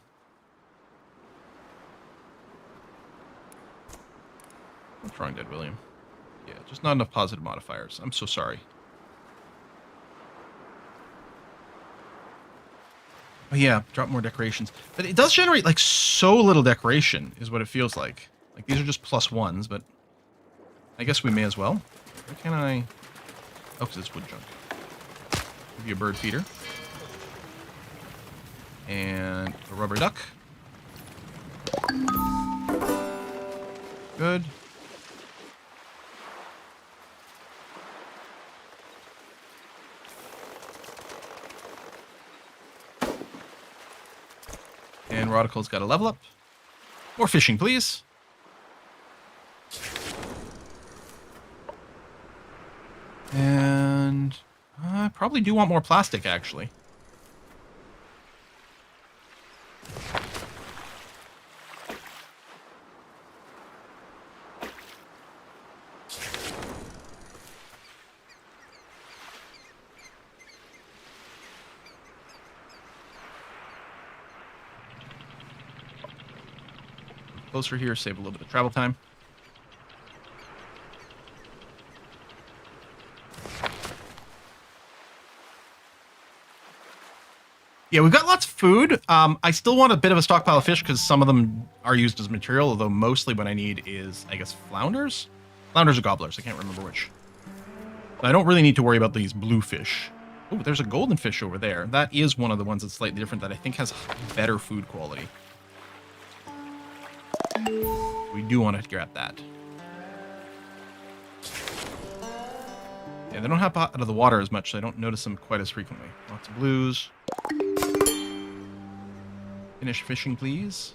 What's wrong, Dead William? Yeah, just not enough positive modifiers. I'm so sorry. Oh yeah, drop more decorations. But it does generate, like, so little decoration, is what it feels like. Like, these are just +1s, but I guess we may as well. Where can I... Oh, because it's wood junk. Give you a bird feeder. And a rubber duck. Good. And Rodical's got a level up. More fishing, please. And I probably do want more plastic, actually. Closer here, save a little bit of travel time. Yeah, we've got lots of food. I still want a bit of a stockpile of fish because some of them are used as material, although mostly what I need is, I guess, flounders? Flounders or gobblers, I can't remember which. But I don't really need to worry about these blue fish. Oh, there's a golden fish over there. That is one of the ones that's slightly different that I think has better food quality. We do want to grab that. Yeah, they don't hop out of the water as much, so I don't notice them quite as frequently. Lots of blues. Finish fishing, please.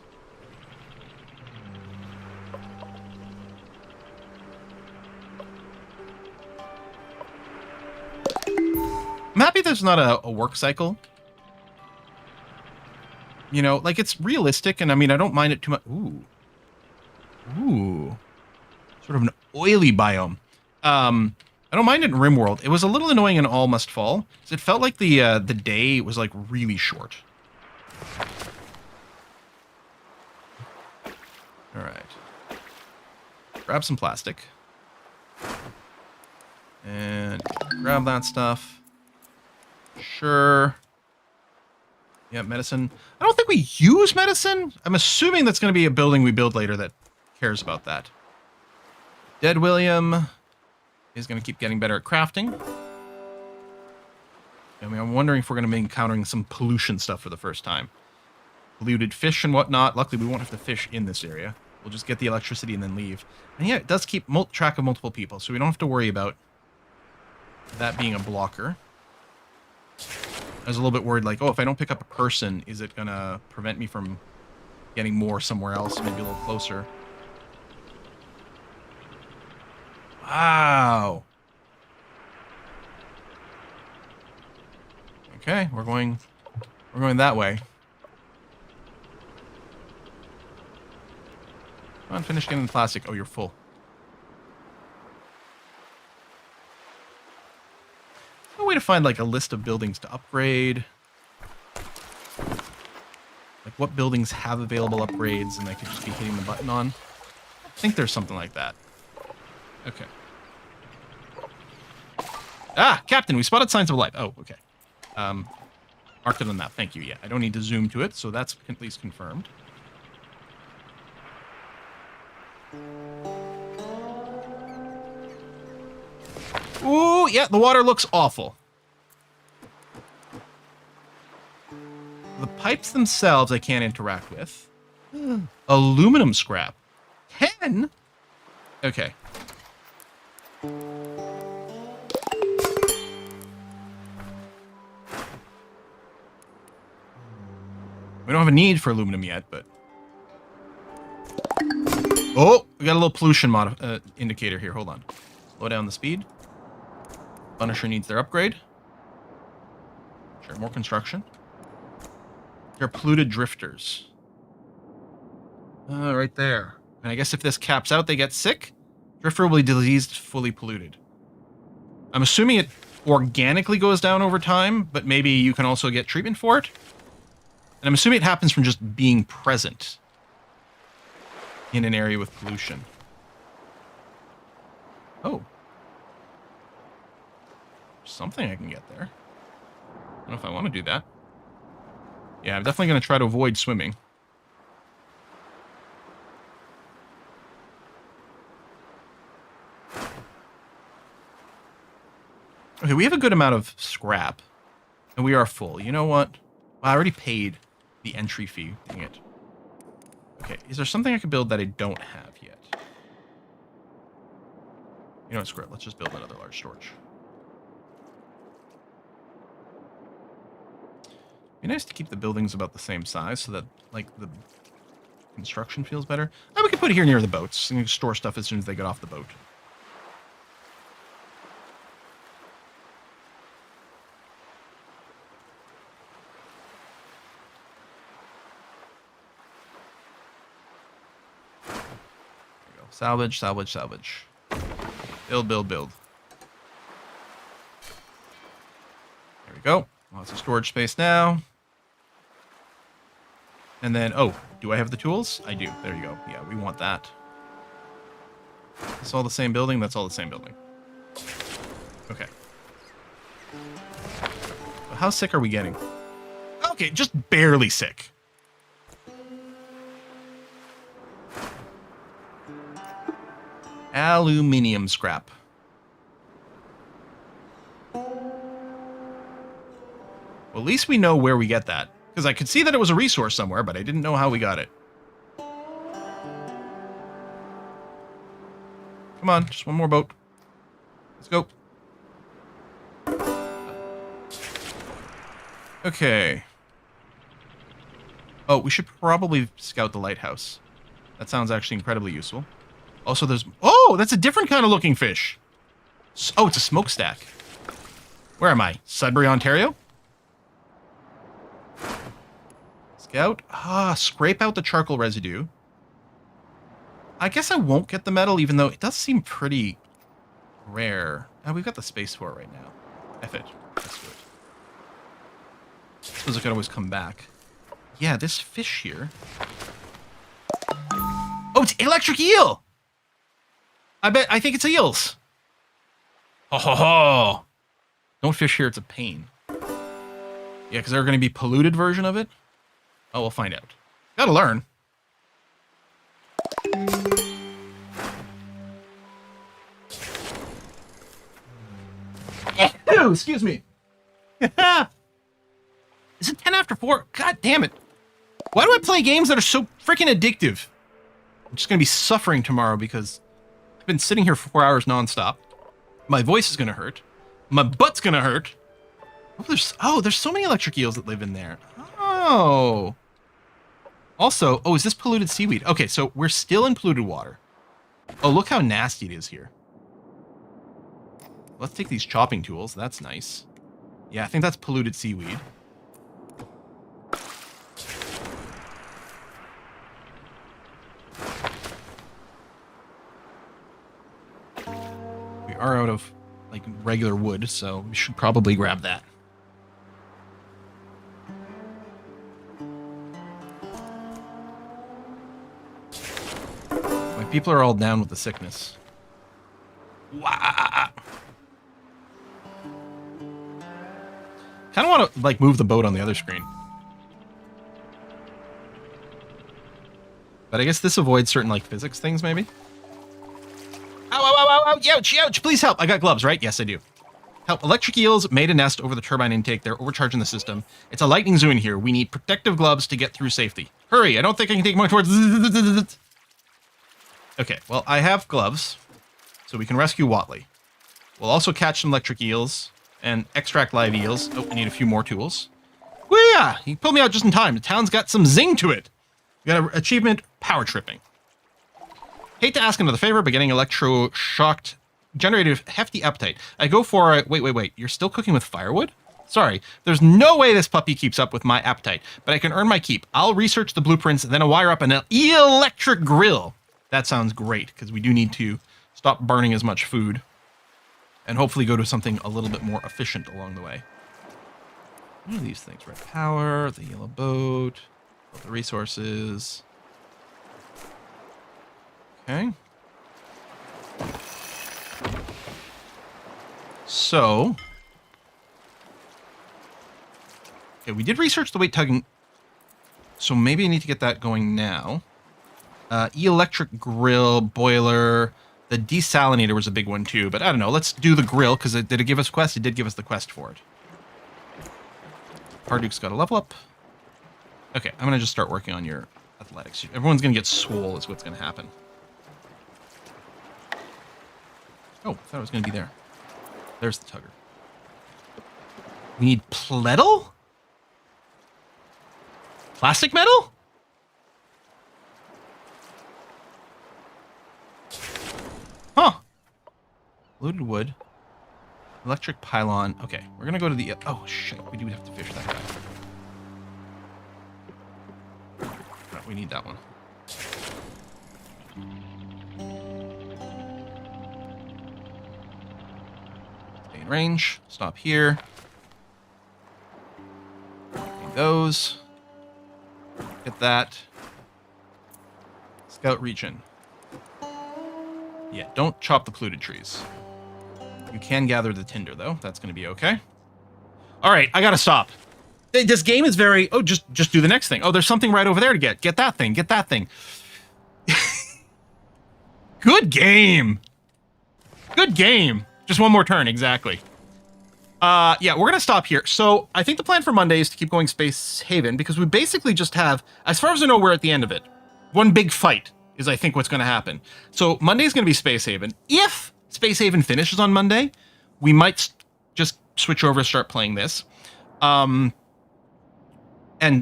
I'm happy there's not a work cycle. You know, like, it's realistic, and I mean, I don't mind it too much. Ooh. Ooh. Sort of an oily biome. I don't mind it in RimWorld. It was a little annoying in All Must Fall. It felt like the day was, like, really short. All right. Grab some plastic. And grab that stuff. Sure. Yeah, medicine. I don't think we use medicine. I'm assuming that's going to be a building we build later that cares about that. Dead William is going to keep getting better at crafting. I mean, I'm wondering if we're going to be encountering some pollution stuff for the first time. Polluted fish and whatnot. Luckily, we won't have to fish in this area. We'll just get the electricity and then leave. And yeah, it does keep track of multiple people, so we don't have to worry about that being a blocker. I was a little bit worried, like, oh, if I don't pick up a person, is it going to prevent me from getting more somewhere else, maybe a little closer? Wow. Okay, we're going that way. Come on, finish getting the plastic. Oh, you're full. No way to find, like, a list of buildings to upgrade. Like, what buildings have available upgrades and I could just be hitting the button on. I think there's something like that. Okay. Ah, Captain, we spotted signs of life. Oh, okay. Marked it on the map. Thank you. Yeah, I don't need to zoom to it, so that's at least confirmed. Ooh, yeah, the water looks awful. The pipes themselves I can't interact with. Aluminum scrap. 10? Okay. We don't have a need for aluminum yet, but... Oh, we got a little pollution indicator here. Hold on. Slow down the speed. Punisher needs their upgrade. Sure, more construction. They're polluted drifters. Right there. And I guess if this caps out, they get sick. Drifter will be diseased, fully polluted. I'm assuming it organically goes down over time, but maybe you can also get treatment for it. And I'm assuming it happens from just being present in an area with pollution. Oh. Something I can get there. I don't know if I want to do that. Yeah, I'm definitely going to try to avoid swimming. Okay, we have a good amount of scrap. And we are full. You know what? Well, I already paid the entry fee. Dang it. Okay, is there something I could build that I don't have yet? You know what, screw it. Let's just build another large storage. Be nice to keep the buildings about the same size so that, like, the construction feels better. Oh, we can put it here near the boats. And you can store stuff as soon as they get off the boat. There we go. Salvage, salvage, salvage. Build, build, build. There we go. Lots of storage space now. And then, oh, do I have the tools? I do. There you go. Yeah, we want that. It's all the same building? That's all the same building. Okay. How sick are we getting? Okay, just barely sick. Aluminium scrap. Well, at least we know where we get that. Because I could see that it was a resource somewhere, but I didn't know how we got it. Come on, just one more boat. Let's go. Okay. Oh, we should probably scout the lighthouse. That sounds actually incredibly useful. Also, there's... Oh, that's a different kind of looking fish. Oh, it's a smokestack. Where am I? Sudbury, Ontario? Scout. Ah, scrape out the charcoal residue. I guess I won't get the metal, even though it does seem pretty rare. Oh, we've got the space for it right now. F it. Let's do it. I suppose I could always come back. Yeah, this fish here. Oh, it's electric eel! I think it's eels. Ho ho ho! Don't fish here, it's a pain. Yeah, because they're going to be polluted version of it. Oh, we'll find out. Gotta learn. Ew, excuse me. Is it 10 after 4? God damn it. Why do I play games that are so freaking addictive? I'm just gonna be suffering tomorrow because I've been sitting here for 4 hours nonstop. My voice is gonna hurt. My butt's gonna hurt. There's so many electric eels that live in there. Oh. Also, is this polluted seaweed? Okay, so we're still in polluted water. Oh, look how nasty it is here. Let's take these chopping tools. That's nice. Yeah, I think that's polluted seaweed. We are out of, like, regular wood, so we should probably grab that. People are all down with the sickness. Wow. Kind of want to, like, move the boat on the other screen. But I guess this avoids certain, like, physics things, maybe? Ow, ow, ow, ow, ow, ouch, ouch, please help. I got gloves, right? Yes, I do. Help. Electric eels made a nest over the turbine intake. They're overcharging the system. It's a lightning zoo in here. We need protective gloves to get through safety. Hurry, I don't think I can take more towards... Okay, well, I have gloves, so we can rescue Watley. We'll also catch some electric eels and extract live eels. Oh, we need a few more tools. Well, yeah, he pulled me out just in time. The town's got some zing to it. We got an achievement, power tripping. Hate to ask another favor, but getting electroshocked generated hefty appetite. I go for a... Wait. You're still cooking with firewood? Sorry. There's no way this puppy keeps up with my appetite, but I can earn my keep. I'll research the blueprints, then I'll wire up an electric grill. That sounds great, because we do need to stop burning as much food and hopefully go to something a little bit more efficient along the way. What are these things? Red power, the yellow boat, the resources. Okay. So, okay, we did research the weight tugging, so maybe I need to get that going now. Electric grill, boiler, the desalinator was a big one too, but I don't know. Let's do the grill, because did it give us a quest? It did give us the quest for it. Harduke's got a level up. Okay, I'm going to just start working on your athletics. Everyone's going to get swole is what's going to happen. Oh, I thought it was going to be there. There's the tugger. We need plettle? Plastic metal? Huh. Loaded wood. Electric pylon. Okay, we're going to go to the... Oh, shit. We do have to fish that guy. Right, we need that one. Stay in range. Stop here. Need those. Get that. Scout region. Yeah, don't chop the polluted trees. You can gather the tinder, though. That's going to be okay. All right, I got to stop. This game is very... Oh, just do the next thing. Oh, there's something right over there to get. Get that thing. Get that thing. Good game. Good game. Just one more turn, exactly. Yeah, we're going to stop here. So I think the plan for Monday is to keep going Space Haven, because we basically just have, as far as I know, we're at the end of it. One big fight is, I think, what's going to happen. So Monday is going to be Space Haven. If Space Haven finishes on Monday, we might just switch over and start playing this. And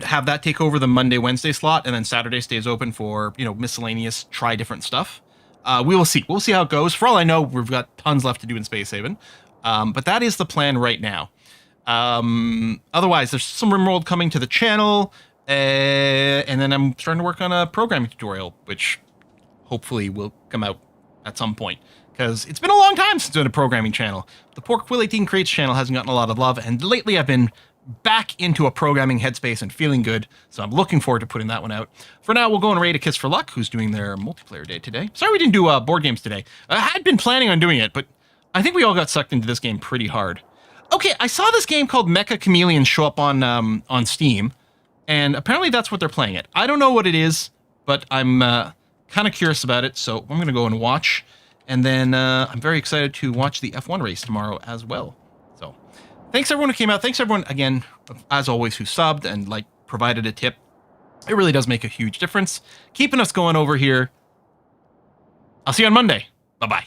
have that take over the Monday, Wednesday slot, and then Saturday stays open for, miscellaneous, try different stuff. We will see. We'll see how it goes. For all I know, we've got tons left to do in Space Haven. But that is the plan right now. Otherwise, there's some RimWorld coming to the channel, and then I'm starting to work on a programming tutorial, which hopefully will come out at some point, because it's been a long time since doing a programming channel. The Poor Quill 18 Creates channel hasn't gotten a lot of love, and lately I've been back into a programming headspace and feeling good, so I'm looking forward to putting that one out. For now, we'll go and raid a Kiss for Luck, who's doing their multiplayer day today. Sorry we didn't do board games today. I had been planning on doing it, but I think we all got sucked into this game pretty hard. Okay, I saw this game called Mecha Chameleon show up on Steam, and apparently that's what they're playing it. I don't know what it is, but I'm kind of curious about it, so I'm going to go and watch. And then I'm very excited to watch the F1 race tomorrow as well. So thanks everyone who came out. Thanks everyone, again, as always, who subbed and provided a tip. It really does make a huge difference. Keeping us going over here. I'll see you on Monday. Bye-bye.